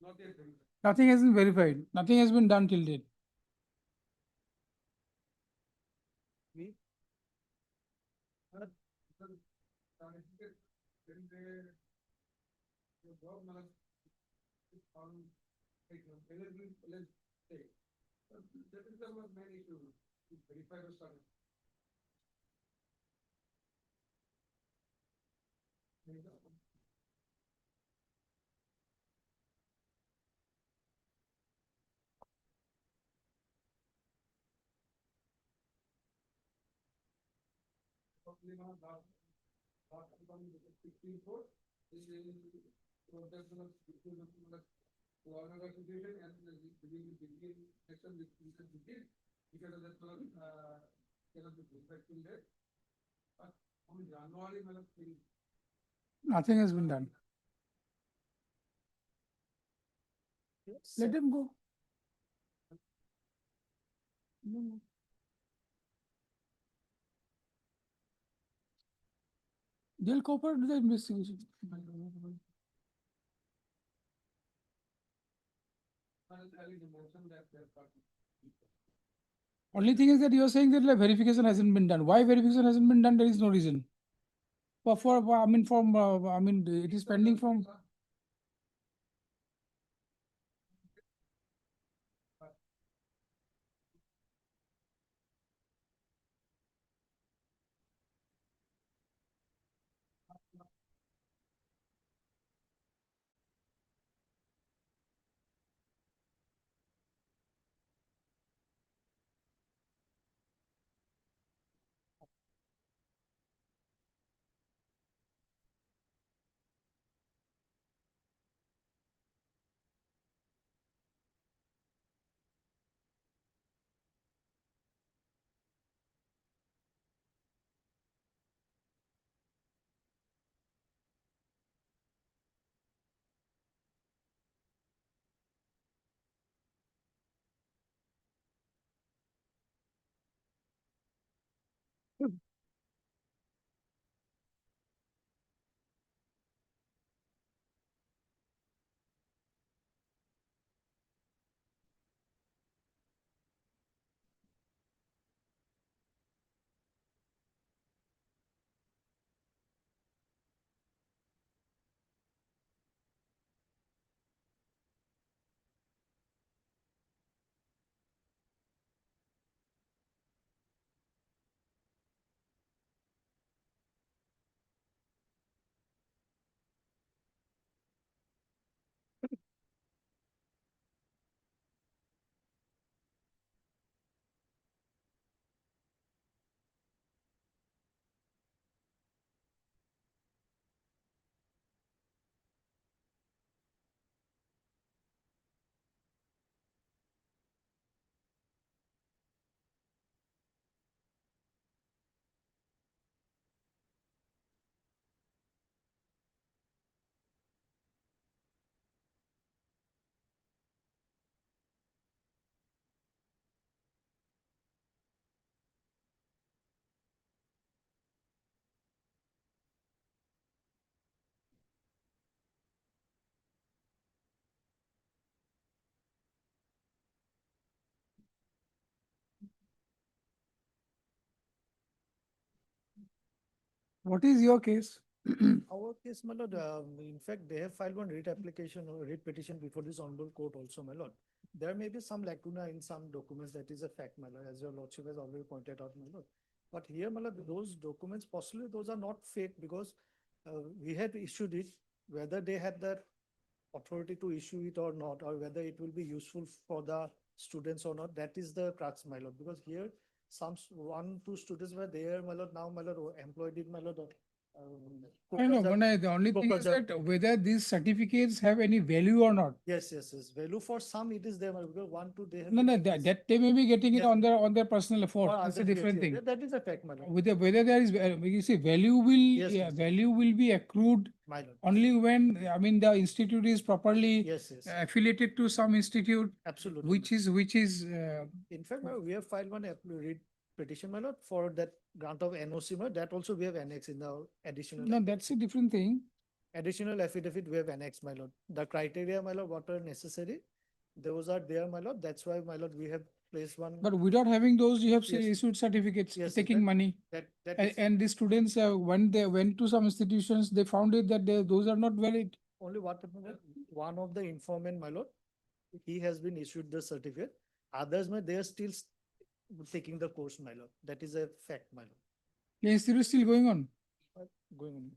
not yet verified. Nothing has been verified. Nothing has been done till date. Me? Certificate, then the job must is found, let's say. That is the main issue, to verify the study. Probably not last 15/4, is another situation and begin section with begin because of that cannot be verified till date. But on January, Nothing has been done. Let them go. No. They'll cooperate with the investigation. Only thing is that you are saying that like, verification hasn't been done. Why verification hasn't been done? There is no reason. It is pending from. What is your case? Our case, my lord, in fact, they have filed one writ application or writ petition before this honorable court also, my lord. There may be some lacuna in some documents, that is a fact, my lord, as your lordship has already pointed out, my lord. But here, my lord, those documents, possibly those are not fake, because we had issued it, whether they had that authority to issue it or not, or whether it will be useful for the students or not, that is the crux, my lord, because here some, one, two students were there, my lord, now, my lord, employed in, my lord. I know, Focus on- Manoj, the only thing is focus on- that whether these certificates have any value or not. Yes, yes, yes. Value for some it is there, my lord, because one, two, they have. No, no, been that, this- that they may be getting it Yes, on their personal effort. or That's a others, yes, different yes, thing. that is a fact, my lord. Whether there is, you see, value will, Yes, yes. value will be accrued My lord. only when, I mean, the institute is properly Yes, yes, affiliated to some institute, absolutely. which is, In fact, my lord, we have filed one writ petition, my lord, for that grant of NOC, my lord, that also we have annexed in the additional. no, that's a different thing. Additional affidavit we have annexed, my lord. The criteria, my lord, what are necessary, those are there, my lord. That's why, my lord, we have placed one. But without having those, you have Yes. issued certificates, Yes, taking that- money. That And, is and the students, when they went to some institutions, they found it that those are not valid. only what, my lord, one of the informant, my lord, he has been issued the certificate. Others, my, they are still taking the course, my lord. That is a fact, my lord. The institute is still going on. Going on.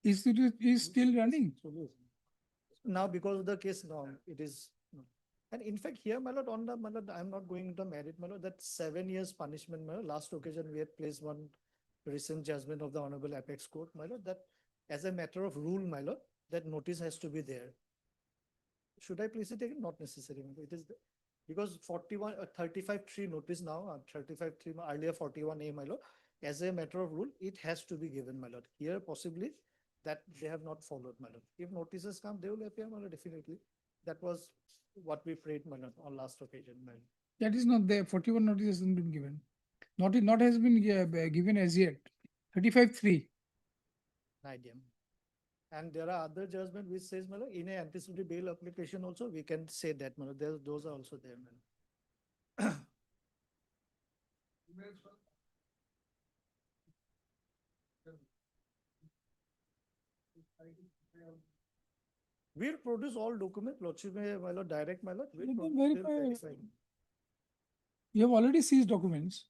Institute is still running. Now, because of the case, now it is. No. And in fact, here, my lord, on the, my lord, I'm not going to merit, my lord, that 7 years punishment, my lord. Last occasion, we had placed one recent judgment of the Honorable Apex Court, my lord, that as a matter of rule, my lord, that notice has to be there. Should I place it again? Not necessary, my lord. It is because 41, 35-3 notice now, 35-3, earlier 41A, my lord. As a matter of rule, it has to be given, my lord. Here, possibly, that they have not followed, my lord. If notices come, they will appear, my lord, definitely. That was what we prayed, my lord, on last occasion, my lord. That is not there. 41 notice hasn't been given. Not has been given as yet. 35-3. Idea. And there are other judgment which says, my lord, in a anticipated bail application also, we can say that, my lord. Those are also there, my lord. We'll produce all documents, lordship, my lord, direct, my lord. We'll Let them we'll verify. verify. You have already seized documents.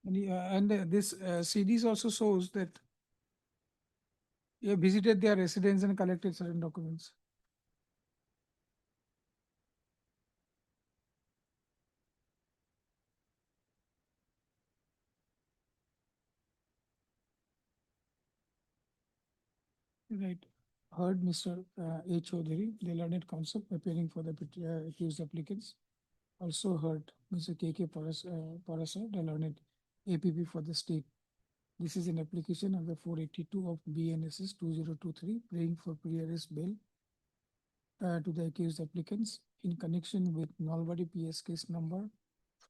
And this CDs also shows that you have visited their residence and collected certain documents. Right. Heard Mr. A. Chaudhary, the learned counsel appearing for the accused applicants. Also heard Mr. K.K. Parasa, the learned APP for the state. This is an application under 482 of BNSS 2023, praying for pre-arrest bail to the accused applicants in connection with Nalbari PS case number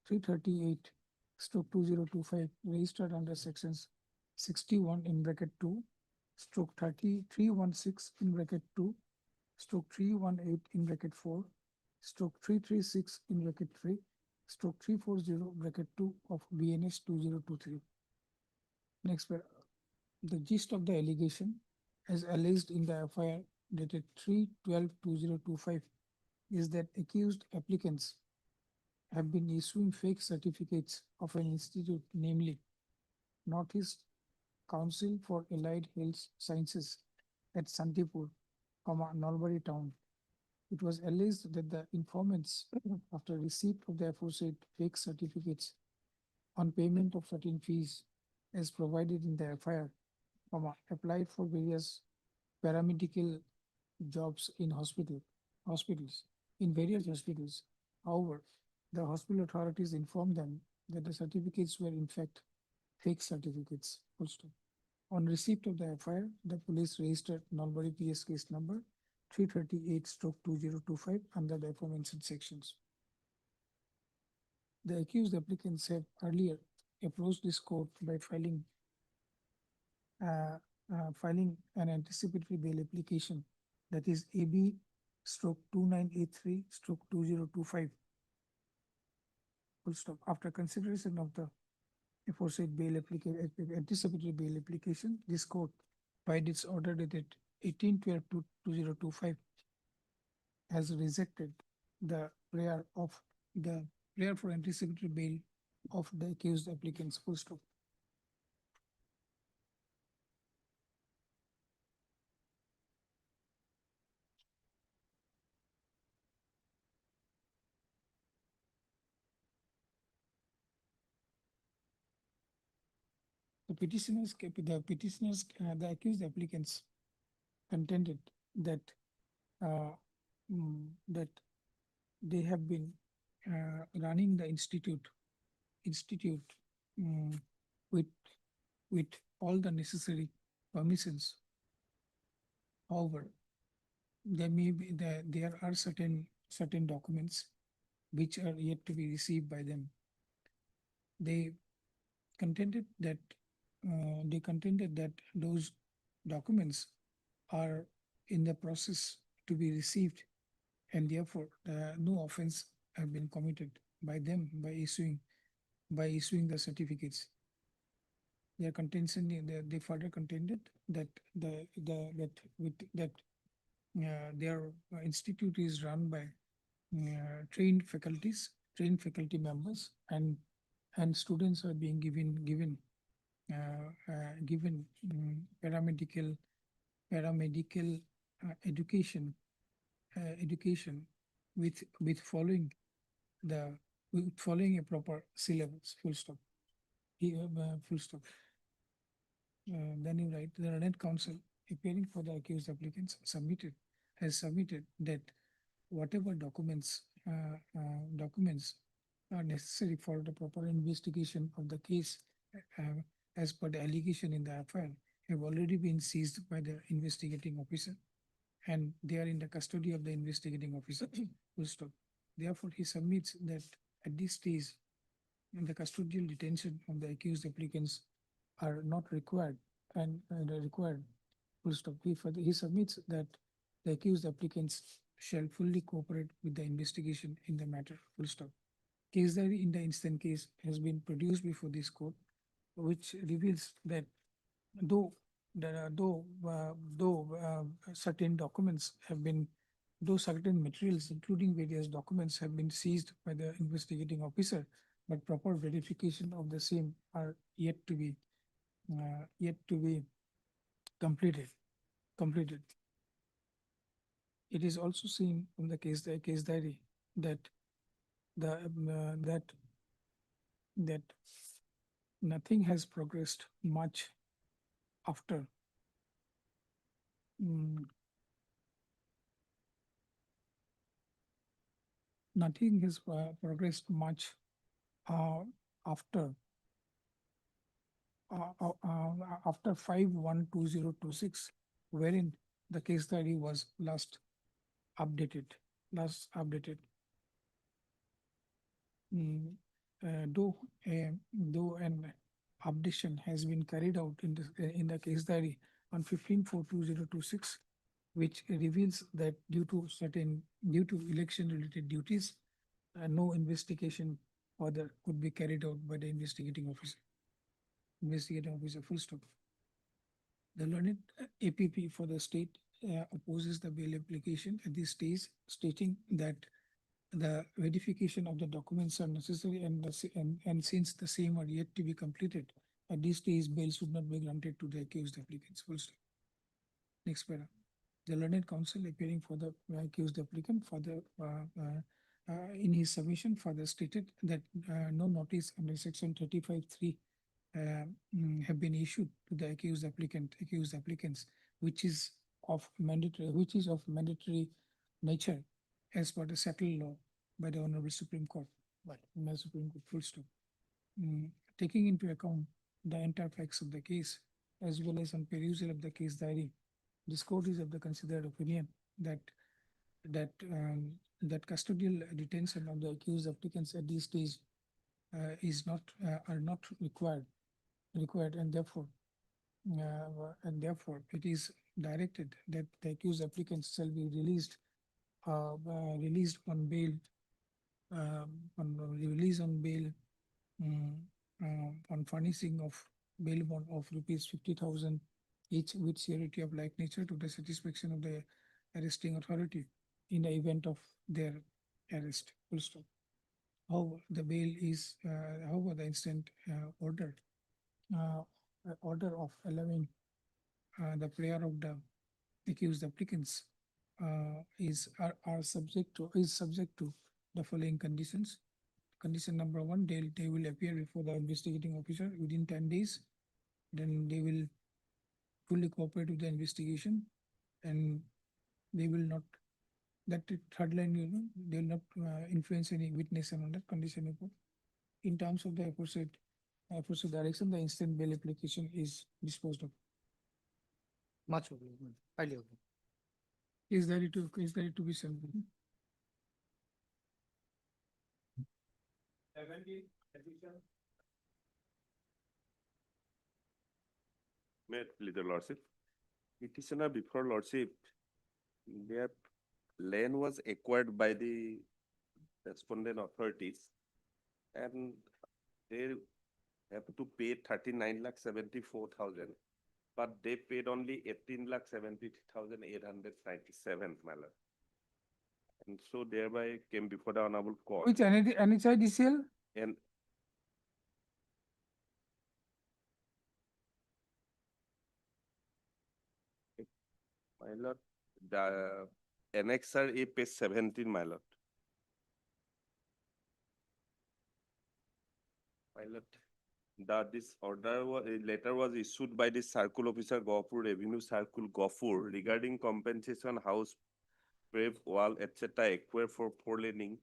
338 stroke 2025 registered under sections 61 in bracket 2 stroke 316 in bracket 2 stroke 318 in bracket 4 stroke 336 in bracket 3 stroke 340 bracket 2 of BNS 2023. Next, the gist of the allegation as alleged in the FIR dated 3/12/2025 is that accused applicants have been issuing fake certificates of an institute, namely Northeast Council for Allied Health Sciences at Santipur, Nalbari town. It was alleged that the informants, after receipt of the aforesaid fake certificates on payment of certain fees as provided in the FIR, applied for various paramedical jobs in hospitals, in various hospitals. However, the hospital authorities informed them that the certificates were in fact fake certificates. Also, on receipt of the FIR, the police registered Nalbari PS case number 338/2025 under the aforementioned sections. The accused applicants have earlier approached this court by filing an anticipatory bail application, that is AB stroke 2983 stroke 2025. Full stop. After consideration of the aforesaid bail application, anticipatory bail application, this court, by its order dated 18/12/2025, has rejected the prayer for anticipatory bail of the accused applicants. Full stop. The the accused applicants contended that that they have been running the institute with with all the necessary permissions. However, there are certain documents which are yet to be received by them. They contended that those documents are in the process to be received, and therefore no offense have been committed by them by issuing the certificates. Their contention, they further contended that their institute is run by trained faculty members, and students are being given paramedical education with following a proper syllabus. Full stop. Full stop. Then you write, the Remand Council appearing for the accused applicants has submitted that whatever documents are necessary for the proper investigation of the case as per the allegation in the FIR have already been seized by the investigating officer, and they are in the custody of the investigating officer. Full stop. Therefore, he submits that at this stage, the custodial detention of the accused applicants are not required and required. Full stop. He submits that the accused applicants shall fully cooperate with the investigation in the matter. Full stop. Case diary in the instant case has been produced before this court, which reveals that though certain documents have been, though certain materials, including various documents, have been seized by the investigating officer, but proper verification of the same are yet to be completed. It is also seen from the case diary that that nothing has progressed much after nothing has progressed much after after 5/1/2026, wherein the case diary was last updated. Though an updation has been carried out in the case diary on 15/4/2026, which reveals that due to election related duties, no investigation further could be carried out by the investigating officer. Full stop. The learned APP for the state opposes the bail application at this stage, stating that the verification of the documents are necessary, and since the same are yet to be completed, at this stage bail should not be granted to the accused applicants. Full stop. Next paragraph. The learned counsel appearing for the accused applicant in his submission further stated that no notice under section 35(3) have been issued to the accused applicants, which is of mandatory nature as per the settled law by the Honorable Supreme Court. Full stop. Taking into account the entire facts of the case, as well as on perusal of the case diary, this court is of the considered opinion that custodial detention of the accused applicants at this stage are not required, and therefore it is directed that the accused applicants shall be released on bail on furnishing of bail bond of rupees 50,000 each with surety of like nature to the satisfaction of the arresting authority in the event of their arrest. Full stop. However, the bail is, however, the instant order of allowing the prayer of the accused applicants are subject to the following conditions. Condition number one, they will appear before the investigating officer within 10 days. Then they will fully cooperate with the investigation and they will not, that third line, they will not influence any witness and under condition report. In terms of the aforesaid direction, the instant bail application is disposed of. Much obliged, highly obliged. Is there to be sent? May it please the lordship. Petitioner before lordship, their land was acquired by the respondent authorities and they have to pay 39,74,000, but they paid only 18,70,897, my lord. And so thereby came before the honorable court. Which NHIDCL? And my lord, the annexer A page 17, my lord. My lord, this order letter was issued by the Circle Officer Gauhapur Revenue Circle Gauhapur regarding compensation house, pave, wall, etc. acquired for 4-laning.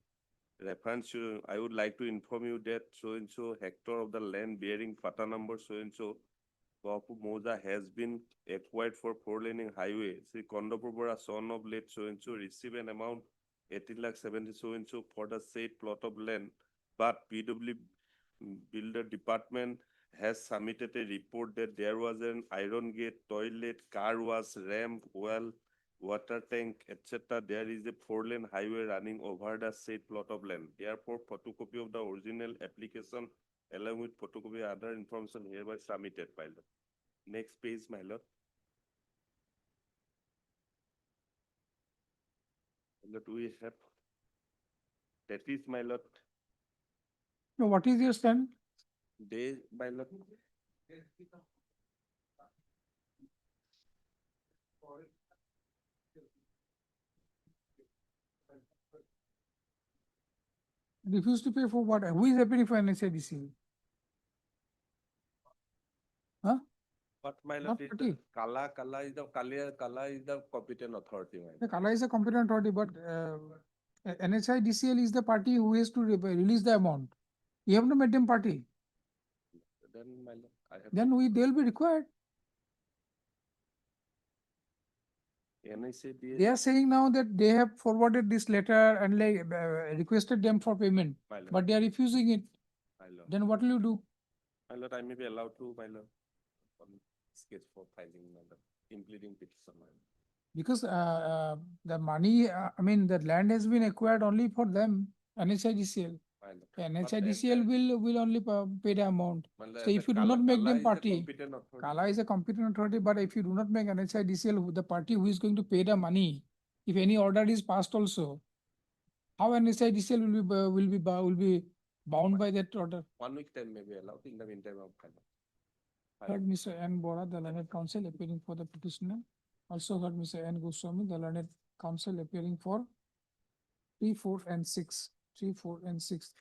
Reference to, I would like to inform you that so-and-so hectare of the land bearing pata number so-and-so Gauhapur Moja has been acquired for 4-laning highway. Sri Kondapur Bora, son of late so-and-so, receive an amount 18,70,000 so-and-so for the said plot of land, but PW Builder Department has submitted a report that there was an iron gate, toilet, car wash, ramp, well, water tank, etc. There is a 4-lane highway running over the said plot of land. Therefore, photocopy of the original application along with photocopy other information hereby submitted, my lord. Next page, my lord. My lord, we have, that is, my lord, No, what is your stand? they, my lord. Refuse to pay for what? Who is appearing for NHIDCL? Huh? But my Not lord, is party. the Kala is the competent authority, my The lord. Kala is a competent authority, but NHIDCL is the party who has to release the amount. You have to make them party. Then, my lord, I have. Then they'll be required. NICDA. They are saying now that they have forwarded this letter and like requested them for payment, My lord. but they are refusing it. My lord. Then what will you do? My lord, I may be allowed to, my lord, on sketch for filing, my lord, impleading petition, my lord. Because the money, I mean, the land has been acquired only for them, NHIDCL. My lord. NHIDCL will only pay the amount. My lord, So if the you do not make Kala them is a party, competent authority. Kala is a competent authority, but if you do not make NHIDCL the party who is going to pay the money, if any order is passed also, how NHIDCL will be bound by that order? 1 week time may be allowed in the meantime of kind of. Heard Mr. N. Bora, the learned counsel appearing for the petitioner. Also heard Mr. N. Goswami, the learned counsel appearing for 3, 4, and 6. 3, 4, and 6.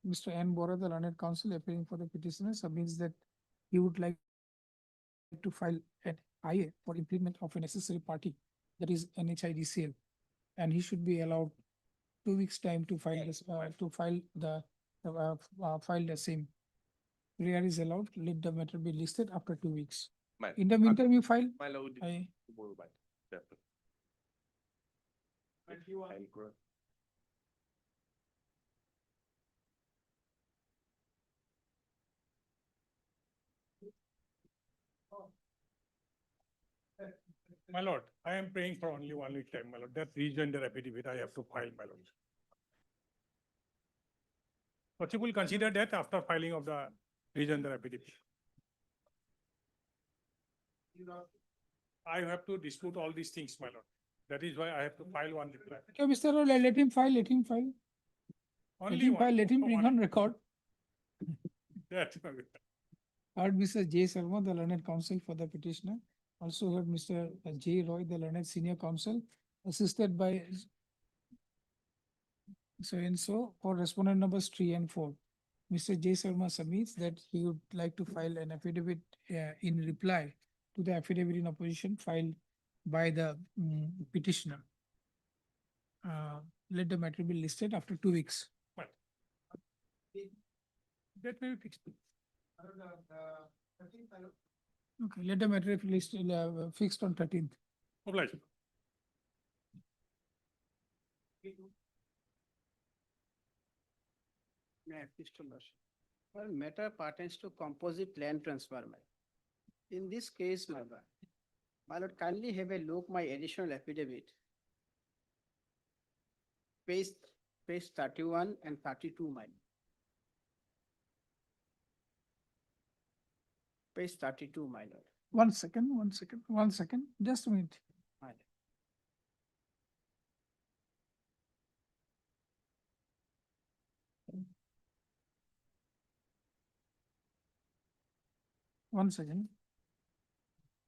Mr. N. Bora, the learned counsel appearing for the petitioner, submits that he would like to file an IA for implement of a necessary party, that is NHIDCL, and he should be allowed 2 weeks time to file this, file the same. Prayer is allowed, let the matter be listed after 2 weeks. My- In the meantime, you file. My lord, I- tomorrow by. Chapter. File for- My lord, I am praying for only 1 week time, my lord. That rejoined the affidavit I have to file, my lord. Lordship will consider that after filing of the rejoinder affidavit. I have to dispute all these things, my lord. That is why I have to file one reply. Okay, Mr. Roy, let him file, let him file. Let Only him one. file, let him bring one. on record. That, Heard Mr. J. Sharma, the learned counsel for the petitioner. Also heard Mr. J. Roy, the learned senior counsel, assisted by so and so for respondent numbers 3 and 4. Mr. J. Sharma submits that he would like to file an affidavit in reply to the affidavit in opposition filed by the petitioner. Let the matter be listed after 2 weeks. that may be fixed. Okay, let the matter be listed, fixed on 13th. Obliged. Well, matter pertains to composite land transfer. In this case, my lord, kindly have a look my additional affidavit. Page 31 and 32, my lord. Page 32, my lord. 1 second, 1 second, just a minute. My lord. One second.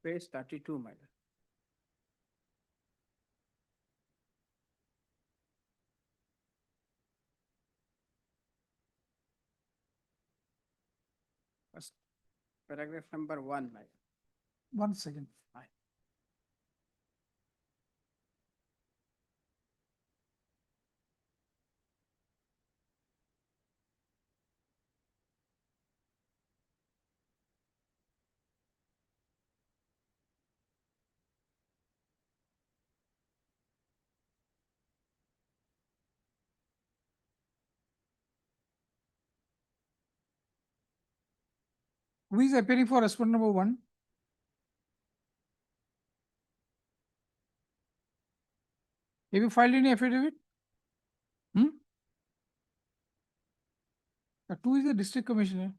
Page 32, my lord. First, paragraph number 1, my lord. 1 second. Aye. Who is appearing for respondent number 1? Have you filed any affidavit? The 2 is the district commissioner.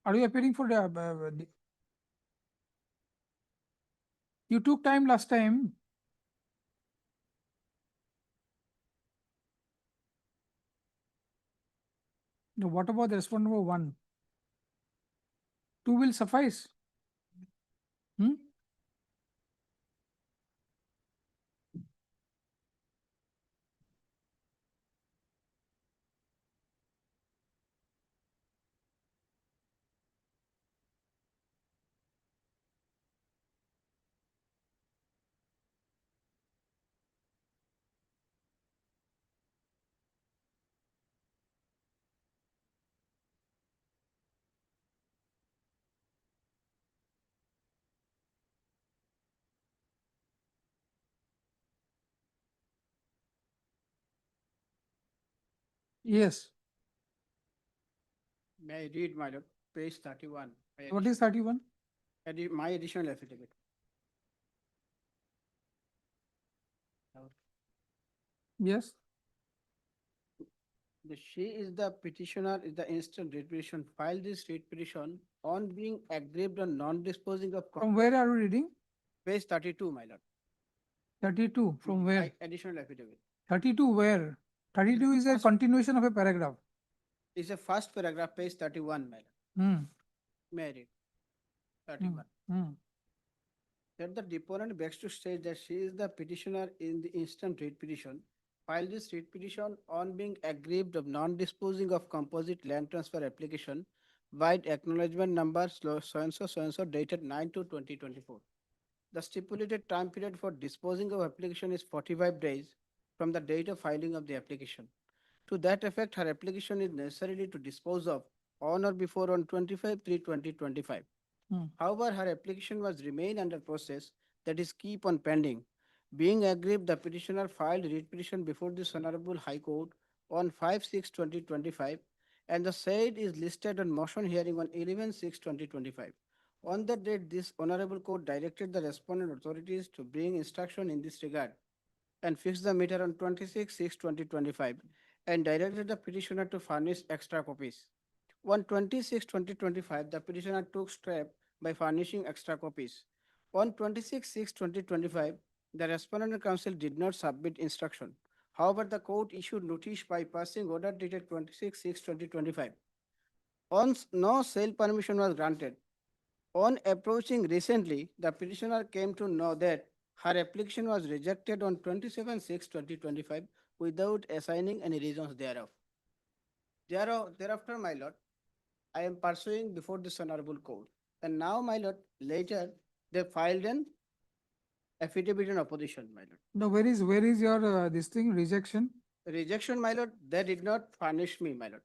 Are you appearing for the you took time last time. No, what about the respondent number 1? 2 will suffice. Yes. May I read, my lord? Page 31. my What is 31? My additional affidavit. Yes. She is the petitioner, is the instant writ petition, file this writ petition on being aggrieved and non-disposing of. From where are you reading? Page 32, my lord. 32, from where? My additional affidavit. 32 where? 32 is a continuation of a paragraph. It's a first paragraph, page 31, my lord. May I read? 31. That the deponent begs to state that she is the petitioner in the instant writ petition, file this writ petition on being aggrieved of non-disposing of composite land transfer application by acknowledgement number so-and-so dated 9/2/2024. The stipulated time period for disposing of application is 45 days from the date of filing of the application. To that effect, her application is necessary to dispose of on or before on 25/3/2025. However, her application was remain under process, that is keep on pending. Being aggrieved, the petitioner filed writ petition before this Honorable High Court on 5/6/2025, and the said is listed on motion hearing on 11/6/2025. On that date, this Honorable Court directed the respondent authorities to bring instruction in this regard and fix the matter on 26/6/2025 and directed the petitioner to furnish extra copies. On 26/2025, the petitioner took step by furnishing extra copies. On 26/6/2025, the respondent counsel did not submit instruction. However, the court issued notice by passing order dated 26/6/2025. Once no sale permission was granted, on approaching recently, the petitioner came to know that her application was rejected on 27/6/2025 without assigning any reasons thereof. Thereafter, my lord, I am pursuing before this honorable court. And now, my lord, later they filed an affidavit in opposition, my lord. No, where is your, this thing, rejection? Rejection, my lord, they did not furnish me, my lord.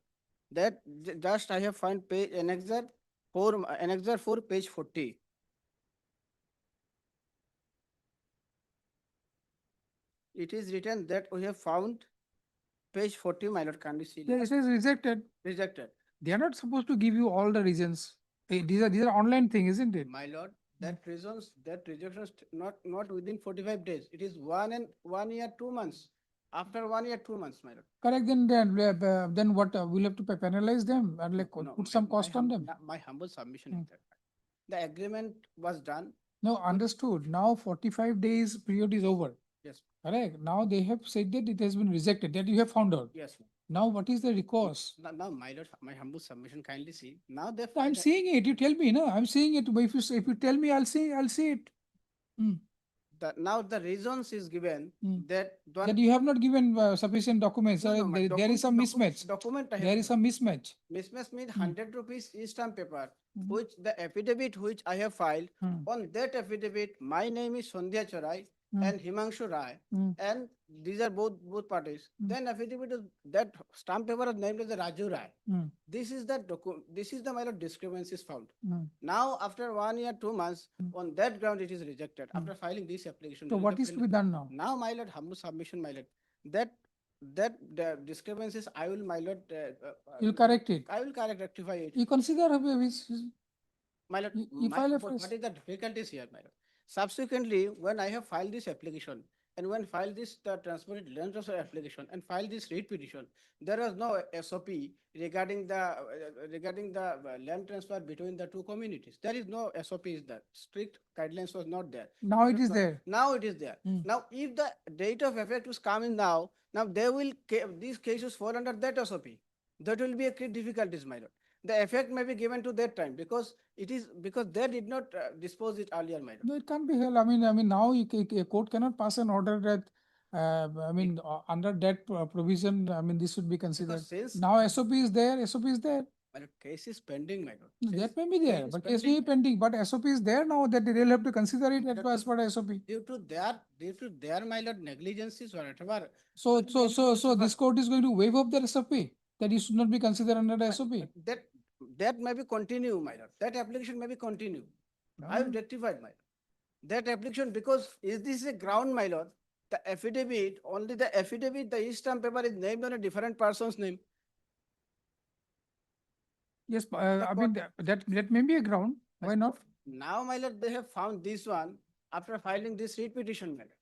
That just I have found page annexure 4, page 40. It is written that we have found page 40, my lord, kindly see. Yeah, it says rejected. Rejected. They are not supposed to give you all the reasons. These are online thing, isn't it? My lord, that rejection is not within 45 days. It is 1 year, 2 months. After 1 year, 2 months, my lord. Correct, then what, we'll have to penalize them and like No, put some my cost on them? My humble submission is that the agreement was done. No, understood. Now 45 days period is over. Yes, Correct. Now they have said that it has been rejected, that you have found out. yes. Now what is the recourse? Now, my lord, my humble submission, kindly see. Now they. I'm seeing it. You tell me, no? I'm seeing it. But if you tell me, I'll see it. Now the reasons is given that. That you have not given sufficient documents. No, no, my There is some mismatch. Document I have There is some mismatch. Mismatch means 100 rupees e-stamp paper, which the affidavit which I have filed, on that affidavit, my name is Sandhya Charai and Himanshu Rai, and these are both parties. Then affidavit is, that stamp paper is named as the Raju Rai. This is the my lord discrepancies found. Now, after 1 year, 2 months, on that ground it is rejected after filing this application. So what is to be done now? Now, my lord, humble submission, my lord, that the discrepancies, I will, my lord. You'll correct it. I will rectify it. You consider My lord, you file a what is the difficulties here, my lord? Subsequently, when I have filed this application and when filed this transmitted land transfer application and filed this rate petition, there was no SOP regarding the land transfer between the two communities. There is no SOP is there. Strict guidelines was not there. Now it is there. Now it is there. Now, if the date of effect is coming now they will, these cases fall under that SOP. That will be a great difficulties, my lord. The effect may be given to that time because they did not dispose it earlier, my lord. No, it can't be held. I mean, now a court cannot pass an order that, under that provision, I mean, this should be considered. Since Now SOP is there, SOP is there. my lord, case is pending, my lord. No, Case- that may be there, case is but case may be pending, but SOP is there now that they'll have to consider it as per the SOP. Due to their, my lord, negligences or whatever. So this court is going to waive off the SOP, that it should not be considered under the SOP. That may be continue, my lord. That application may be continue. I will rectify, my lord. That application, because is this a ground, my lord? The affidavit, only the affidavit, the e-stamp paper is named on a different person's name. Yes, I mean, that may be a ground. Why not? Now, my lord, they have found this one after filing this writ petition, my lord.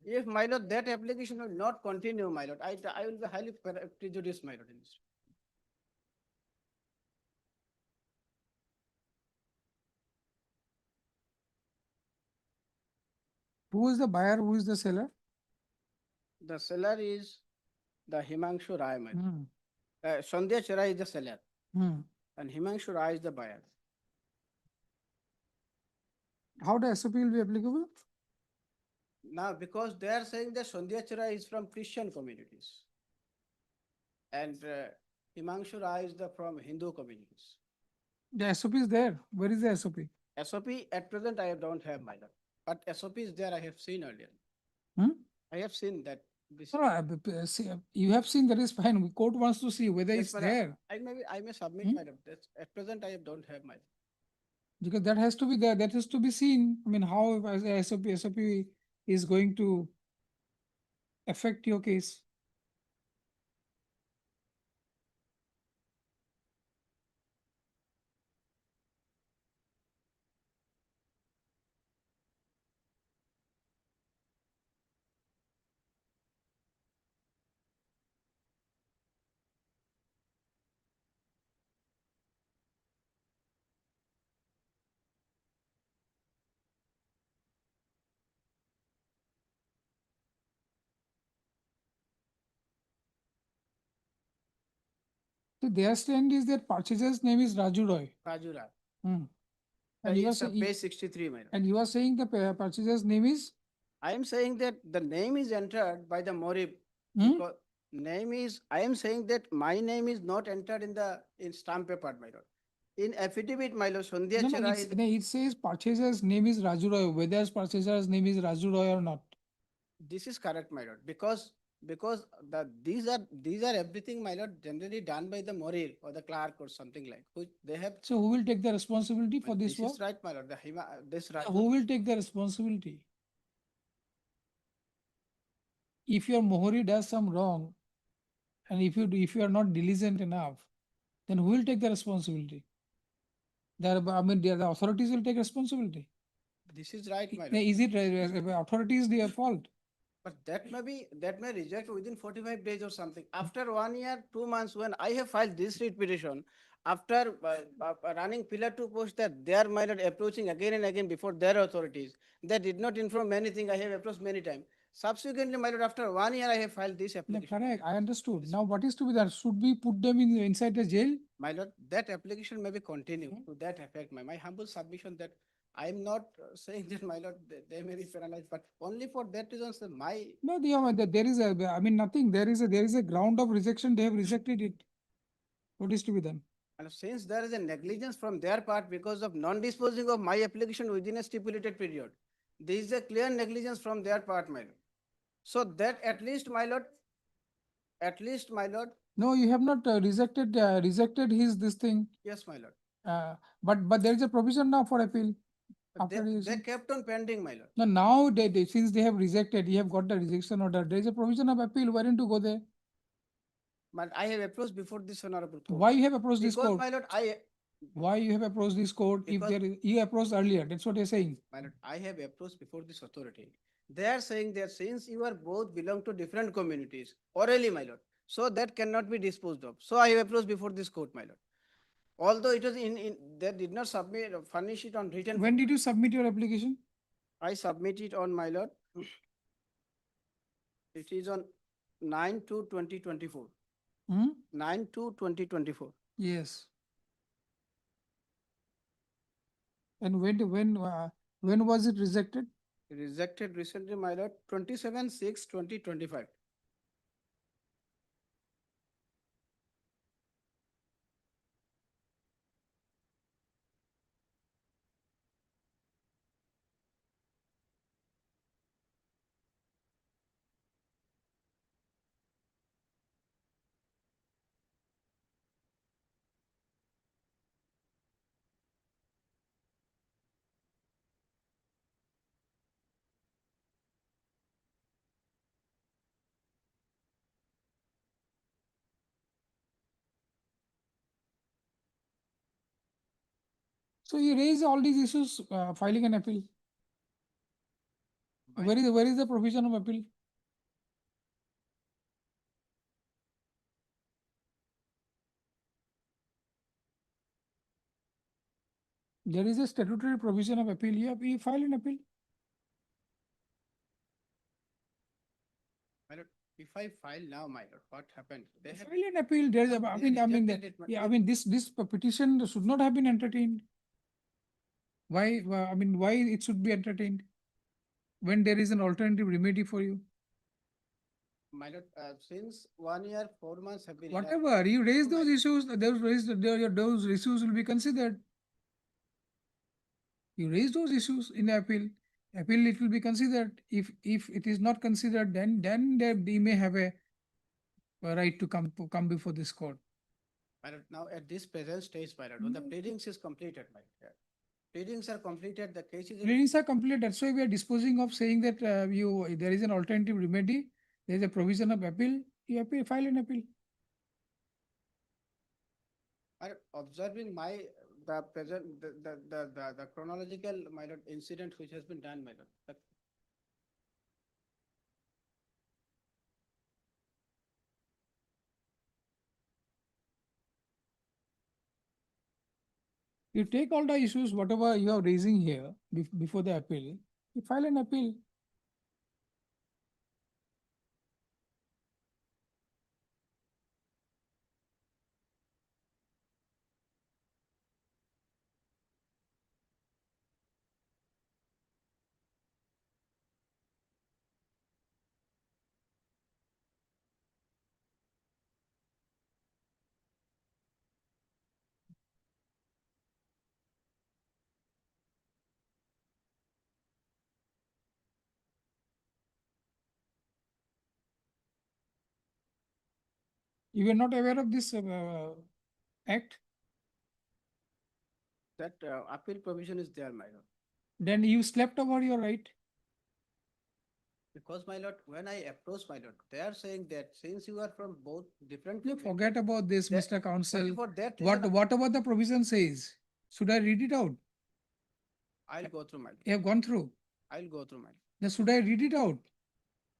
If, my lord, that application will not continue, my lord, I will be highly prejudiced, my lord, in this. Who is the buyer? Who is the seller? The seller is the Himanshu Rai, my lord. Sandhya Charai is the seller and Himanshu Rai is the buyer. How the SOP will be applicable? Now, because they are saying that Sandhya Charai is from Christian communities and Himanshu Rai is from Hindu communities. The SOP is there. Where is the SOP? SOP at present I don't have, my lord, but SOP is there. I have seen earlier. I have seen that. You have seen, that is fine. The court wants to see whether Yes, it's but there. I may submit, my lord. At present I don't have, my lord. Because that has to be there. That has to be seen. I mean, how SOP is going to affect your case. So their stand is that purchaser's name is Raju Roy. Raju Rai. Hmm. And you are It's saying, page 63, my lord. and you are saying the purchaser's name is? I am saying that the name is entered by the Morib. Hmm? Because I am saying that my name is not entered in stamp paper, my lord. In affidavit, my lord, Sandhya No, no, Chera it's, no, it says purchaser's name is Raju Roy, whether purchaser's name is Raju Roy or not. this is correct, my lord, because these are everything, my lord, generally done by the Morir or the clerk or something like, which they have. So who will take the responsibility for this This work? is right, my lord, this Raju. Who will take the responsibility? If your Mohori does some wrong, and if you are not diligent enough, then who will take the responsibility? The authorities will take responsibility. This is right, my lord. Is it authorities their fault? But that may reject within 45 days or something. After 1 year, 2 months, when I have filed this writ petition, after running pillar to post that they are my lord approaching again and again before their authorities, they did not inform anything. I have approached many times. Subsequently, my lord, after 1 year, I have filed this No, application. correct. I understood. Now what is to be done? Should we put them inside the jail? My lord, that application may be continued to that effect. My humble submission that I am not saying that, my lord, they may be penalized, but only for that reason, sir, my No, there is nothing. There is a ground of rejection. They have rejected it. What is to be done? And since there is a negligence from their part because of non-disposing of my application within a stipulated period, there is a clear negligence from their part, my lord. So that at least, my lord, No, you have not rejected his this thing. yes, my lord. But there is a provision now for appeal. After They kept on pending, my lord. no, now since they have rejected, you have got the rejection order. There is a provision of appeal. Wherein to go there? But I have approached before this honorable court. Why you have approached this Because, court? my lord, Why you have approached this court if Because- you approached earlier? That's what you're saying. my lord, I have approached before this authority. They are saying that since you are both belong to different communities, orally, my lord, so that cannot be disposed of. So I have approached before this court, my lord. Although it was they did not furnish it on written. When did you submit your application? I submit it on, my lord. It is on 9/2/2024. Hmm? 9/2/2024. Yes. And when was it rejected? Rejected recently, my lord, 27/6/2025. So you raise all these issues filing an appeal. Where is the provision of appeal? There is a statutory provision of appeal. You file an appeal. My lord, if I file now, my lord, what happened? They have File an appeal. There is a, They rejected it, this petition should not have been entertained. Why? Why it should be entertained when there is an alternative remedy for you? my lord, since 1 year, 4 months have been. elapsed. Whatever you raise No, those my- issues, those issues will be considered. You raise those issues in the appeal. Appeal it will be considered. If it is not considered, then they may have a right to come before this court. My lord, now at this present stage, my lord, when the pleadings is completed, my lord, pleadings are completed, the case is. Pleadings are complete. That's why we are disposing of saying that there is an alternative remedy. There is a provision of appeal. You file an appeal. My lord, observing the present, the chronological, my lord, incident which has been done, my lord. You take all the issues, whatever you are raising here before the appeal, you file an appeal. You were not aware of this act? That appeal provision is there, my lord. Then you slept over your right. Because, my lord, when I approach, my lord, they are saying that since you are from both different. You forget about this, That- Mr. Counsel. For that What, reason, whatever the provision says, should I read it out? I'll go through, my lord. You have gone through. I'll go through, my lord. Then should I read it out?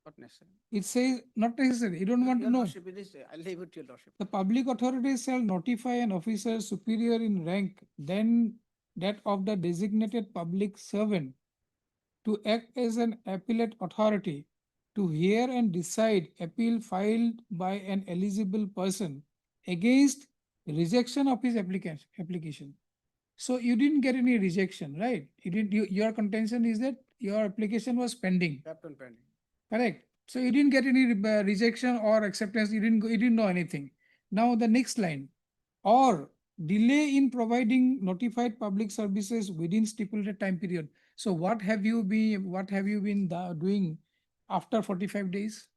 Not necessary. It says not necessary. You don't want to Your know. lordship, it is, I'll leave it to your lordship. The public authority shall notify an officer superior in rank than that of the designated public servant to act as an appellate authority to hear and decide appeal filed by an eligible person against rejection of his application. So you didn't get any rejection, right? Your contention is that your application was pending. Captain pending. Correct. So you didn't get any rejection or acceptance. You didn't know anything. Now the next line, or delay in providing notified public services within stipulated time period. So what have you been doing after 45 days?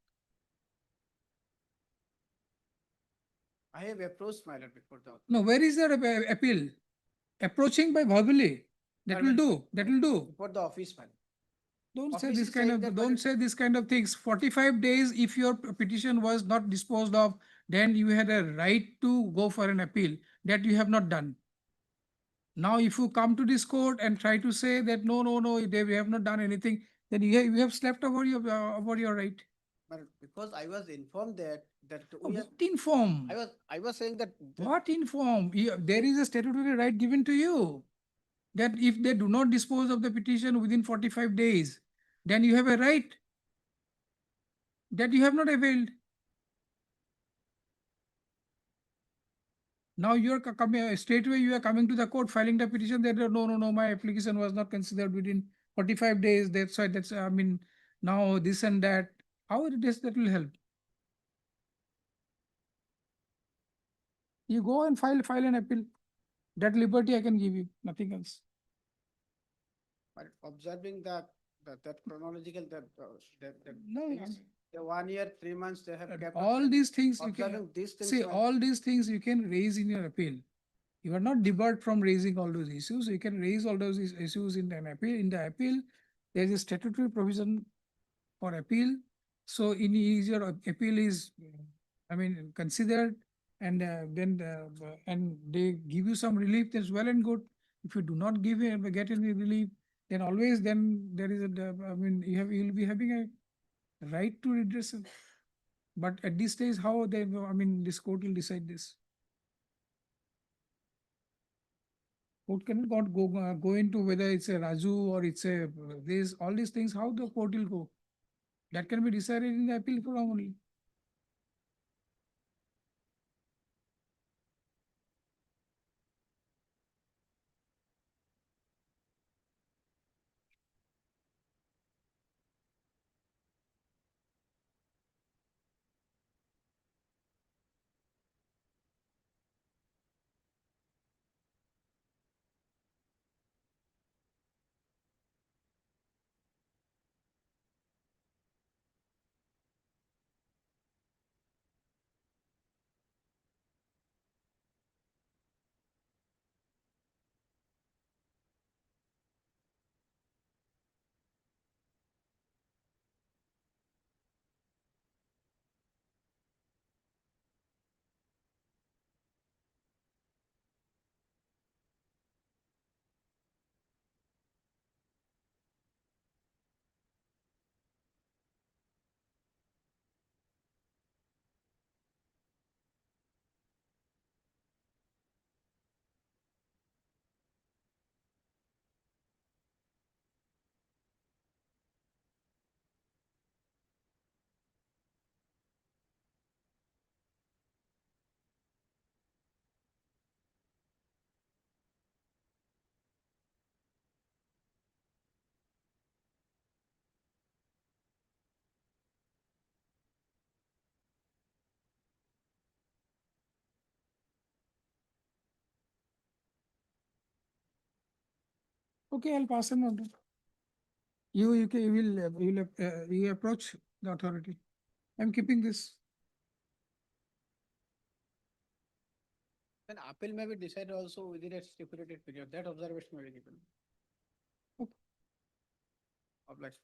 I have approached, my lord, before the. No, where is the appeal? Approaching by verbally. That will do. That will do. Before the office, my lord. Don't say Office this is kind saying of, that, don't but- say this kind of things. 45 days, if your petition was not disposed of, then you had a right to go for an appeal. That you have not done. Now, if you come to this court and try to say that no, we have not done anything, then you have slept over your right. But because I was informed that we have, What inform? I was saying that. What inform? There is a statutory right given to you that if they do not dispose of the petition within 45 days, then you have a right that you have not availed. Now you are coming straightway, you are coming to the court filing the petition that no, my application was not considered within 45 days. That's why now this and that. How it is that will help? You go and file an appeal. That liberty I can give you, nothing else. But observing that chronological, No, things, the 1 year, 3 months, they have kept. all these things you can, Observing these things. see, my- all these things you can raise in your appeal. You are not debarred from raising all those issues. You can raise all those issues in an appeal. In the appeal, there is a statutory provision for appeal. So your appeal is, considered, and and they give you some relief, that's well and good. If you do not get any relief, then always there is you will be having a right to redressal. But at this stage, how this court will decide this? Court cannot go into whether it's a Raju or it's a all these things, how the court will go? That can be decided in the appeal forum only. Okay, I'll pass an order. You approach the authority. I'm keeping this. Then appeal may be decided also within a stipulated period. That observation may be given. Obliged.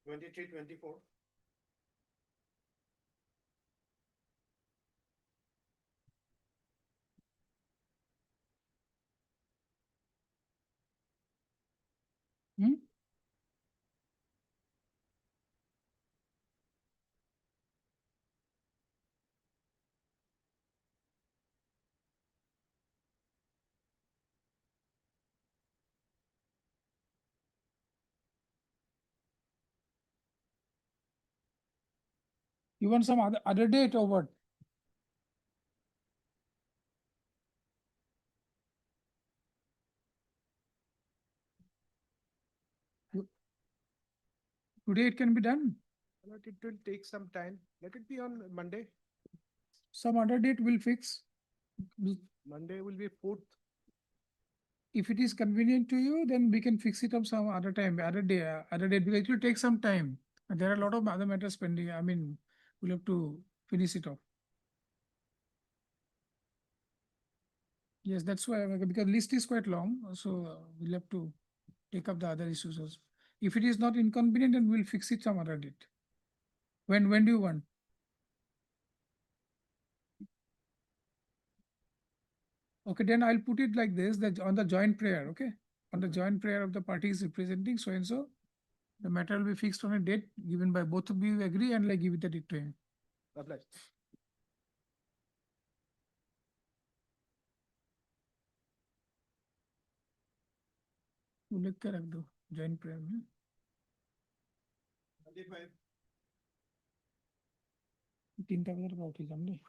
Twenty-three, 24. Hmm? You want some other date or what? Today it can be done. But it will take some time. Let it be on Monday. Some other date will fix. Monday will be 4th. If it is convenient to you, then we can fix it up some other time, other day, other date, because it will take some time. And there are a lot of other matters pending. I mean, we'll have to finish it off. Yes, that's why, because list is quite long, so we'll have to take up the other issues also. If it is not inconvenient, then we'll fix it some other date. When do you want? Okay, then I'll put it like this, that on the joint prayer, okay? On the joint prayer of the parties representing so and so, the matter will be fixed on a date given by both of you agree and like give it the date to him. Obliged. तू लिख के रख दो joint prayer में 25. तीनटा बजे का उठी जामने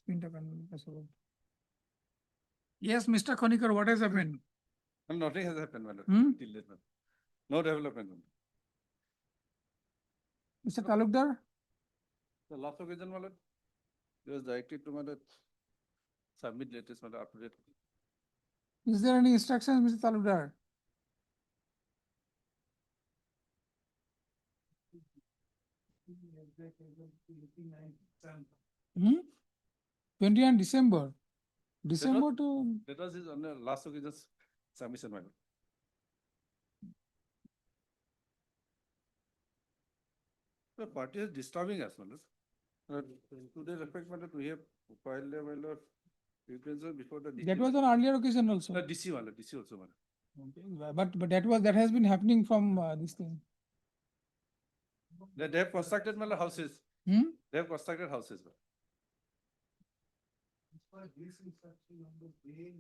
तीनटा करने का सब Yes, Mr. Khoniker, what has happened? Well, nothing has happened, my lord. Hmm? Till this moment. No development. Mr. Talukdar? The last occasion, my lord, it was directed to my lord, submit latest, my lord, up to date. Is there any instructions, Mr. Talukdar? Hmm? 29 December. December to That was his on the last occasion's submission, my lord. The party is disturbing us, my lord. To the effect, my lord, we have filed, my lord, references before the DC. that was on earlier occasion also. DC, my lord, DC also, my lord. Okay, but that has been happening from this thing. They have constructed, my lord, houses. Hmm? They have constructed houses, my lord. This instruction on the day,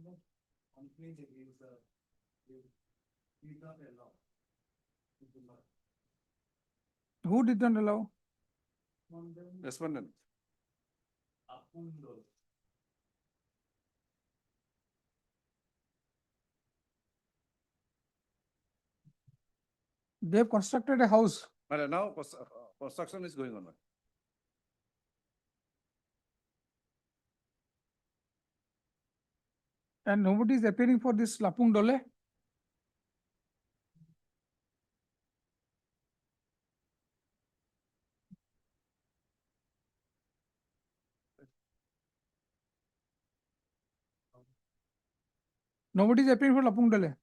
complaint against the, did not allow. Who did not allow? Respondent. They have constructed a house. But now construction is going on, my lord. And nobody is appearing for this Lapung Dole. Nobody is appearing for Lapung Dole.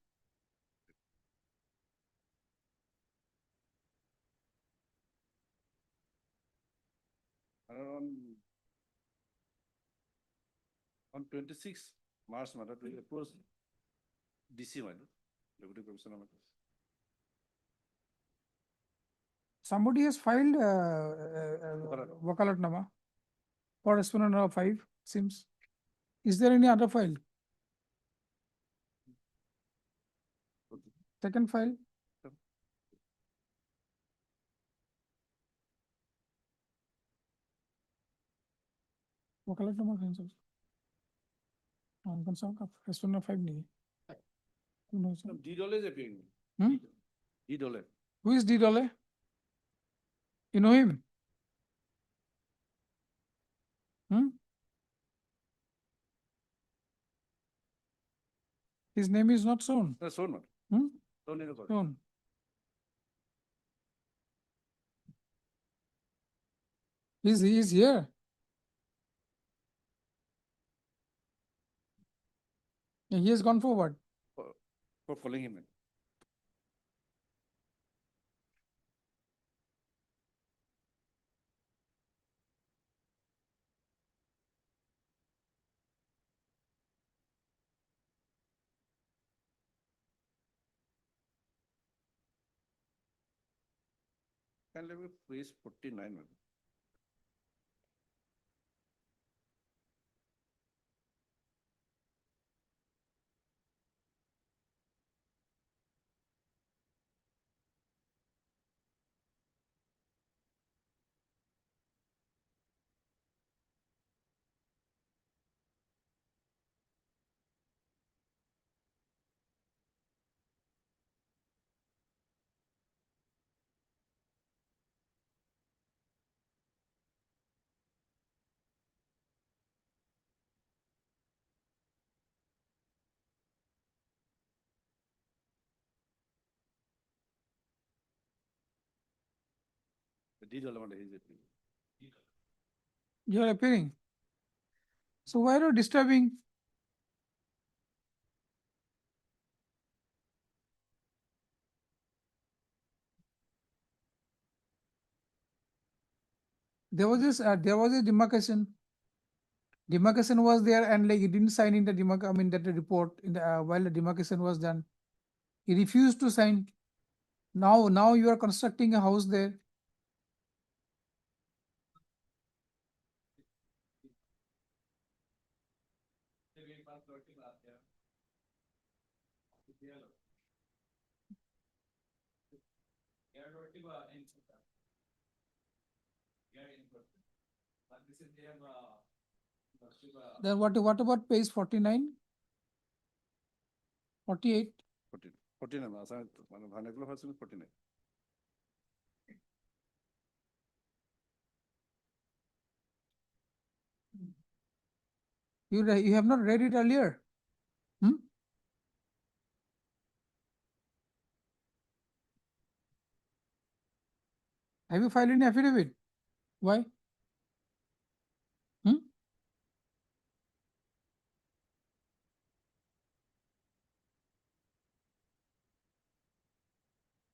On 26 March, my lord, we approached DC, my lord, Deputy Commissioner, my lord. Somebody has filed Wakalatnama for respondent number 5, seems. Is there any other file? Second file? Wakalatnama files also. Respondent number 5 nahi hai. Who knows? D Dole is appearing. Hmm? D Dole. Who is D Dole? You know him? Hmm? His name is not shown. That's shown, my lord. Hmm? Shown in the court. Shown. He is here. Yeah, he has gone forward. For calling him in. Can level page 49, madam. The deed all is it. You are appearing. So why are you disturbing? There was a demarcation. Demarcation was there and like he didn't sign in the I mean that report in the while the demarcation was done. He refused to sign. Now you are constructing a house there. Then what about page 49? 48? 49, মানে ভানেগুলো হচ্ছে 49. You have not read it earlier? Hmm? Have you filed any affidavit? Why? Hmm?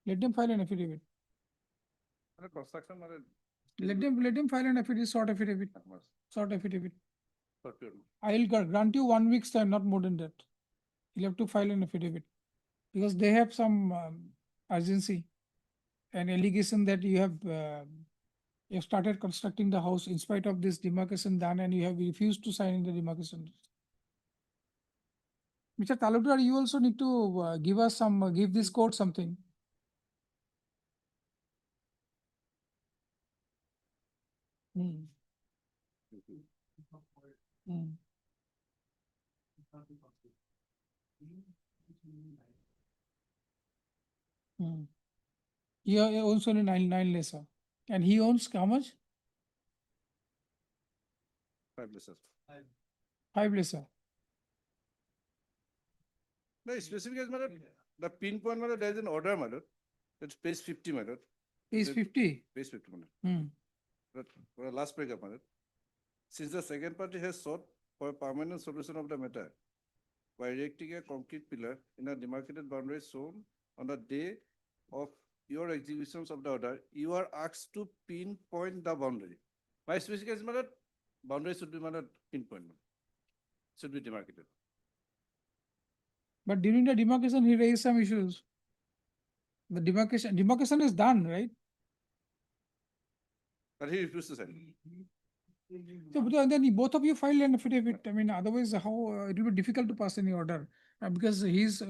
Let them file an affidavit. মানে construction মানে Let them file an affidavit, short affidavit, mass short affidavit. Sarkar I'll grant you 1 week's time, not more than that. You'll have to file an affidavit because they have some urgency and allegation that you have started constructing the house in spite of this demarcation done and you have refused to sign in the demarcation. Mr. Talukdar, you also need to give us some, give this court something. Hmm. Hmm. Hmm. He owns only nine lesser. And he owns how much? 5 lesser. 5 lesser. No, specific as matter, the pinpoint matter, there is an order matter. It's page 50 matter. Page 50. Page 50 matter. Hmm. But for the last paragraph matter. Since the second party has sought for a permanent solution of the matter by erecting a concrete pillar in a demarcated boundary shown on the day of your executions of the order, you are asked to pinpoint the boundary. My specific as matter, boundary should be matter pinpoint. Should be demarcated. But during the demarcation, he raised some issues. The demarcation is done, right? But he refused to sign. So but then both of you filed an affidavit. I mean, otherwise, how it will be difficult to pass any order because he's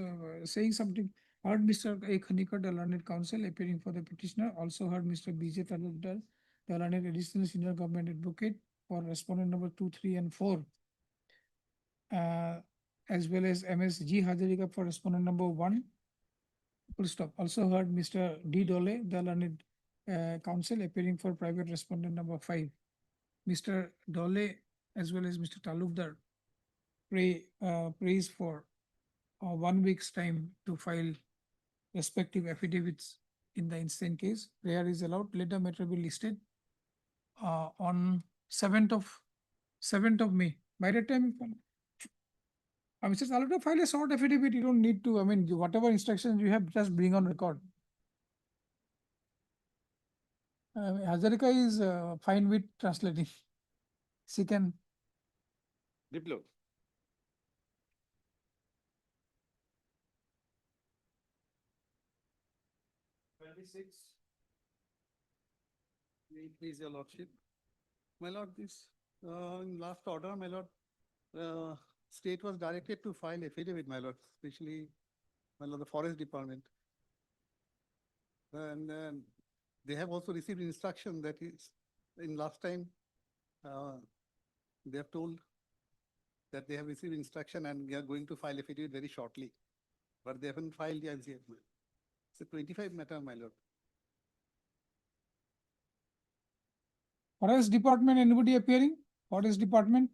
saying something. Heard Mr. A. Khanikar, the learned counsel appearing for the petitioner. Also heard Mr. B.J. Talukdar, the learned additional senior government advocate for respondent number 2, 3, and 4. As well as MSG Hazarika for respondent number 1. Full stop. Also heard Mr. D. Dole, the learned counsel appearing for private respondent number 5. Mr. Dole as well as Mr. Talukdar praise for 1 week's time to file respective affidavits in the instant case. Prayer is allowed. Let the matter be listed on 7th of May. By that time, Mr. Salata, file a short affidavit. You don't need to, I mean, whatever instructions you have, just bring on record. Hazarika is fine with translating. She can. Diplo. Please, your lordship. My lord, this, in last order, my lord, state was directed to file affidavit, my lord, especially, my lord, the forest department. And they have also received instruction that is, in last time, they have told that they have received instruction and we are going to file affidavit very shortly. But they haven't filed as yet. It's a 25 matter, my lord. Forest Department, anybody appearing? Forest Department?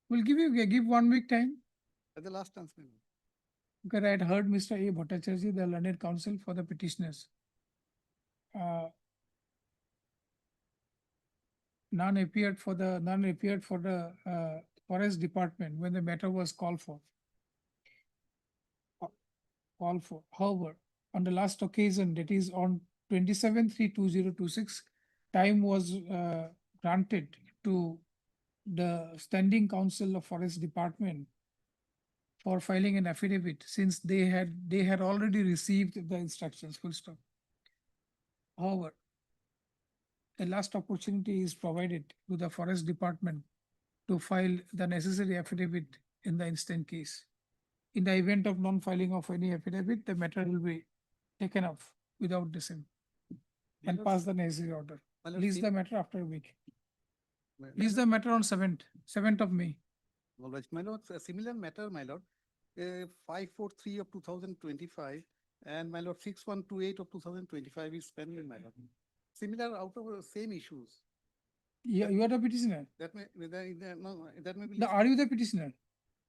We'll give 1 week time. At the last chance, my lord. Okay, I had heard Mr. A. Bhattacharya, the learned counsel for the petitioners. None appeared for the forest department when the matter was called for. However, on the last occasion, that is on 27/3/2026, time was granted to the standing council of forest department for filing an affidavit, since they had already received the instructions, full stop. However, a last opportunity is provided to the forest department to file the necessary affidavit in the instant case. In the event of non-filing of any affidavit, the matter will be taken up without dissent and pass the necessary order. Release the matter after a week. Release the matter on 7th of May. All right, my lord, a similar matter, my lord, 543 of 2025 and my lord 6128 of 2025 is pending, my lord. Similar out of the same issues. Yeah, you are the petitioner. That may, no, that may be. Are you the petitioner?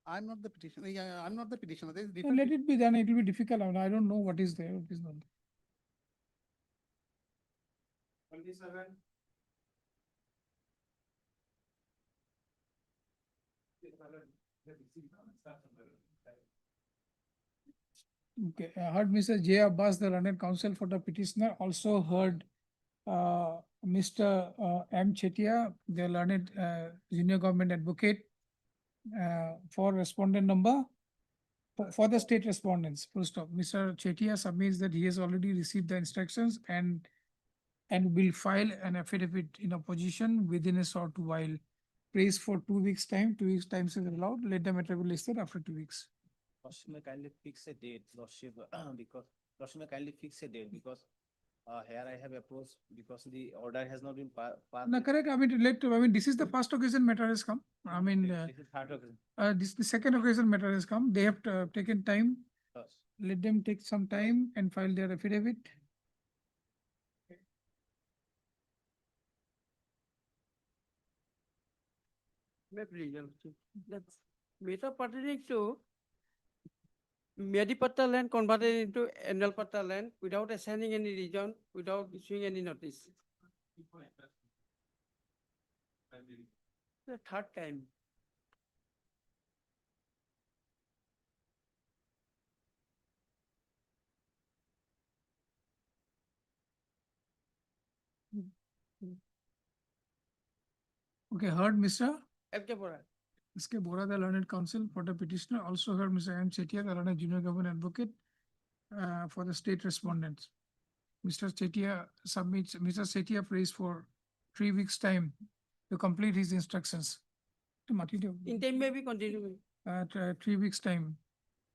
I'm not the petitioner. Yeah, I'm not the petitioner. There is So different. let it be, then it will be difficult. I don't know what is there, what is not. 27. Okay, I heard Mr. J. Abbas, the learned counsel for the petitioner, also heard Mr. M. Chetia, the learned junior government advocate for respondent number, for the state respondents, full stop. Mr. Chetia submits that he has already received the instructions and will file an affidavit in opposition within a short while. Praise for 2 weeks time. 2 weeks time is allowed. Let the matter be listed after 2 weeks. Lordship may kindly fix a date, Lordship, because, Lordship may kindly fix a date because here I have approached because the order has not been passed. No, correct. I mean, this is the first occasion matter has come. I mean, This is third occasion. this the second occasion matter has come. They have taken time. Yes. Let them take some time and file their affidavit. That's meta pertaining to Medipatta land converted into annual patta land without assigning any region, without issuing any notice. The third time. Okay, heard Mr. FK Bora. S.K. Bora, the learned counsel for the petitioner, also heard Mr. M. Chetia, the learned junior government advocate for the state respondents. Mr. Chetia submits, Mr. Chetia prays for 3 weeks time to complete his instructions. In time may be continuing. 3 weeks time.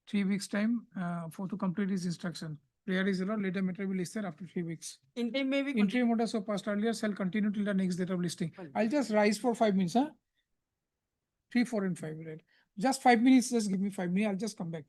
3 weeks time for to complete his instruction. Prayer is allowed, later matter will be listed after 3 weeks. In time may be. Interim order so passed earlier shall continue till the next date of listing. I'll just rise for 5 minutes, huh? 3, 4 and 5, right? Just 5 minutes, just give me 5 minutes, I'll just come back.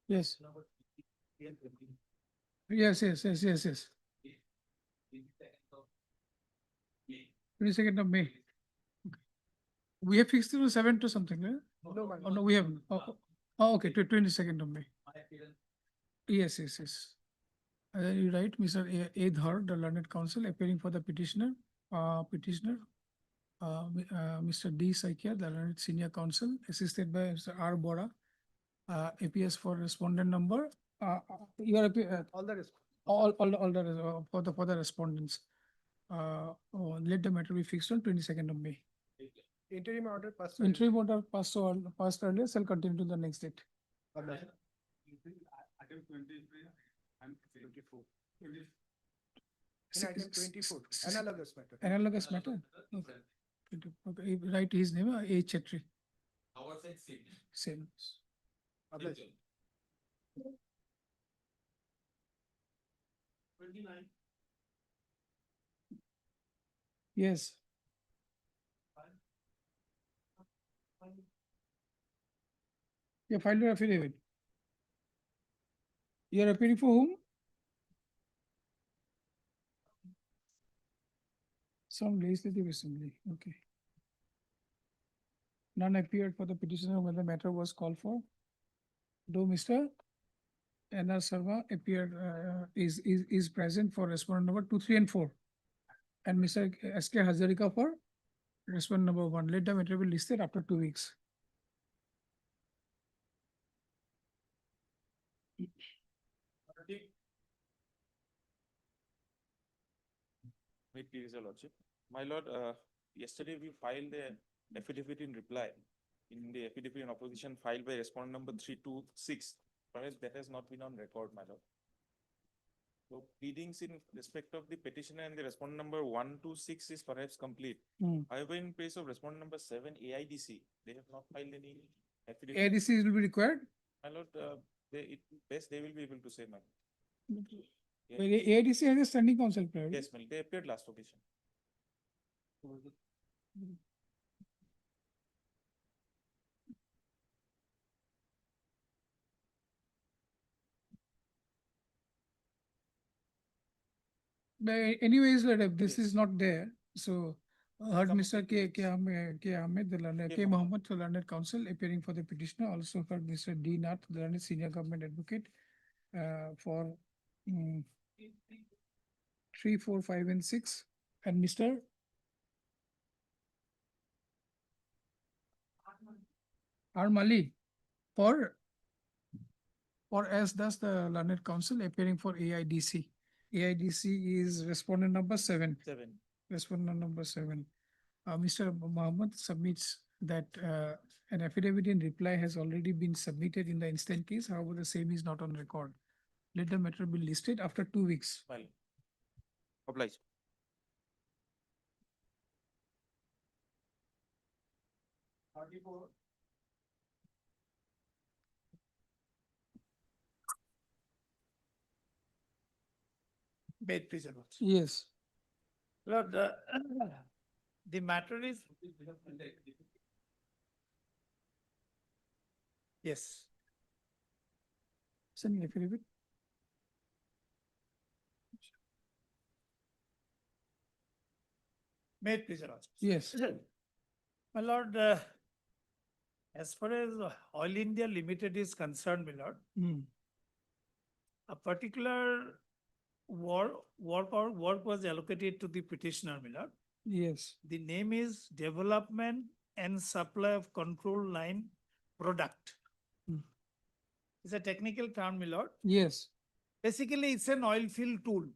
Yes. Yes. 22nd of May. We have fixed it to 7 to something, right? No, my Oh, no, we haven't. Okay, to 22nd of May. Yes. You're right, Mr. Adhar, the learned counsel appearing for the petitioner, Mr. D. Saikia, the learned senior counsel, assisted by Mr. R. Bora, APS for respondent number. You are all the rest. all the for the respondents. Let the matter be fixed on 22nd of May. Interim order passed. Interim order passed earlier, shall continue to the next date. Okay. Item 23 and 24. In item 24, analogous matter. Analogous matter. Okay, write his name, A. Chetri. Same. Obliged. 29. Yes. You filed your affidavit. You are appealing for whom? Some legislative assembly, okay. None appeared for the petitioner when the matter was called for. Though Mr. N.R. Sarma appeared, is present for respondent number 2, 3, and 4. And Mr. S.K. Hazarika for respondent number 1. Let the matter be listed after 2 weeks. Wait, please, Your Lordship. My lord, yesterday we filed the affidavit in reply. In the affidavit in opposition filed by respondent number 326. Perhaps that has not been on record, my lord. So pleadings in respect of the petitioner and the respondent number 126 is perhaps complete. However, in case of respondent number 7, AIDC, they have not filed any affidavit. ADC will be required? My lord, best they will be able to say, ma'am. But AIDC has a standing counsel prior. Yes, ma'am. They appeared last occasion. But anyways, if this is not there, so heard Mr. K. Ahmed, the learned, K. Mohammed, the learned counsel appearing for the petitioner, also heard Mr. D. Nath, the learned senior government advocate, for 3, 4, 5, and 6, and Mr. R. Mali for as does the learned counsel appearing for AIDC. AIDC is respondent number 7. 7. Respondent number 7. Mr. Mohammed submits that an affidavit in reply has already been submitted in the instant case. However, the same is not on record. Let the matter be listed after 2 weeks. File. Obliged. Wait, please, Your Lordship. Yes. Lord, the matter is. Yes. Send me affidavit. May it please, Your Lordship. Yes. My lord, as far as Oil India Limited is concerned, my lord, a particular work was allocated to the petitioner, my lord. Yes. The name is Development and Supply of Control Line Product. It's a technical term, my lord. Yes. Basically, it's an oil field tool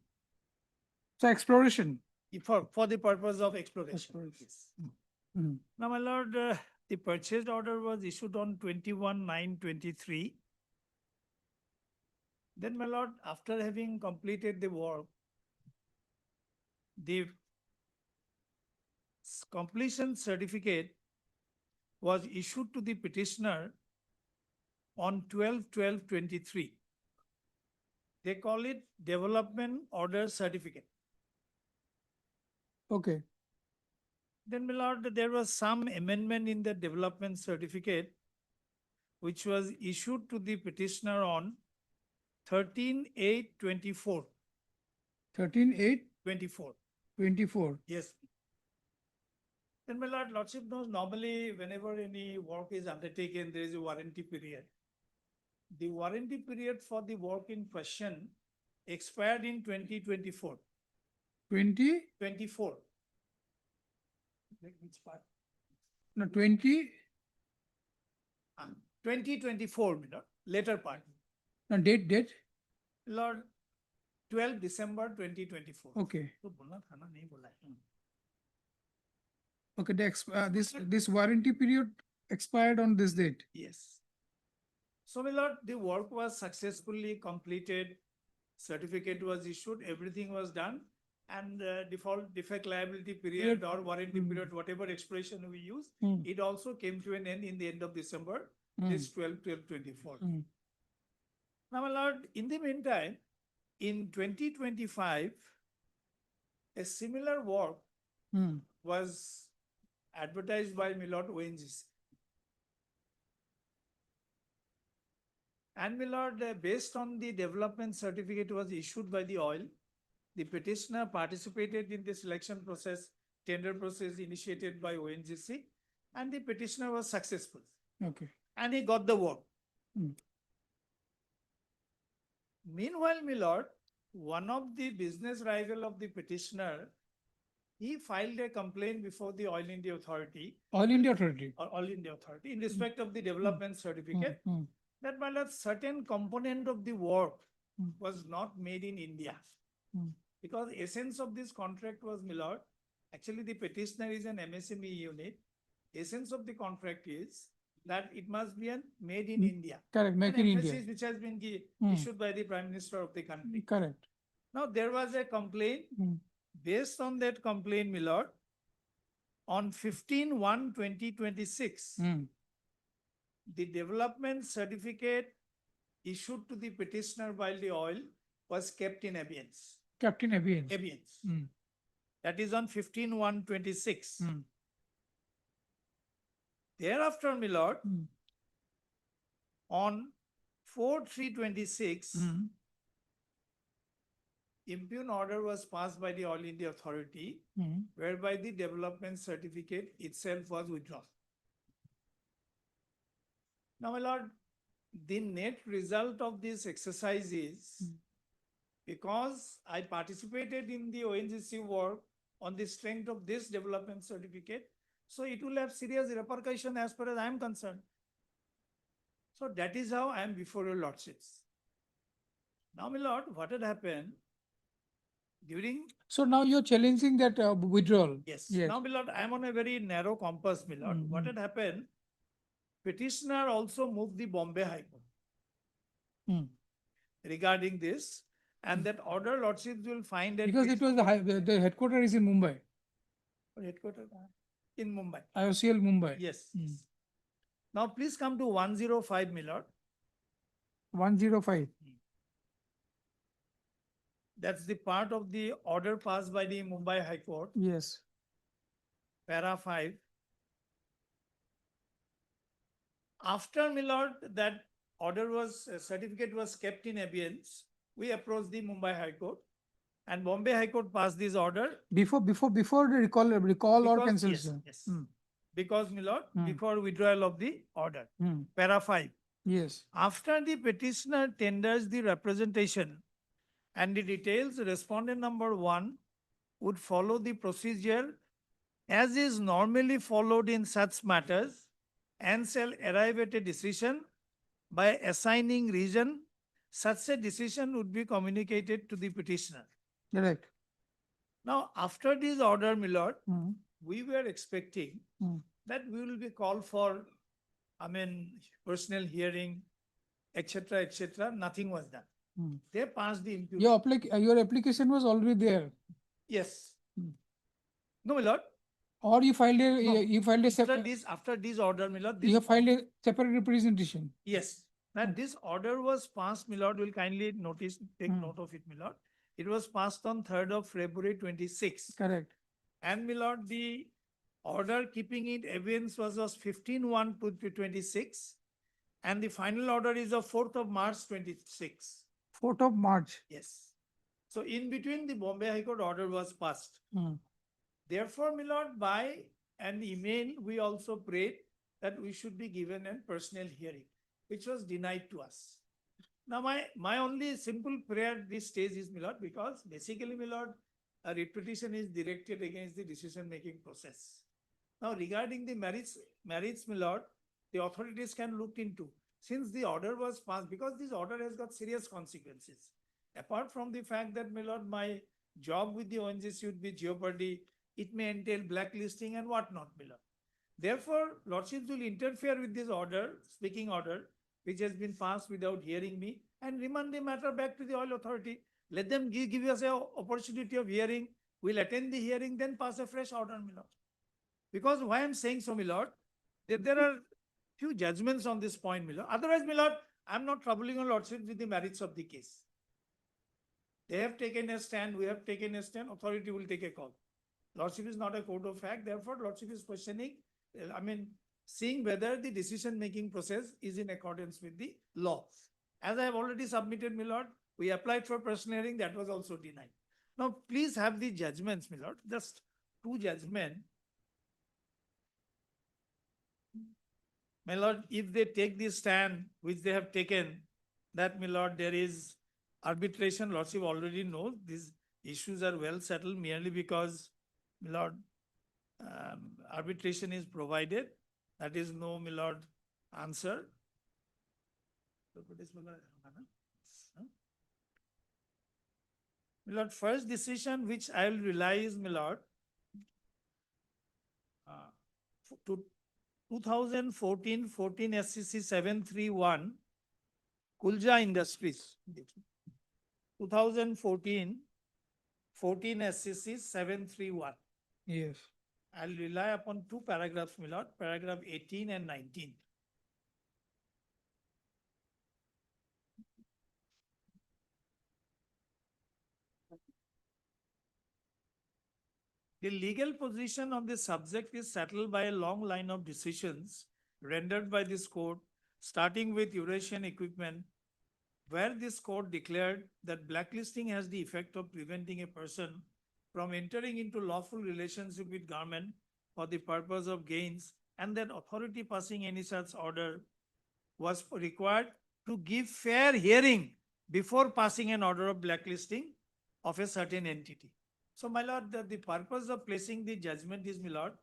So exploration. for the purpose of exploration. Exploration. Yes. Mhm. Now, my lord, the purchase order was issued on 21/9/23. Then, my lord, after having completed the work, the completion certificate was issued to the petitioner on 12/12/23. They call it Development Order Certificate. Okay. Then, my lord, there was some amendment in the development certificate which was issued to the petitioner on 13/8/24. 13/8/24. 24. Yes. Then my lordship knows normally whenever any work is undertaken, there is a warranty period. The warranty period for the work in question expired in 2024. 24. Like which part? No, 20, 2024, my lord, later part. no, date. Lord, 12 December 2024. Okay. तो बोलना था ना, नहीं बोला है. Okay, this warranty period expired on this date. Yes. So, my lord, the work was successfully completed, certificate was issued, everything was done, and defect liability period or warranty period, whatever expression we use, it also came to an end in the end of December, this 12/12/24. Now, my lord, in the meantime, in 2025, a similar work was advertised by my lord ONGC. And my lord, based on the development certificate was issued by the oil, the petitioner participated in the selection process, tender process initiated by ONGC, and the petitioner was successful. Okay. And he got the work. Meanwhile, my lord, one of the business rival of the petitioner, he filed a complaint before the Oil India Authority. All India Authority. Or All India Authority in respect of the development certificate, that my lord, certain component of the work was not made in India. Because essence of this contract was, my lord, actually the petitioner is an MSME unit. Essence of the contract is that it must be made in India. Correct, make An in emphasis India. which has been issued by the Prime Minister of the country. Correct. Now, there was a complaint. Based on that complaint, my lord, on 15/1/2026, the development certificate issued to the petitioner by the oil was kept in abeyance. Kept in abeyance. Abeyance. That is on 15/1/26. Thereafter, my lord, on 4/3/26, impugn order was passed by the All India Authority, whereby the development certificate itself was withdrawn. Now, my lord, the net result of this exercise is, because I participated in the ONGC work on the strength of this development certificate, so it will have serious repercussion as far as I am concerned. So that is how I am before your lordships. Now, my lord, what had happened during... So now you're challenging that withdrawal. Yes. Now, my lord, I am on a very narrow compass, my lord. What had happened, petitioner also moved the Bombay High Court regarding this, and that order lordships will find that... Because it was the headquarters is in Mumbai. Headquarters in Mumbai. IOCL Mumbai. Yes. Now, please come to 105, my lord. 105. That's the part of the order passed by the Mumbai High Court. Yes. Para 5. After, my lord, that certificate was kept in abeyance, we approached the Mumbai High Court, and Bombay High Court passed this order. Before the recall or cancellation. Yes. Because, my lord, before withdrawal of the order. Para 5. Yes. After the petitioner tenders the representation and the details, respondent number 1 would follow the procedure as is normally followed in such matters and shall arrive at a decision by assigning reason. Such a decision would be communicated to the petitioner. Correct. Now, after this order, my lord, we were expecting that we will be called for, personal hearing, etc., etc. Nothing was done. They passed the impugn. Your application was already there. Yes. No, my lord. Or you filed a After this order, my lord. You have filed a separate representation. Yes. That this order was passed, my lord, will kindly take note of it, my lord. It was passed on 3rd of February 26. Correct. And, my lord, the order keeping it abeyance was 15/1/26. and the final order is of 4th of March 26. 4th of March. Yes. So in between, the Bombay High Court order was passed. Hmm. Therefore, my lord, by an email, we also prayed that we should be given a personal hearing, which was denied to us. Now, my only simple prayer at this stage is, my lord, because basically, my lord, a writ petition is directed against the decision-making process. Now, regarding the merits, my lord, the authorities can look into. Since the order was passed, because this order has got serious consequences. Apart from the fact that, my lord, my job with the ONGC would be jeopardy, it may entail blacklisting and whatnot, my lord. Therefore, lordships will interfere with this order, speaking order, which has been passed without hearing me, and remand the matter back to the oil authority. Let them give us an opportunity of hearing. We'll attend the hearing, then pass a fresh order, my lord. Because why I'm saying so, my lord, that there are few judgments on this point, my lord. Otherwise, my lord, I'm not troubling your lordship with the merits of the case. They have taken a stand, we have taken a stand, authority will take a call. Lordship is not a court of fact, therefore lordship is questioning, seeing whether the decision-making process is in accordance with the law. As I have already submitted, my lord, we applied for personal hearing, that was also denied. Now, please have the judgments, my lord, just two judgments. My lord, if they take this stand, which they have taken, that, my lord, there is arbitration, lordship already knows these issues are well settled merely because, my lord, arbitration is provided. That is no, my lord, answer. My lord, first decision which I will rely is, my lord, to 2014 SCC 731 Kulja Industries. 2014 SCC 731. Yes. I'll rely upon two paragraphs, my lord, paragraph 18 and 19. The legal position of the subject is settled by a long line of decisions rendered by this court, starting with Eurasian equipment, where this court declared that blacklisting has the effect of preventing a person from entering into lawful relationship with government for the purpose of gains, and that authority passing any such order was required to give fair hearing before passing an order of blacklisting of a certain entity. So, my lord, the purpose of placing the judgment is, my lord,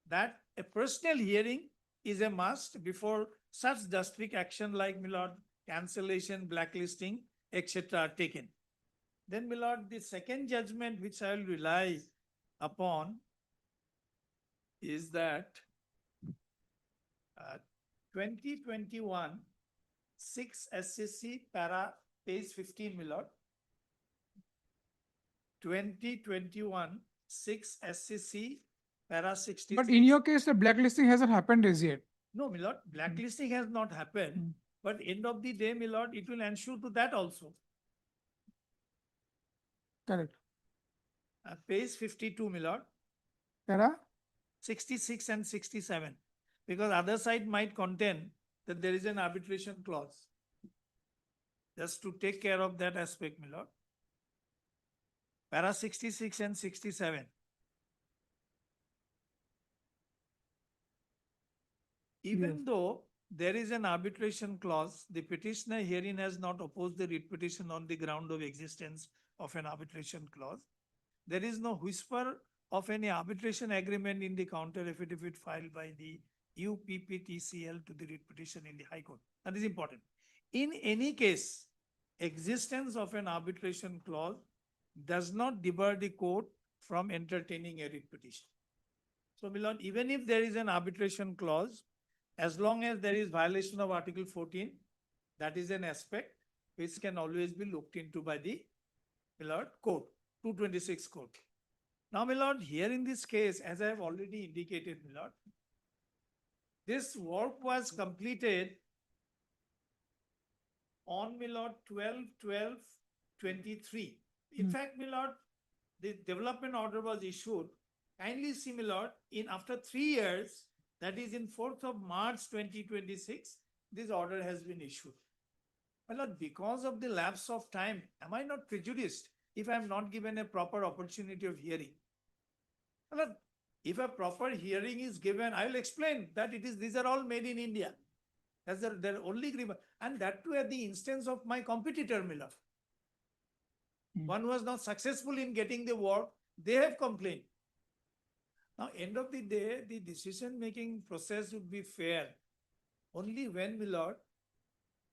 that a personal hearing is a must before such drastic action like, my lord, cancellation, blacklisting, etc. are taken. Then, my lord, the second judgment which I will rely upon is that 2021 6 SCC para page 15, my lord. 2021 6 SCC para 60. But in your case, the blacklisting hasn't happened as yet. No, my lord, blacklisting has not happened. But end of the day, my lord, it will ensure to that also. Correct. Page 52, my lord. Para? 66 and 67. Because other side might contain that there is an arbitration clause. Just to take care of that aspect, my lord. Para 66 and 67. Even though there is an arbitration clause, the petitioner herein has not opposed the writ petition on the ground of existence of an arbitration clause. There is no whisper of any arbitration agreement in the counter affidavit filed by the UPPTCL to the writ petition in the High Court. That is important. In any case, existence of an arbitration clause does not debar the court from entertaining a writ petition. So, my lord, even if there is an arbitration clause, as long as there is violation of Article 14, that is an aspect which can always be looked into by the, my lord, court, 226 court. Now, my lord, here in this case, as I have already indicated, my lord, this work was completed on, my lord, 12/12/23. In fact, my lord, the development order was issued. Kindly see, my lord, after 3 years, that is in 4th of March 2026, this order has been issued. My lord, because of the lapse of time, am I not prejudiced if I am not given a proper opportunity of hearing? My lord, if a proper hearing is given, I will explain that these are all made in India. That's their only grievance. And that too at the instance of my competitor, my lord. One was not successful in getting the work, they have complained. Now, end of the day, the decision-making process would be fair only when, my lord,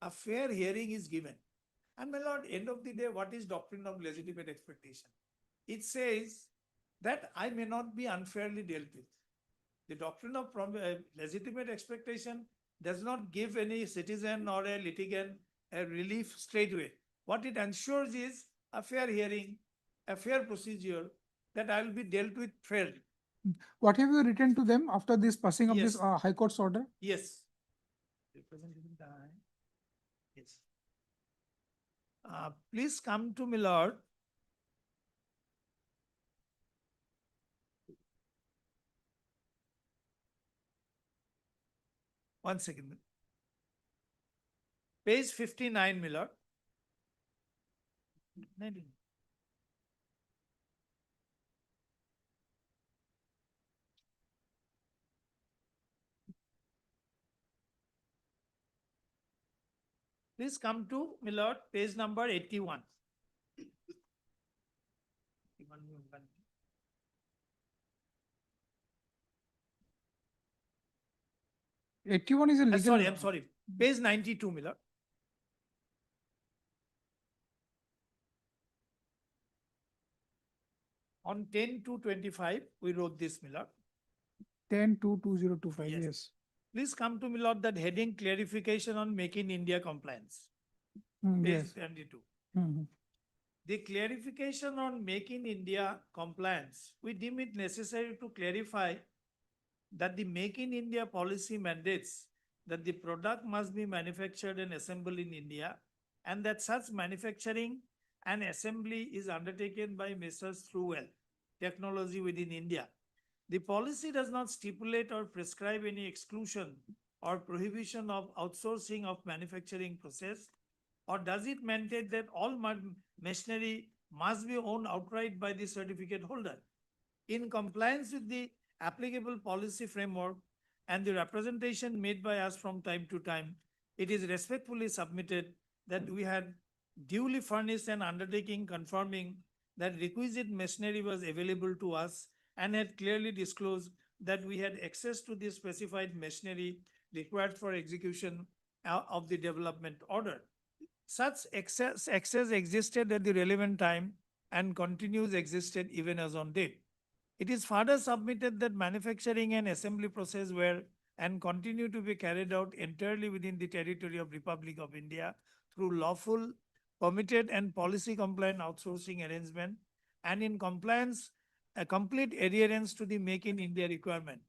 a fair hearing is given. And my lord, end of the day, what is doctrine of legitimate expectation? It says that I may not be unfairly dealt with. The doctrine of legitimate expectation does not give any citizen or a litigant a relief straightway. What it ensures is a fair hearing, a fair procedure, that I will be dealt with fairly. What have you written to them after this passing of this Yes. High Court's order? Yes. Representative Dai. Yes. Please come to me, Lord. One second. Page 59, my lord. 19. Please come to, my lord, page number 81. 81 is a legal. Sorry, I'm sorry. Page 92, my lord. On 10/2/25, we wrote this, my lord. 10/2/2025, Yes. yes. Please come to, my lord, that heading clarification on Make in India compliance. Page Yes. 22. Mhm. The clarification on Make in India compliance, we deem it necessary to clarify that the Make in India policy mandates that the product must be manufactured and assembled in India, and that such manufacturing and assembly is undertaken by Messrs. Withdrawal Technology within India. The policy does not stipulate or prescribe any exclusion or prohibition of outsourcing of manufacturing process, or does it mandate that all machinery must be owned outright by the certificate holder? In compliance with the applicable policy framework and the representation made by us from time to time, it is respectfully submitted that we had duly furnished an undertaking confirming that requisite machinery was available to us and had clearly disclosed that we had access to the specified machinery required for execution of the development order. Such access existed at the relevant time and continues existed even as on date. It is further submitted that manufacturing and assembly process were and continue to be carried out entirely within the territory of Republic of India through lawful, permitted and policy compliant outsourcing arrangement and in compliance, a complete adherence to the Make in India requirement.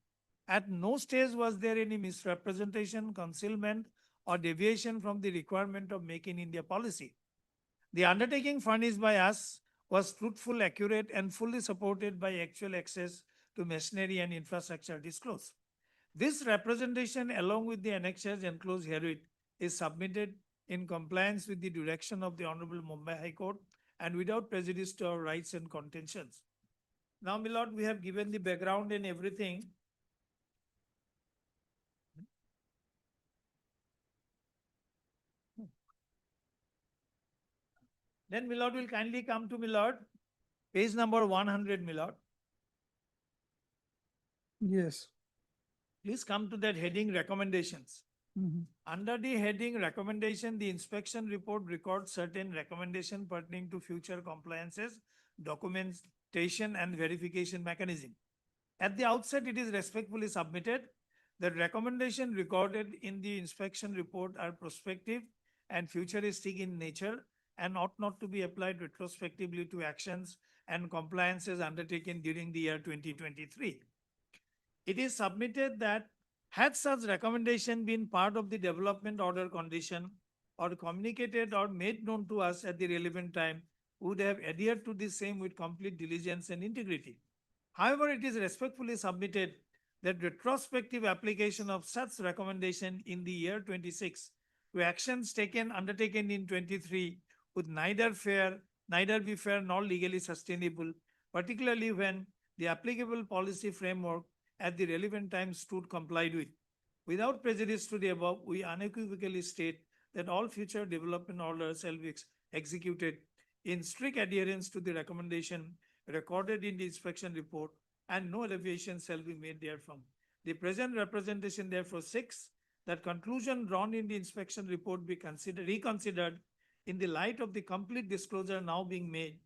At no stage was there any misrepresentation, concealment or deviation from the requirement of Make in India policy. The undertaking furnished by us was truthful, accurate, and fully supported by actual access to machinery and infrastructure disclosed. This representation, along with the annexures enclosed herein, is submitted in compliance with the direction of the Honorable Mumbai High Court and without prejudice to our rights and contentions. Now, my lord, we have given the background and everything. Then, my lord, will kindly come to, my lord, page number 100, my lord. Yes. Please come to that heading recommendations. Mhm. Under the heading recommendation, the inspection report records certain recommendations pertaining to future compliances, documentation and verification mechanism. At the outset, it is respectfully submitted that recommendations recorded in the inspection report are prospective and futuristic in nature and ought not to be applied retrospectively to actions and compliances undertaken during the year 2023. It is submitted that had such recommendation been part of the development order condition or communicated or made known to us at the relevant time, we would have adhered to the same with complete diligence and integrity. However, it is respectfully submitted that retrospective application of such recommendation in the year 26 to actions undertaken in 23 would neither be fair nor legally sustainable, particularly when the applicable policy framework at the relevant time stood complied with. Without prejudice to the above, we unequivocally state that all future development orders shall be executed in strict adherence to the recommendation recorded in the inspection report, and no deviation shall be made therefrom. The present representation therefore seeks that conclusion drawn in the inspection report be reconsidered in the light of the complete disclosure now being made,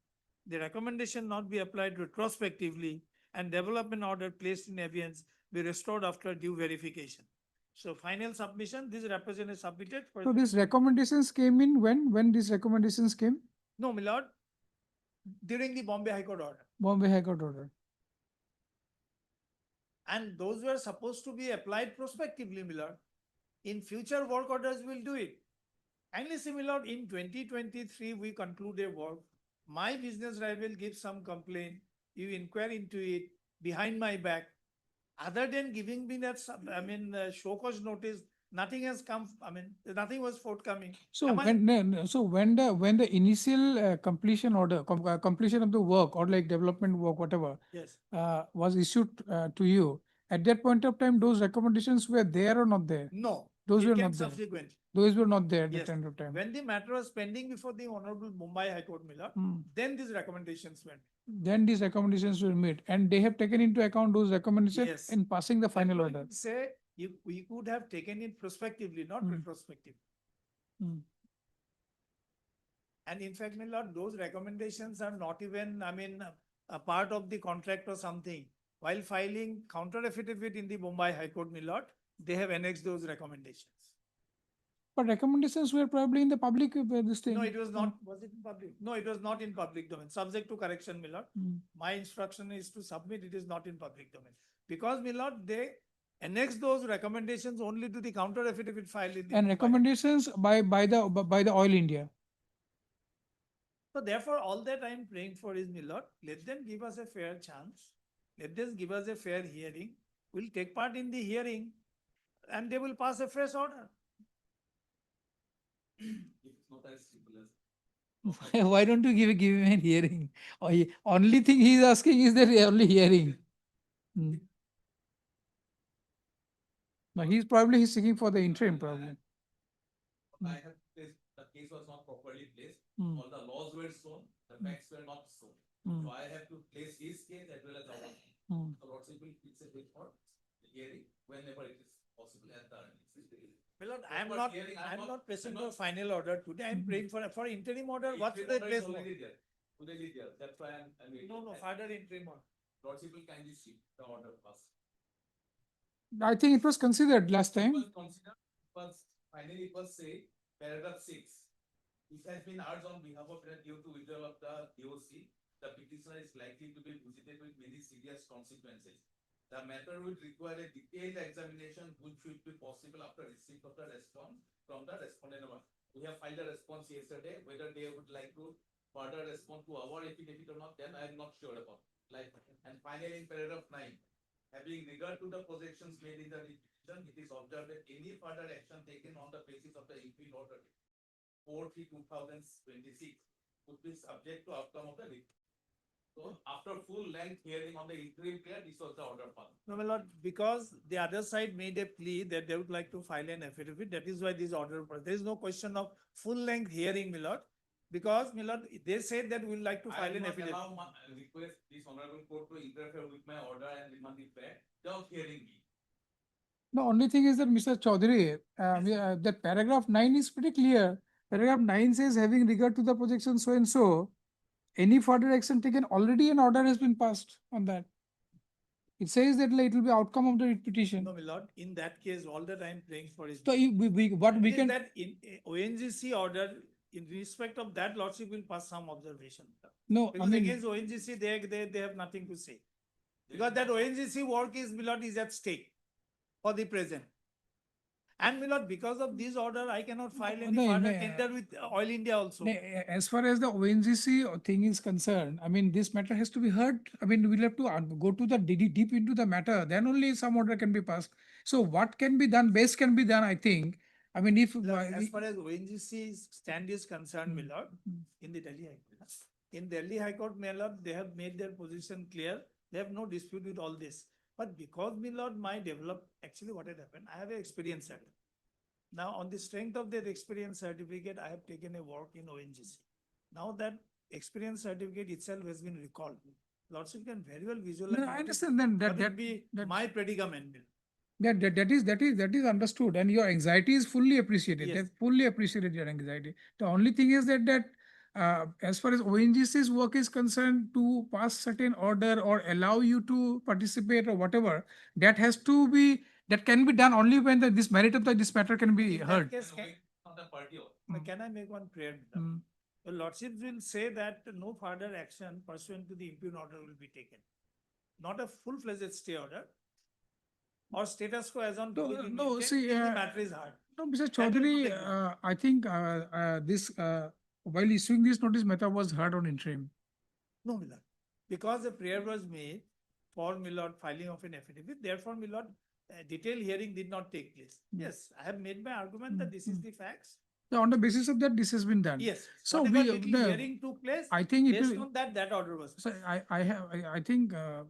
the recommendation not be applied retrospectively, and development order placed in abeyance be restored after due verification. So final submission, this representative submitted for. So these recommendations came in when these recommendations came? No, my lord, during the Bombay High Court order. Bombay High Court order. And those were supposed to be applied prospectively, my lord. In future work orders, we'll do it. Kindly see, my lord, in 2023, we conclude a work. My business rival gives some complaint. You inquire into it behind my back. Other than giving me that, show cause notice, nothing has come. Nothing was forthcoming. So Am I- when the initial completion order, completion of the work or like development work, whatever, Yes. was issued to you, at that point of time, those recommendations were there or not there? No. Those it were came not there. subsequently. Those were not there at Yes. that point of time. When the matter was pending before the Honorable Mumbai High Court, my lord, then these recommendations went. Then these recommendations were made and they have taken into account those recommendations Yes. in passing the final order. Say, we could have taken it prospectively, not retrospectively. And in fact, my lord, those recommendations are not even, a part of the contract or something. While filing counter affidavit in the Mumbai High Court, my lord, they have annexed those recommendations. But recommendations were probably in the public, this thing. No, it was not. Was it in public? No, it was not in public domain. Subject to correction, my lord. My instruction is to submit. It is not in public domain. Because, my lord, they annex those recommendations only to the counter affidavit filed in the. And Mumbai. recommendations by the Oil India. So therefore, all that I am praying for is, my lord, let them give us a fair chance. Let them give us a fair hearing. We'll take part in the hearing and they will pass a fresh order. It's not as simple as. Why don't you give him a hearing? Only thing he is asking is that only hearing. But he's seeking for the interim probably. I have placed, the case was not properly placed. All the laws were shown, the facts were not shown. So I have to place his case as well as ours. So Lordship will fix a date for the hearing whenever it is possible at the earliest. My lord, Of I course, hearing, am I'm not pressing I'm for final order today. I am praying for interim order. What's the Interim order is place? already there. Already there. That's why I'm waiting. No, further interim order. Lordship will kindly see the order first. I think it was considered last It time. was considered, finally it was said, paragraph 6. It has been urged on behalf of the due to withdrawal of the DOC, the petitioner is likely to be visited with very serious consequences. The matter would require a detailed examination which should be possible after receipt of the response from the respondent. We have filed a response yesterday, whether they would like to further respond to our affidavit or not, then I am not sure about. And finally in paragraph 9, having regard to the projections made in the petition, it is observed that any further action taken on the basis of the interim order 4/3/2026 would be subject to outcome of the writ. So after full length hearing on the interim period, this was the order passed. No, my lord, because the other side made a plea that they would like to file an affidavit, that is why this order, there is no question of full length hearing, my lord. Because, my lord, they said that we would like to I file will an not affidavit. allow request this honorable court to interfere with my order and remand it back without hearing me. The only thing is that Mr. Chaudhary, that paragraph 9 is pretty clear. Paragraph 9 says having regard to the projection so and so, any further action taken, already an order has been passed on that. It says that it will be outcome of the petition. No, my lord, in that case, all that I am praying for is. So what we is can, that in ONGC order, in respect of that, lordship will pass some observation. no, I Because mean, against ONGC, they have nothing to say. Because that ONGC work is, my lord, is at stake for the present. And my lord, because of this order, I cannot file any No, further no, tender with Oil India also. As far as the ONGC thing is concerned, I mean, this matter has to be heard. I mean, we'll have to go to the deep into the matter. Then only some order can be passed. So what can be done, best can be done, I think. I mean, if As far as ONGC's stand is concerned, my lord, Mm. in the Delhi High Court. In Delhi High Court, my lord, they have made their position clear. They have no dispute with all this. But because, my lord, actually what had happened, I have an experience certificate. Now, on the strength of that experience certificate, I have taken a work in ONGC. Now that experience certificate itself has been recalled. Lordship can very well visualize. No, I understand then what will be that- my predicament. that is understood, and your anxiety is fully appreciated. Yes. That's fully appreciated your anxiety. The only thing is that as far as ONGC's work is concerned, to pass certain order or allow you to participate or whatever, that can be done only when this merit of this matter can be In that heard. case, can I make one prayer? Mm. The Lordship will say that no further action pursuant to the impugned order will be taken. Not a full-fledged stay order or status quo as on. No, will be no, maintained see, till the matter is heard. No, Mr. That will not Chaudhary, take long. I think while issuing this notice, matter was heard on interim. No, my lord. Because a prayer was made for my lord filing of an affidavit, therefore, my lord, detailed hearing did not take place. Yes, I have made my argument that this is the facts. So on the basis of that, this has been done. Yes. So Whatever we, little hearing took place, I think it based will. on that order was. So I think a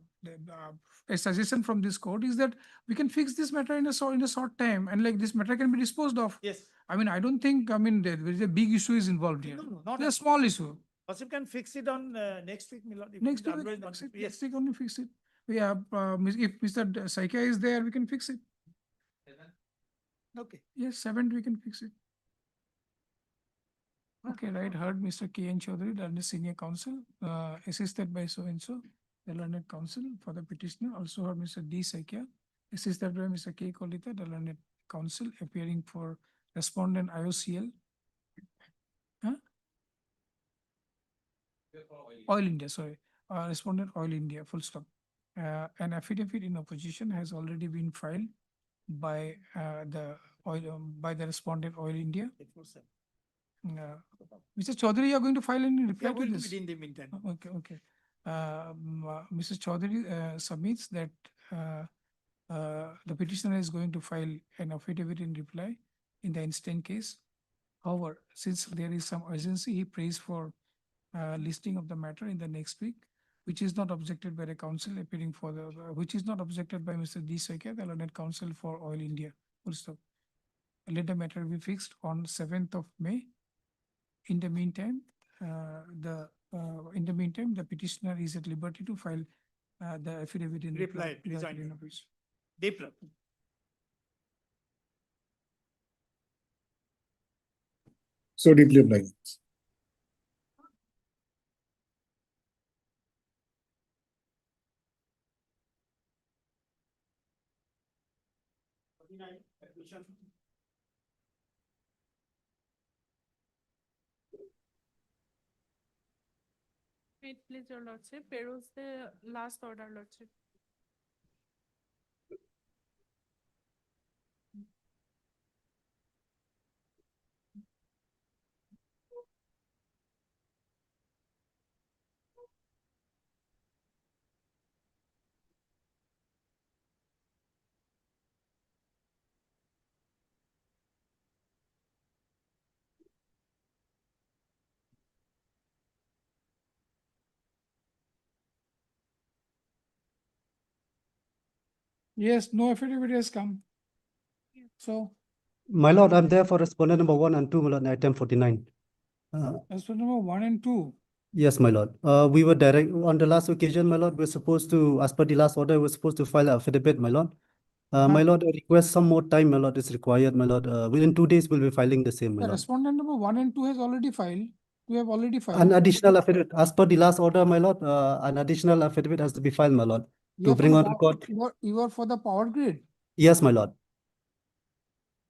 suggestion from this court is that we can fix this matter in a short time, and like this matter can be disposed of. Yes. I mean, I don't think, I mean, there is a big issue is involved here. No, not It's a at small issue. Lordship can fix it on next week, my lord. if Next it is week, we otherwise can not- fix it. Yes. Next week only fix it. We have, if Mr. Saikia is there, we can fix it. Okay. Yes, 7th we can fix it. Okay, right, heard Mr. K. N. Chaudhary, the senior counsel, assisted by so-and-so, the learned counsel for the petitioner. Also heard Mr. D. Saikia, assisted by Mr. K. Kolita, the learned counsel, appearing for respondent IOCL. Huh? Oil India, sorry, respondent Oil India, full stop. An affidavit in opposition has already been filed by by the respondent Oil India. Mr. Chaudhary, you are going to file any reply Yeah, to we'll do this? it in the meantime. Okay. Mrs. Chaudhary submits that the petitioner is going to file an affidavit in reply in the instant case. However, since there is some urgency, he prays for listing of the matter in the next week, which is not objected by the council appearing for the, which is not objected by Mr. D. Saikia, the learned counsel for Oil India. Full stop. Let the matter be fixed on 7th of May. In the meantime, the petitioner is at liberty to file the affidavit in Reply, the rejoin. affidavit in office. Deep love. So deeply obliged. Wait, please, your lordship, peruse the last order, lordship. Yes, no affidavit has come. So, My lord, I'm there for respondent number 1 and 2, my lord, item 49. as for number 1 and 2, Yes, my lord. We were direct on the last occasion, my lord. We're supposed to, as per the last order, we're supposed to file an affidavit, my lord. My lord, I request some more time, my lord, is required, my lord. Within 2 days, we'll be filing the same, my the lord. respondent number 1 and 2 has already filed. We have already filed. An additional affidavit, as per the last order, my lord, an additional affidavit has to be filed, my lord, You to are for bring the on power- record. You are for the power grid. Yes, my lord.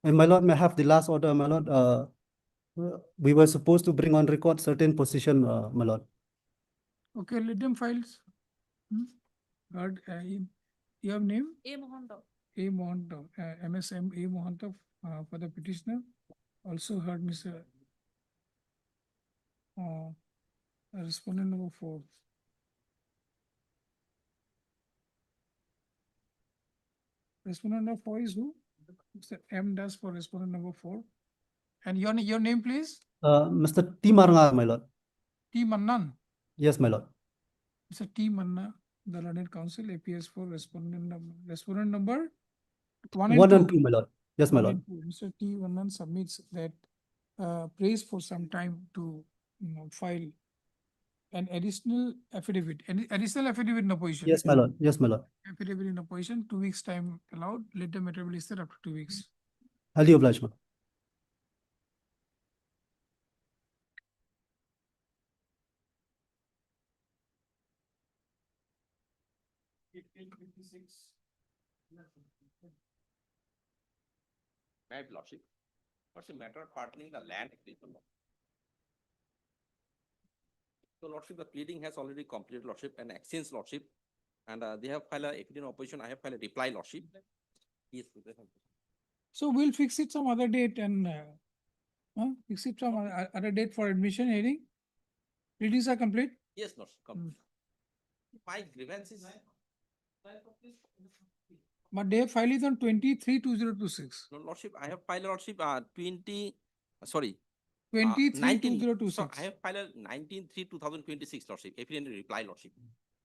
And my lord, may I have the last order, my lord. We were supposed to bring on record certain position, my lord. Okay, let them file. Heard, you have name? A. Mohan Rao. A. Mohanta, MSM A. Mohanta for the petitioner. Also heard Mr. Respondent number 4. Respondent number 4 is who? Mr. M does for respondent number 4. And your name, please? Mr. T. Maranga, my lord. T. Mannan. Yes, my lord. Mr. T. Manna, the learned counsel appears for respondent number 1 and 1 2. and 2, my lord. Yes, my 1 lord. and 2. Mr. T. Mannan submits that prays for some time to file an additional affidavit. Additional affidavit in opposition. Yes, my lord. Yes, my lord. Affidavit in opposition, 2 weeks time allowed. Later matter will be listed after 2 weeks. Highly obliged, my lord. My lordship, what's the matter pertaining the land acquisition? So lordship, the pleading has already completed lordship and exchanged lordship. And they have filed a affidavit in opposition. I have filed a reply lordship. Yes. So we'll fix it some other date and fix it some other date for admission hearing. Pleadings are complete. Yes, lordship. My grievances. But they have filed it on 23/2026. No, lordship, I have filed lordship 20, 23/2026. So I have filed a 19/3/2026 lordship, affidavit reply lordship.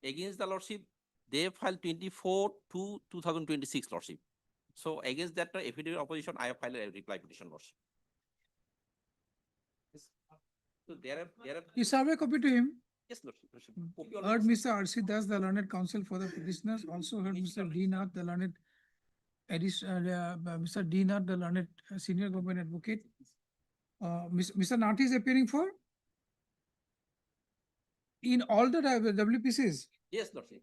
Against the lordship, they have filed 24/2/2026 lordship. So against that affidavit opposition, I have filed a reply petition lordship. Yes. So there are. You serve a copy to him. Yes, lordship. Heard Mr. R.C. Das, the learned counsel for the petitioners. Also heard Mr. D. Nath, the learned Mr. D. Nath, the learned senior government advocate. Mr. Nath is appearing for? In all the WPCs? Yes, lordship.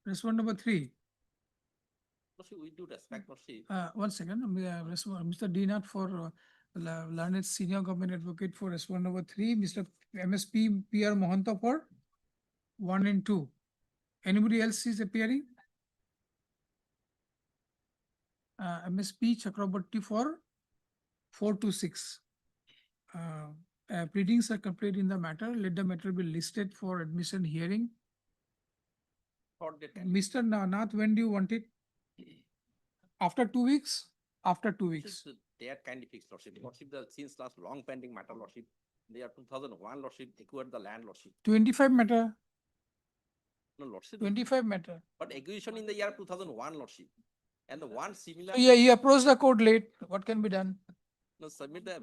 Respond number 3. Lordship, we do respect lordship. 1 second. Mr. D. Nath for learned senior government advocate for respond number 3. Mr. MSP PR Mohanta for 1 and 2. Anybody else is appearing? MSP Chakraborty for 4 to 6. Pleadings are complete in the matter. Let the matter be listed for admission hearing. Mr. Nath, when do you want it? After 2 weeks? After 2 weeks. They are kindly fixed lordship. Lordship, since last long pending matter lordship. They are 2001 lordship, acquired the land lordship. 25 matter. No lordship. 25 matter. But acquisition in the year 2001 lordship. And the one similar. So yeah, you approach the court late. What can be done? No, submit the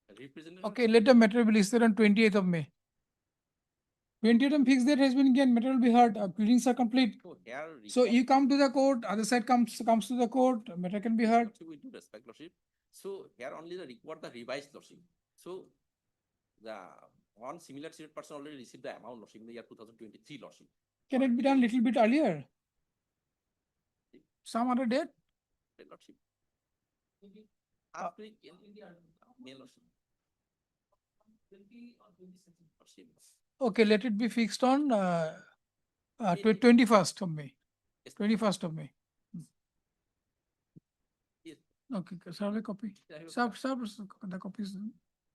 representative. Okay, let the matter be listed on 28th of May. 28th of fixed date has been given, matter will be heard, pleadings are complete. So you come to the court, other side comes to the court, matter can be heard. We do respect lordship. So here only the required the revised lordship. So the one similar seated person already received the amount lordship in the year 2023 lordship. Can it be done little bit earlier? Some other date? Lordship. After May lordship. Okay, let it be fixed on 21st of May. 21st of May. Yes. Okay, serve a copy. Serve the copies.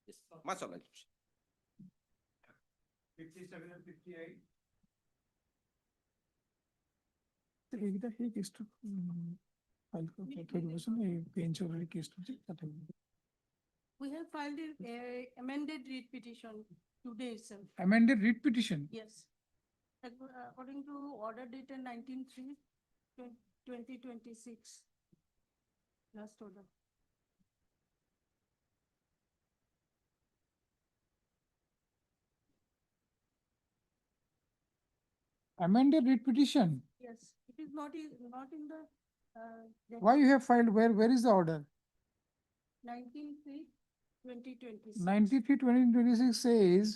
Yes, much obliged. 57 and 58. এইকেইটা সেই কেছটো file থৈ দিবচোন এই বেঞ্চৰ কেছটো যে তাতে We have filed a amended writ petition today itself. amended writ petition. Yes. According to order dated 19/3/2026. Last order. Amended writ petition. Yes, it is not in the. Why you have filed? Where is the order? 19/3/2026. 93/2026 says.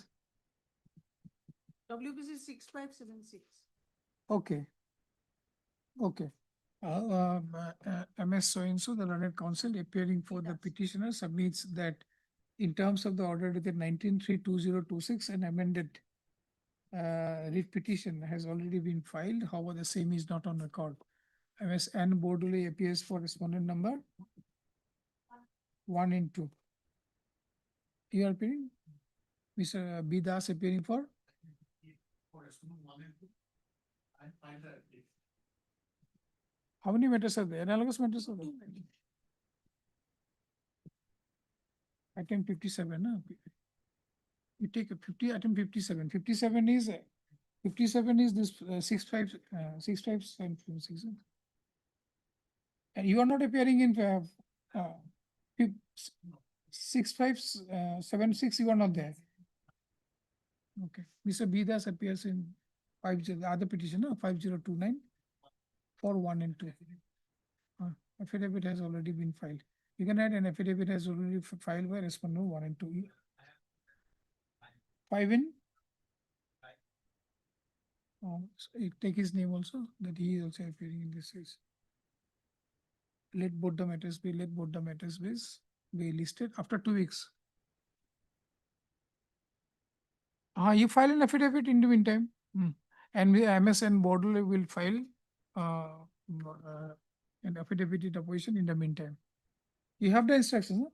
WBC 6576. Okay. Okay. MS so-and-so, the learned counsel appearing for the petitioner submits that in terms of the order dated 19/3/2026 and amended writ petition has already been filed, however, the same is not on record. MS N Bordoli appears for respondent number 1 and 2. You are appearing? Mr. B Das appearing for? How many matters are there? Analogous matters are there? Item 57, no? You take a 50, item 57. 57 is this 65746. And you are not appearing in 6576, you are not there. Okay, Mr. B Das appears in the other petition, 5029 for 1 and 2. Affidavit has already been filed. You can add an affidavit has already filed by respondent 1 and 2. 5 in? So take his name also, that he is also appearing in this case. Let both the matters be listed after 2 weeks. You file an affidavit in the meantime. And MSN Bordel will file an affidavit in opposition in the meantime. You have the instructions, huh?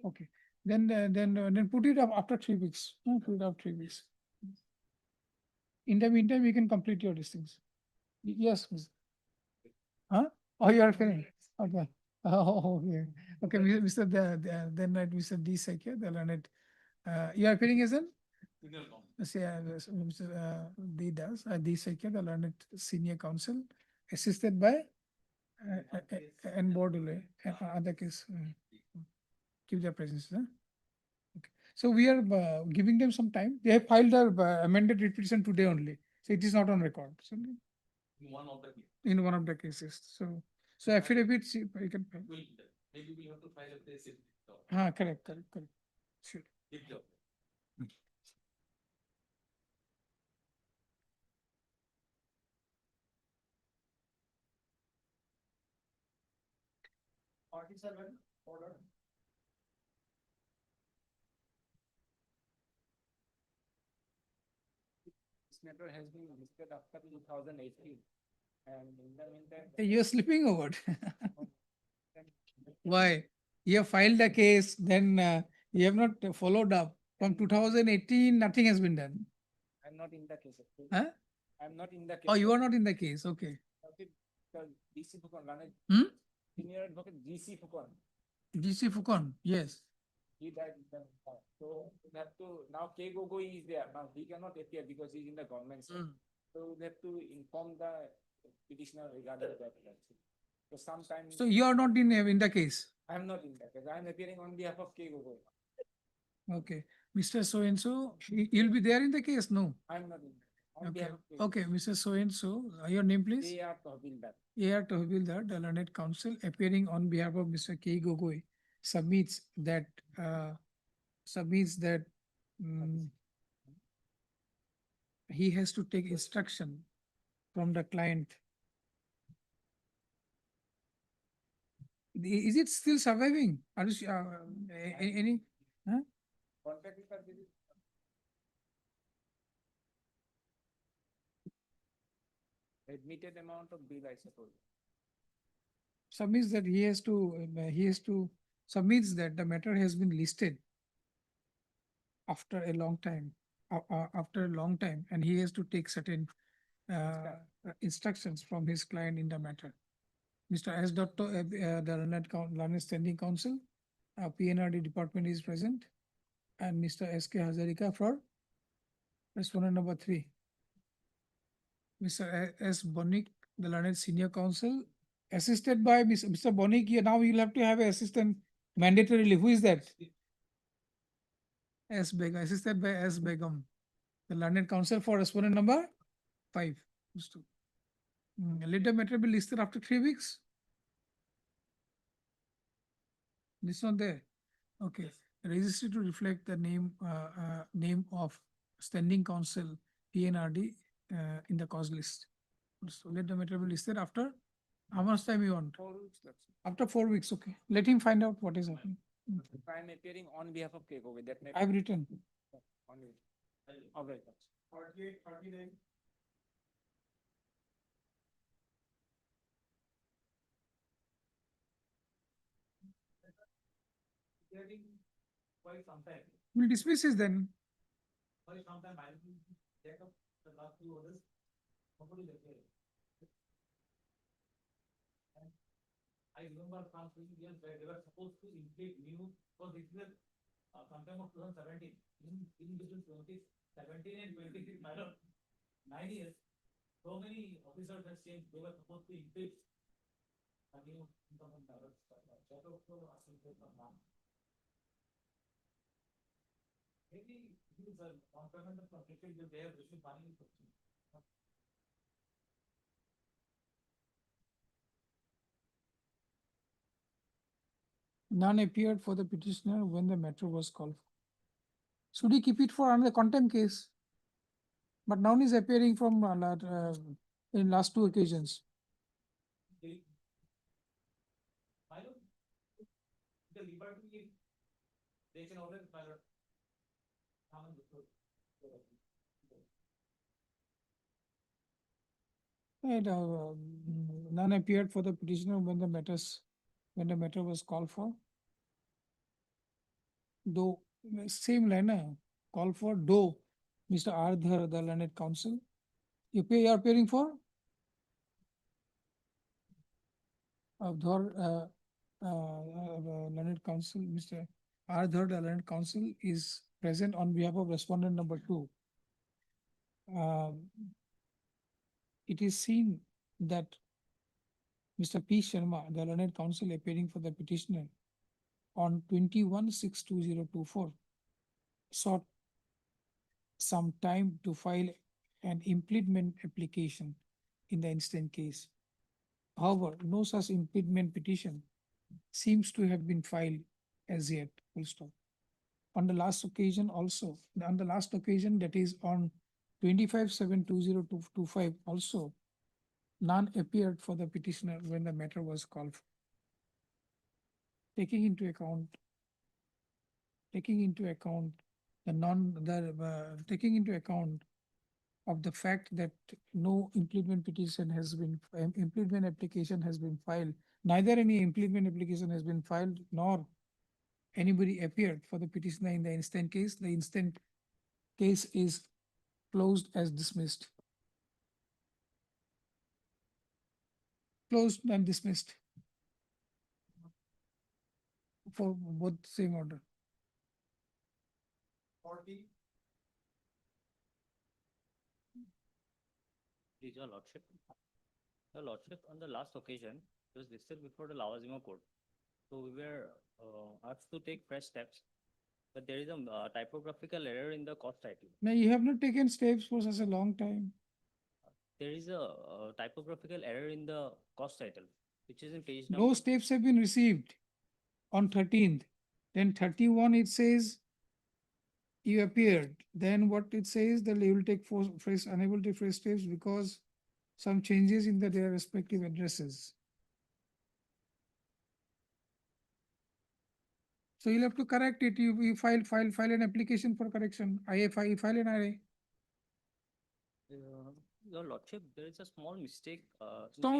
Okay, then put it up after 3 weeks. Put it up 3 weeks. In the meantime, you can complete your listings. Yes, miss. Huh? Oh, you are finished. Okay. Oh, okay. Okay, Mr. Then Mr. D. Sekia, the learned. You are appearing as an? Say, Mr. D. Das, D. Sekia, the learned senior counsel, assisted by N. Bordule, other case. Keep their presence. Huh? Okay. So we are giving them some time. They have filed their amended writ petition today only. So it is not on record. So, in one of the cases. So affidavits you can file. Maybe we have to file a case. Correct. Sure. Order. This matter has been listed after 2018. And in the meantime. You're sleeping over. Why? You have filed the case, then you have not followed up. From 2018, nothing has been done. I'm not in the case. Huh? I'm not in the case. Oh, you are not in the case. Okay. DC Fukon, Senior Advocate GC Fukon. GC Fukon, yes. He died. So we have to, now K. Gogoi is there. Now he cannot appear because he's in the government side. So we have to inform the petitioner regarding that. So sometimes. So you are not in the case? I'm not in that case. I'm appearing on behalf of K. Gogoi. Okay. Mr. So-and-so, you'll be there in the case? No? I'm not in that. Okay, Mr. So-and-so, your name please? A.R. Tohbildar. A.R. Tohbildar, the learned counsel, appearing on behalf of Mr. K. Gogoi, submits that he has to take instruction from the client. Is it still surviving? Are you any? Huh? Admitted amount of bill, I suppose. Submits that submits that the matter has been listed after a long time, and he has to take certain instructions from his client in the matter. Mr. S. Dotto, the learned standing counsel, PNRD department is present, and Mr. S.K. Hazarika for respondent number 3. Mr. S. Bonik, the learned senior counsel, assisted by Mr. Bonik. Now you'll have to have an assistant mandatorily. Who is that? S. Begum, assisted by S. Begum, the learned counsel for respondent number 5. Let the matter be listed after 3 weeks. This one there. Okay. Register to reflect the name of standing counsel PNRD in the cause list. So let the matter be listed after how much time you want? 4 weeks. After 4 weeks, okay. Let him find out what is happening. I am appearing on behalf of Keiko with that. I've written. Only. All right. 48, 39. Hearing quite sometime. We'll dismiss this then. Quite sometime I will take up the last two orders. Nobody is appearing. And I remember from 3 years where they were supposed to implement new, because this is a sometime of 2017. In between 2017 and 26, my lord, 9 years, so many officers have changed. They were supposed to implement a new income direct. That also asking for some now. Maybe these are complement of protected that they have received money. None appeared for the petitioner when the matter was called for. Should we keep it for another contempt case? But none is appearing from in last two occasions. The liberty, they can always matter. And none appeared for the petitioner when the matter was called for. Though same line, call for though Mr. Ardhar, the learned counsel. You are appearing for? Ardhar, learned counsel, Mr. Ardhar, the learned counsel is present on behalf of respondent number 2. It is seen that Mr. P. Sharma, the learned counsel appearing for the petitioner on 21/6/2024 sought some time to file an impediment application in the instant case. However, no such impediment petition seems to have been filed as yet, full stop. On the last occasion that is on 25/7/2025 also, none appeared for the petitioner when the matter was called for. Taking into account of the fact that no impediment application has been filed, neither any impediment application has been filed nor anybody appeared for the petitioner in the instant case. The instant case is closed as dismissed. Closed and dismissed for both same order. 40. Please, Your Lordship. Your Lordship, on the last occasion, it was listed before the Lawazima Court. So we were asked to take fresh steps, but there is a typographical error in the cost title. Now you have not taken steps for such a long time. There is a typographical error in the cost title, which is in page No number. steps have been received on 13th. Then 31 it says you appeared. Then what it says that you will take unable to fresh steps because some changes in their respective addresses. So you'll have to correct it. You file an application for correction. You file an IA. Your Lordship, there is a small mistake.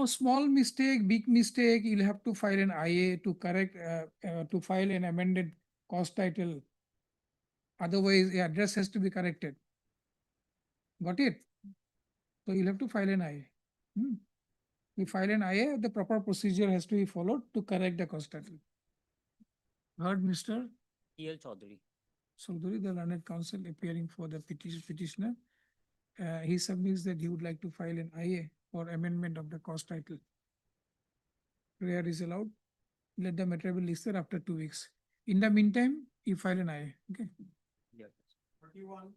Small mistake, big mistake, you'll have to file an IA to correct, to file an amended cost title. Otherwise, the address has to be corrected. Got it? So you'll have to file an IA. You file an IA, the proper procedure has to be followed to correct the cost title. Heard, Mr. E.L. Chaudhary. Chaudhary, the learned counsel appearing for the petitioner. He submits that he would like to file an IA for amendment of the cost title. Prayer is allowed. Let the matter be listed after 2 weeks. In the meantime, you file an IA. Okay. Yes. 31.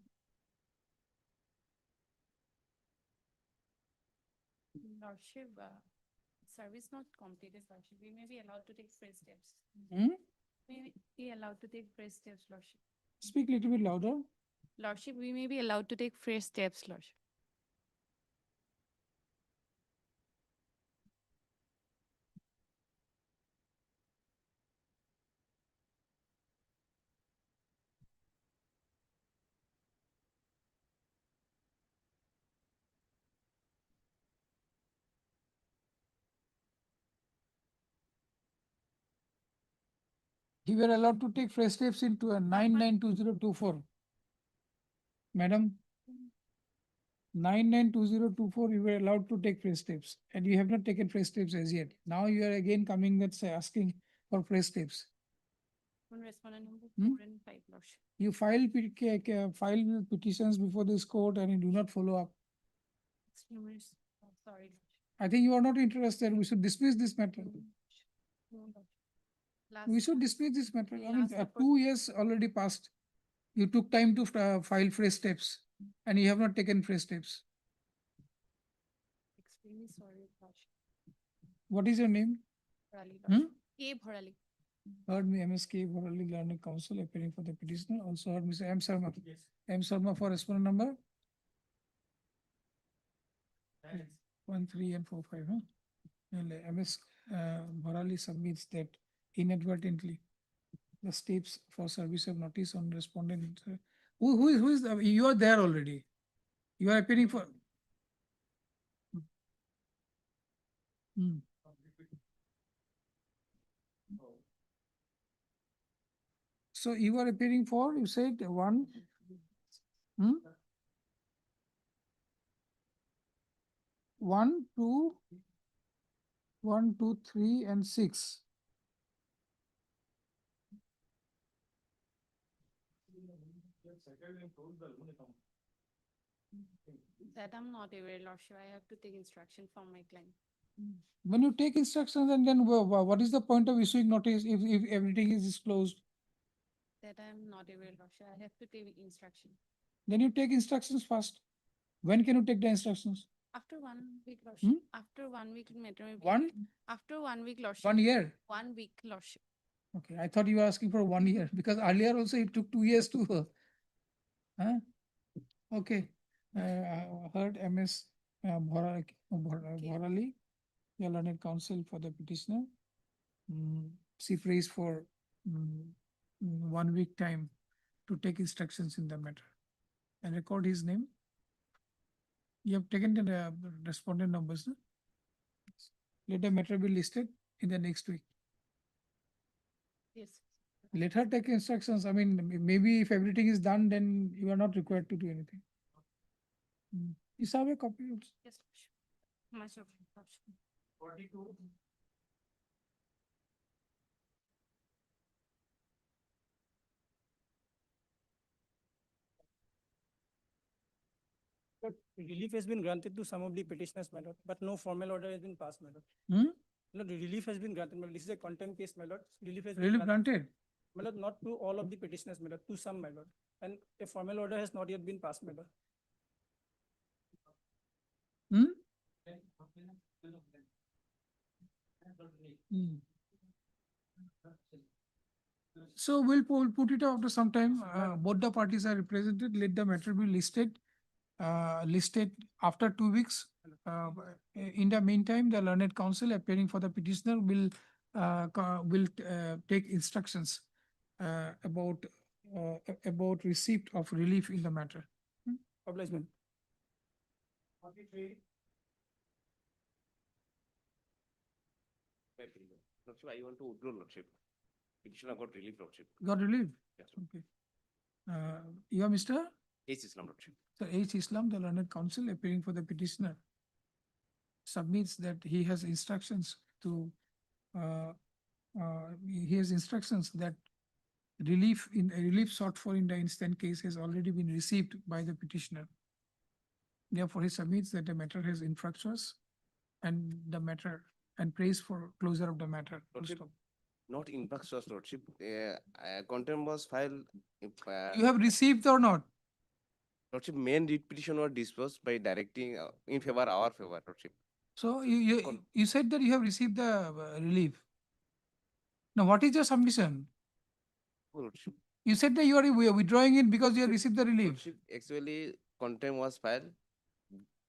Lordship, service not completed, Lordship. We may be allowed to take fresh steps. We may be allowed to take fresh steps, Lordship. Speak a little bit louder. Lordship, we may be allowed to take fresh steps, Lordship. You were allowed to take fresh steps into a 992024. Madam, 992024, you were allowed to take fresh steps and you have not taken fresh steps as yet. Now you are again coming with say, asking for fresh steps. On respondent number Hmm? 4 and 5, Lordship. You file petitions before this court and you do not follow up. Sorry. I think you are not interested. We should dismiss this matter. No, Lordship. We Last should one. dismiss this matter. I mean, Last 2 years already passed. You took time to file fresh steps and you have not taken fresh steps. Extremely sorry, Lordship. What is your name? Bharali, Hmm? Lordship. K. Bharali. Heard me MSK Borali Learning Council appearing for the petitioner. Also heard Mr. M. Sharma. M. Sharma for respondent number 1, 3 and 4, 5. Huh? And MS Borali submits that inadvertently the steps for service of notice on respondent. Who is you are there already. You are appearing for. Hmm. So you are appearing for, you said 1. Hmm? 1, 2, 1, 2, 3 and 6. That I'm not aware, Lordship. I have to take instruction from my client. When you take instructions and then what is the point of issuing notice if everything is disclosed? That I'm not aware, Lordship. I have to take instruction. Then you take instructions first. When can you take the instructions? After 1 week, Lordship. After 1 week, matter may be. After 1 week, Lordship. 1 year? 1 week, Lordship. Okay, I thought you were asking for 1 year because earlier also it took 2 years to. Huh? Okay, I heard MS Bharali, your learned counsel for the petitioner. She prays for 1 week time to take instructions in the matter and record his name. You have taken the respondent numbers. No? Let the matter be listed in the next week. Yes. Let her take instructions. I mean, maybe if everything is done, then you are not required to do anything. You have a copy also. Yes, Lordship. Much of it, Lordship. 42. Relief has been granted to some of the petitioners, my lord, but no formal order has been passed, my lord. No, the relief has been granted, my lord. This is a contempt case, my lord. Relief has been Relief granted? My lord, not to all of the petitioners, my lord, to some, my lord. And a formal order has not yet been passed, my lord. So we'll put it after some time. Both the parties are represented. Let the matter be listed. Listed after 2 weeks. In the meantime, the learned counsel appearing for the petitioner will take instructions about receipt of relief in the matter. Obligement. Lordship, I want to withdraw, Lordship. Petitioner got relief, Lordship. Got relief? Yes. Okay. You are Mr. H. Islam, Lordship. Sir H. Islam, the learned counsel appearing for the petitioner, submits that he has instructions to, that relief sought for in the instant case has already been received by the petitioner. Therefore, he submits that the matter has infructuous and the matter and prays for closure of the matter. Lordship, not infructuous, Lordship. Contempt was filed. You have received or not? Lordship, main writ petition was disposed by directing in favor, our favor, Lordship. So you said that you have received the relief. Now, what is your submission? Lordship. You said that you are withdrawing it because you have received the relief. Lordship, actually, contempt was filed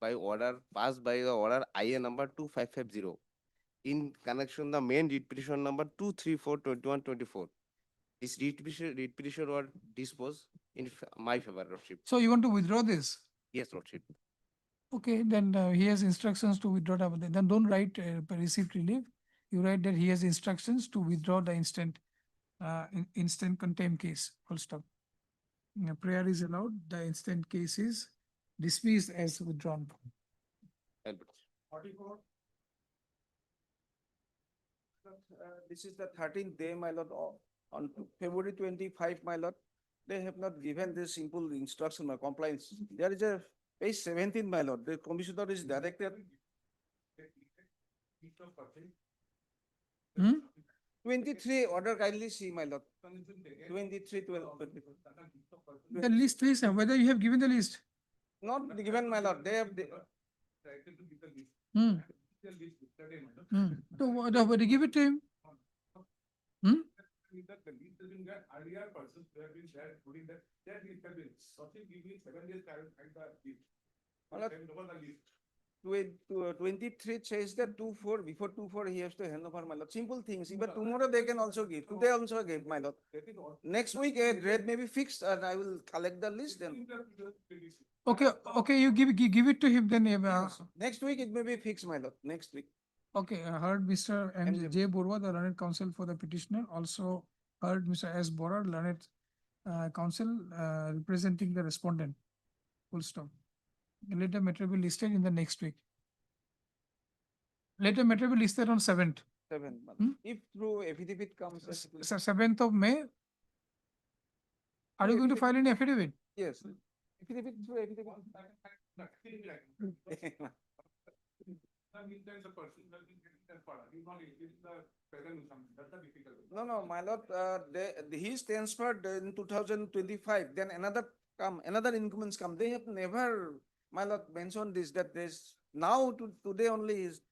by order, passed by the order IA number 2550. In connection, the main writ petition number 234/21/24. This writ petition was disposed in my favor, Lordship. So you want to withdraw this? Yes, Lordship. Okay, then he has instructions to withdraw. Then don't write received relief. You write that he has instructions to withdraw the instant instant contempt case, full stop. Prayer is allowed, the instant case is dismissed as withdrawn. Albert. 44. This is the 13th day, my lord, on February 25, my lord. They have not given this simple instruction or compliance. There is a page 17, my lord. The commissioner is directed. 23 order, kindly see, my lord. 23, 12. The list is, whether you have given the list. Not given, my lord. They have. Hmm. So what, give it to him. Hmm? Earlier persons who have been there, including that list has been, nothing giving 7 days time and the list. My lord, Over the list. 23 says that 2/4, before 2/4 he has to hand over, my lord. Simple things. Even tomorrow they can also give. Today also give, my lord. Next week a rate may be fixed and I will collect the list then. Okay, okay, you give it to him then. Next week it may be fixed, my lord. Next week. Okay, I heard Mr. M. J. Borwa, the learned counsel for the petitioner, also heard Mr. S. Bora, learned counsel representing the respondent. Full stop. Let the matter be listed in the next week. Let the matter be listed on 7th. 7. Hmm? If through affidavit comes. 7th of May. Are you going to file an affidavit? Yes. Affidavit through affidavit. No, my lord, he is transferred in 2025, then another increments come. They have never, my lord, mentioned this, that there's now today only is.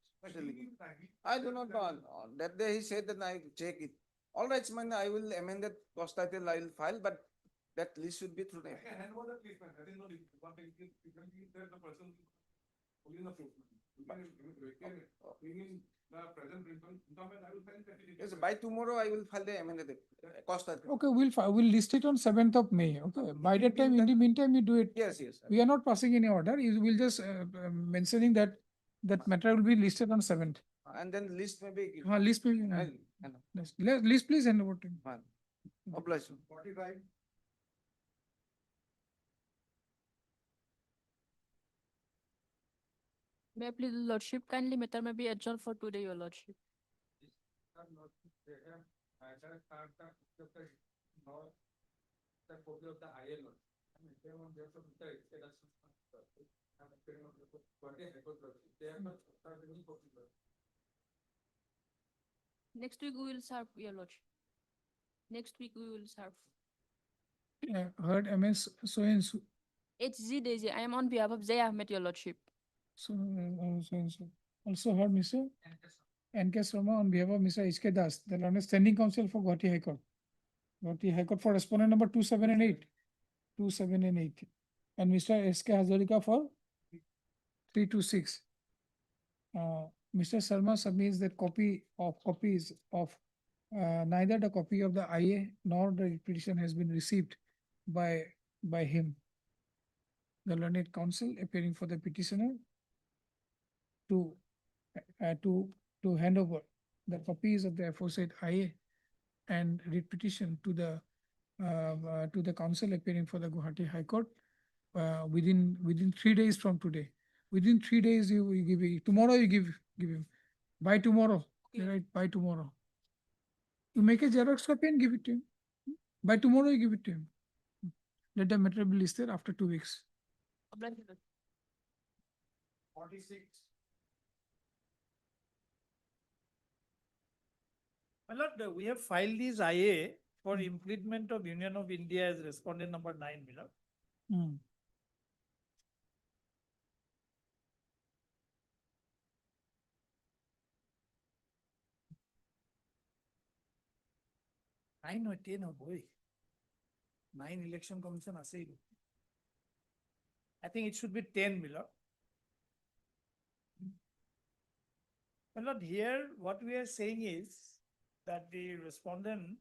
I do not know. That day he said that I check it. All right, man, I will amend that cost title, I will file, but that list should be through. Hand over that list, man. That is not one thing. You can give that the person holding the proof. You can bring the present income and I will send it. Yes, by tomorrow I will file the amended cost title. Okay, we'll list it on 7th of May. Okay, by that time, in the meantime, you do it. Yes. We are not passing any order. You will just mentioning that matter will be listed on 7th. And then list may be. List will list please hand over to him. Oblige. 45. May I please, Lordship, kindly matter may be adjourned for today, your Lordship. Next week we will serve, your Lordship. Next week we will serve. Heard MS so and so. HG Daisy, I am on behalf of Jay Ahmed, your Lordship. So and so. Also heard Mr. N.K. Sharma on behalf of Mr. H.K. Das, the learned standing counsel for Gauhati High Court. Gauhati High Court for respondent number 27 and 8. 27 and 8. And Mr. S.K. Hazarika for 326. Mr. Sharma submits that copies of neither the copy of the IA nor the petition has been received by him. The learned counsel appearing for the petitioner to hand over the copies of the aforesaid IA and writ petition to the counsel appearing for the Gauhati High Court within 3 days from today. Within 3 days you give it. Tomorrow you give him. By tomorrow, right? By tomorrow. You make a Xerox copy and give it to him. By tomorrow you give it to him. Let the matter be listed after 2 weeks. 46. My lord, we have filed this IA for implement of Union of India as respondent number 9, my lord. 9 or 10 or boy. 9 election commission aside. I think it should be 10, my lord. My lord, here what we are saying is that the respondent,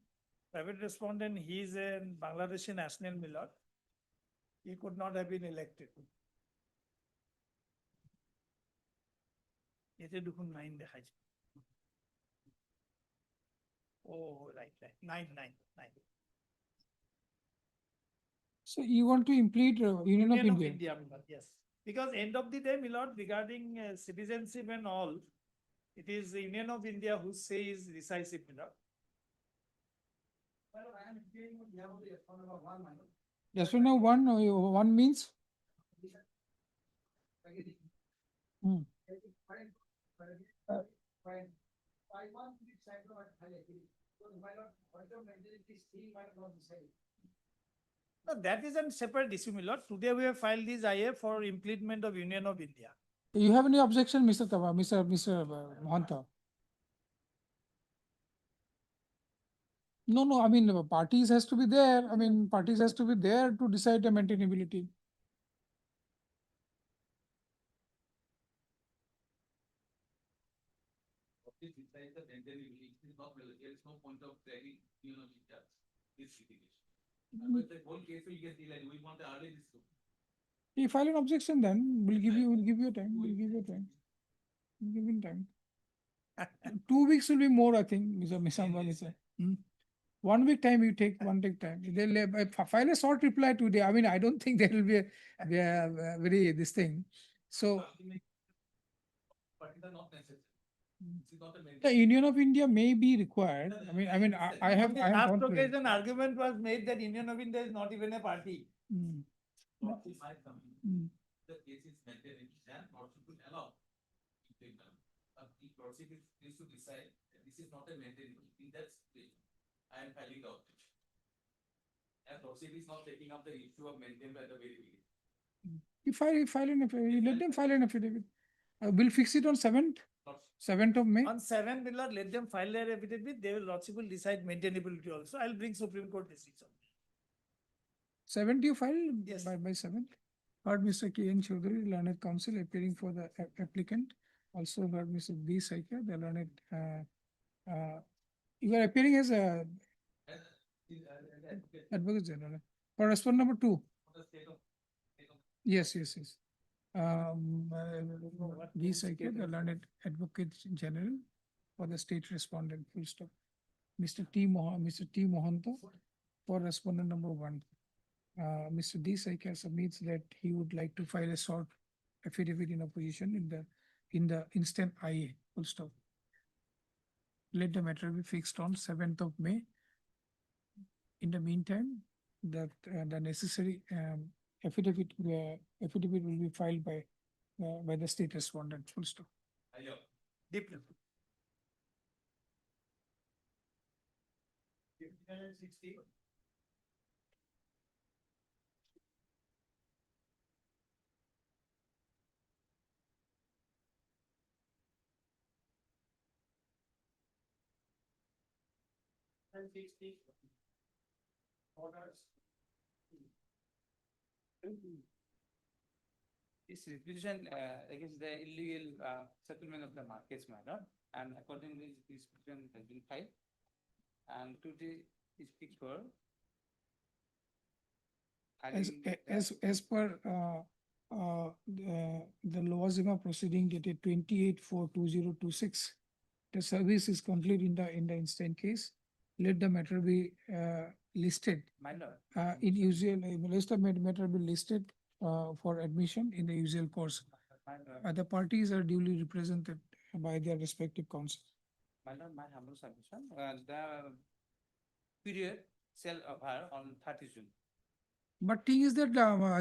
private respondent, he is a Bangladeshi national, my lord. He could not have been elected. এতে দেখুন 9 দেখা যায় Oh, right. Nine. So you want to implement Union of India? India, my lord, yes. Because end of the day, my lord, regarding citizenship and all, it is the Union of India who says decisive, my lord. Just now one means? Hmm. No, that is a separate issue, my lord. Today we have filed this IA for implement of Union of India. You have any objection, Mr. Tava, Mr. Mohanta? No, I mean, parties has to be there. I mean, parties has to be there to decide the maintainability. Besides the maintainability, it is not, there is no point of dragging, this litigation. But the whole case will get delayed, we want the early discussion. If you file an objection, then we'll give you time. We'll give you time. We'll give him time. 2 weeks will be more, I think, Mr. 1 week time you take, time. They'll file a short reply today. I mean, I don't think there will be a very this thing. So But it is not necessary. This is not a the mandate. Union of India may be required. I have Last gone through it. occasion argument was made that Union of India is not even a party. Hmm. Not in my company. Hmm. The case is maintained, then not to allow. The proceedings is to decide that this is not a maintained, in that situation, I am filing the objection. And proceedings not taking up the issue of maintained by the very beginning. You file an affidavit, let them file an affidavit. We'll fix it on 7th of May. On 7th, my lord, let them file their affidavit. They will, Lordship will decide maintainability also. I'll bring Supreme Court decision. 7th you file? Yes. By 7th. Heard Mr. K.N. Chaudhary, learned counsel appearing for the applicant. Also heard Mr. B. Saika, the learned, you are appearing as a advocate general. For respondent number 2. Yes. B. Saika, the learned advocate general for the state respondent, full stop. Mr. T. Mohanta for respondent number 1. Mr. D. Saika submits that he would like to file a short affidavit in opposition in the instant IA, full stop. Let the matter be fixed on 7th of May. In the meantime, that the necessary affidavit will be filed by the state respondent, full stop. Deeply. This requisition against the illegal settlement of the markets matter, and accordingly, this petition has been filed. And today is fixed for As per the Lawazima proceeding dated 28/4/2026, the service is complete in the instant case. Let the matter be listed my lord. in usual, let the matter be listed for admission in the usual course. My lord, The parties are duly represented by their respective counsel. my humble submission, the period shall occur on 30 June. But thing is that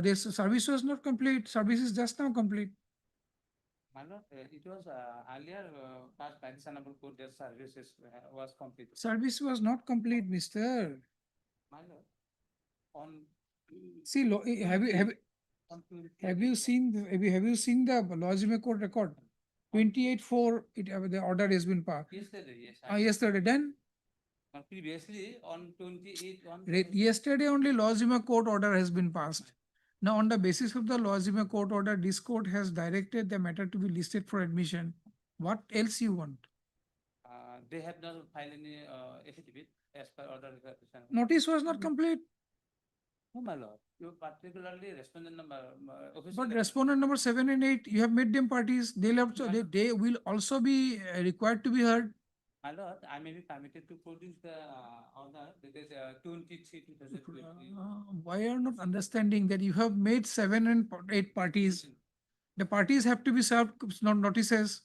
this service was not complete. Service is just now complete. My lord, it was earlier passed by the Honorable Court, their services was completed. Service was not complete, mister. My lord, on. See, have you seen the Lawazima court record? 28/4, the order has been passed. Yesterday, yes. Yesterday, then? Previously, on 28, Yesterday only Lawazima court order has been passed. Now, on the basis of the Lawazima court order, this court has directed the matter to be listed for admission. What else you want? They have not filed any affidavit as per order. Notice was not complete. No, my lord, you particularly respondent number. But respondent number 7 and 8, you have made them parties. They will also be required to be heard. My lord, I may be permitted to produce the order, that is 23, 2020. Why are not understanding that you have made 7 and 8 parties? The parties have to be served notices.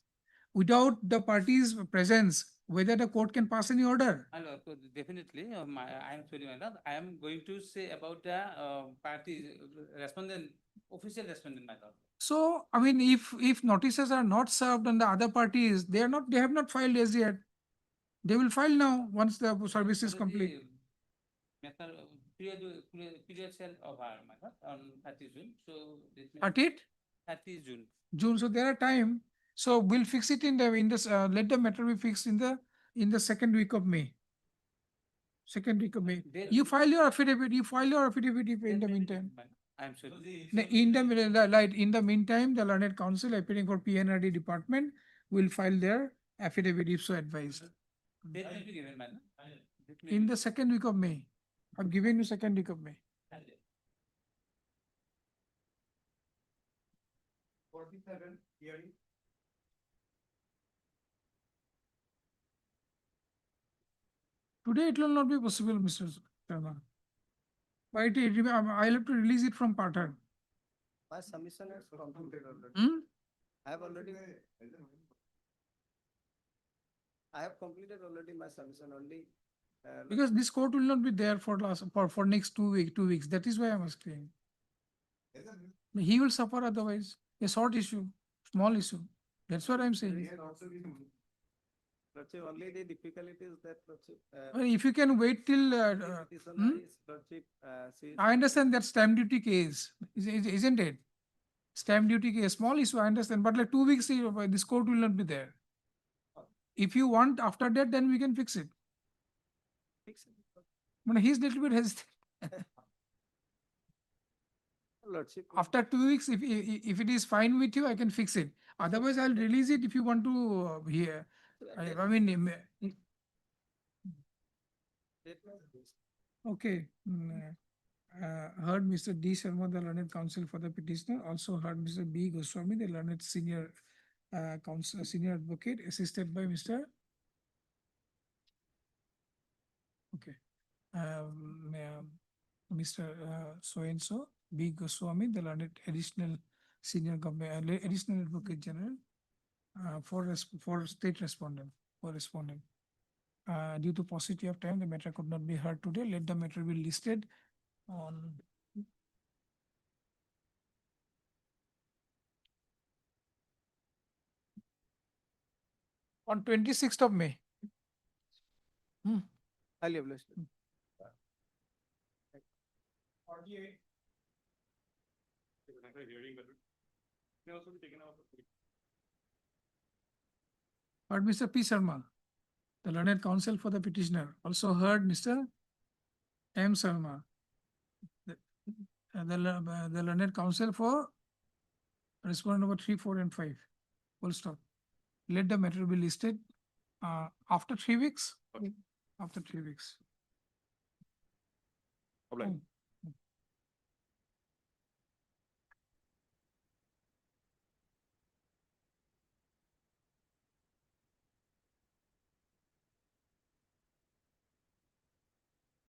Without the parties' presence, whether the court can pass any order. My lord, so definitely, I am sorry, my lord, I am going to say about the parties, respondent, official respondent, my lord. So, I mean, if notices are not served on the other parties, they have not filed as yet. They will file now once the service is complete. Matter, period shall over, my lord, on 30 June, so. this may- 30th 30 June. June, so there are time. So we'll fix it in this, let the matter be fixed in the second week of May. Second week of May. Then- You file your affidavit in Then the maybe meantime. I am sorry. In the meantime, the learned counsel appearing for PNRD department will file their affidavit if so advised. Date may be given, madam. Date may In be the second week of May. I've given you second week of May. 47 hearing. Today it will not be possible, Mr. Sharma. But I'll have to release it from Pathar. My submission is completed already. Hmm? I have already. I have completed already my submission only. Because this court will not be there for next 2 weeks. That is why I'm asking. He will suffer otherwise. A short issue, small issue. That's what I'm saying. Lordship, only the difficulty is that, Lordship, Well, if you can wait till, petitioner is, Lordship, she is. I understand that stamp duty case, isn't it? Stamp duty case, small issue, I understand, but like 2 weeks, this court will not be there. If you want after that, then we can fix it. Fix it. But he's little bit hesitant. Lordship. After 2 weeks, if it is fine with you, I can fix it. Otherwise, I'll release it if you want to hear. I mean, okay. Heard Mr. D. Sharma, the learned counsel for the petitioner. Also heard Mr. B. Goswami, the learned senior senior advocate, assisted by Mr. Okay. Mr. So-and-so, B. Goswami, the learned additional senior additional advocate general for state respondent, for respondent. Due to paucity of time, the matter could not be heard today. Let the matter be listed on on 26th of May. Highly obliged. 48. Heard Mr. P. Sharma, the learned counsel for the petitioner. Also heard Mr. M. Sharma, the learned counsel for respondent number 3, 4, and 5. Full stop. Let the matter be listed after 3 weeks. After 3 weeks. Problem.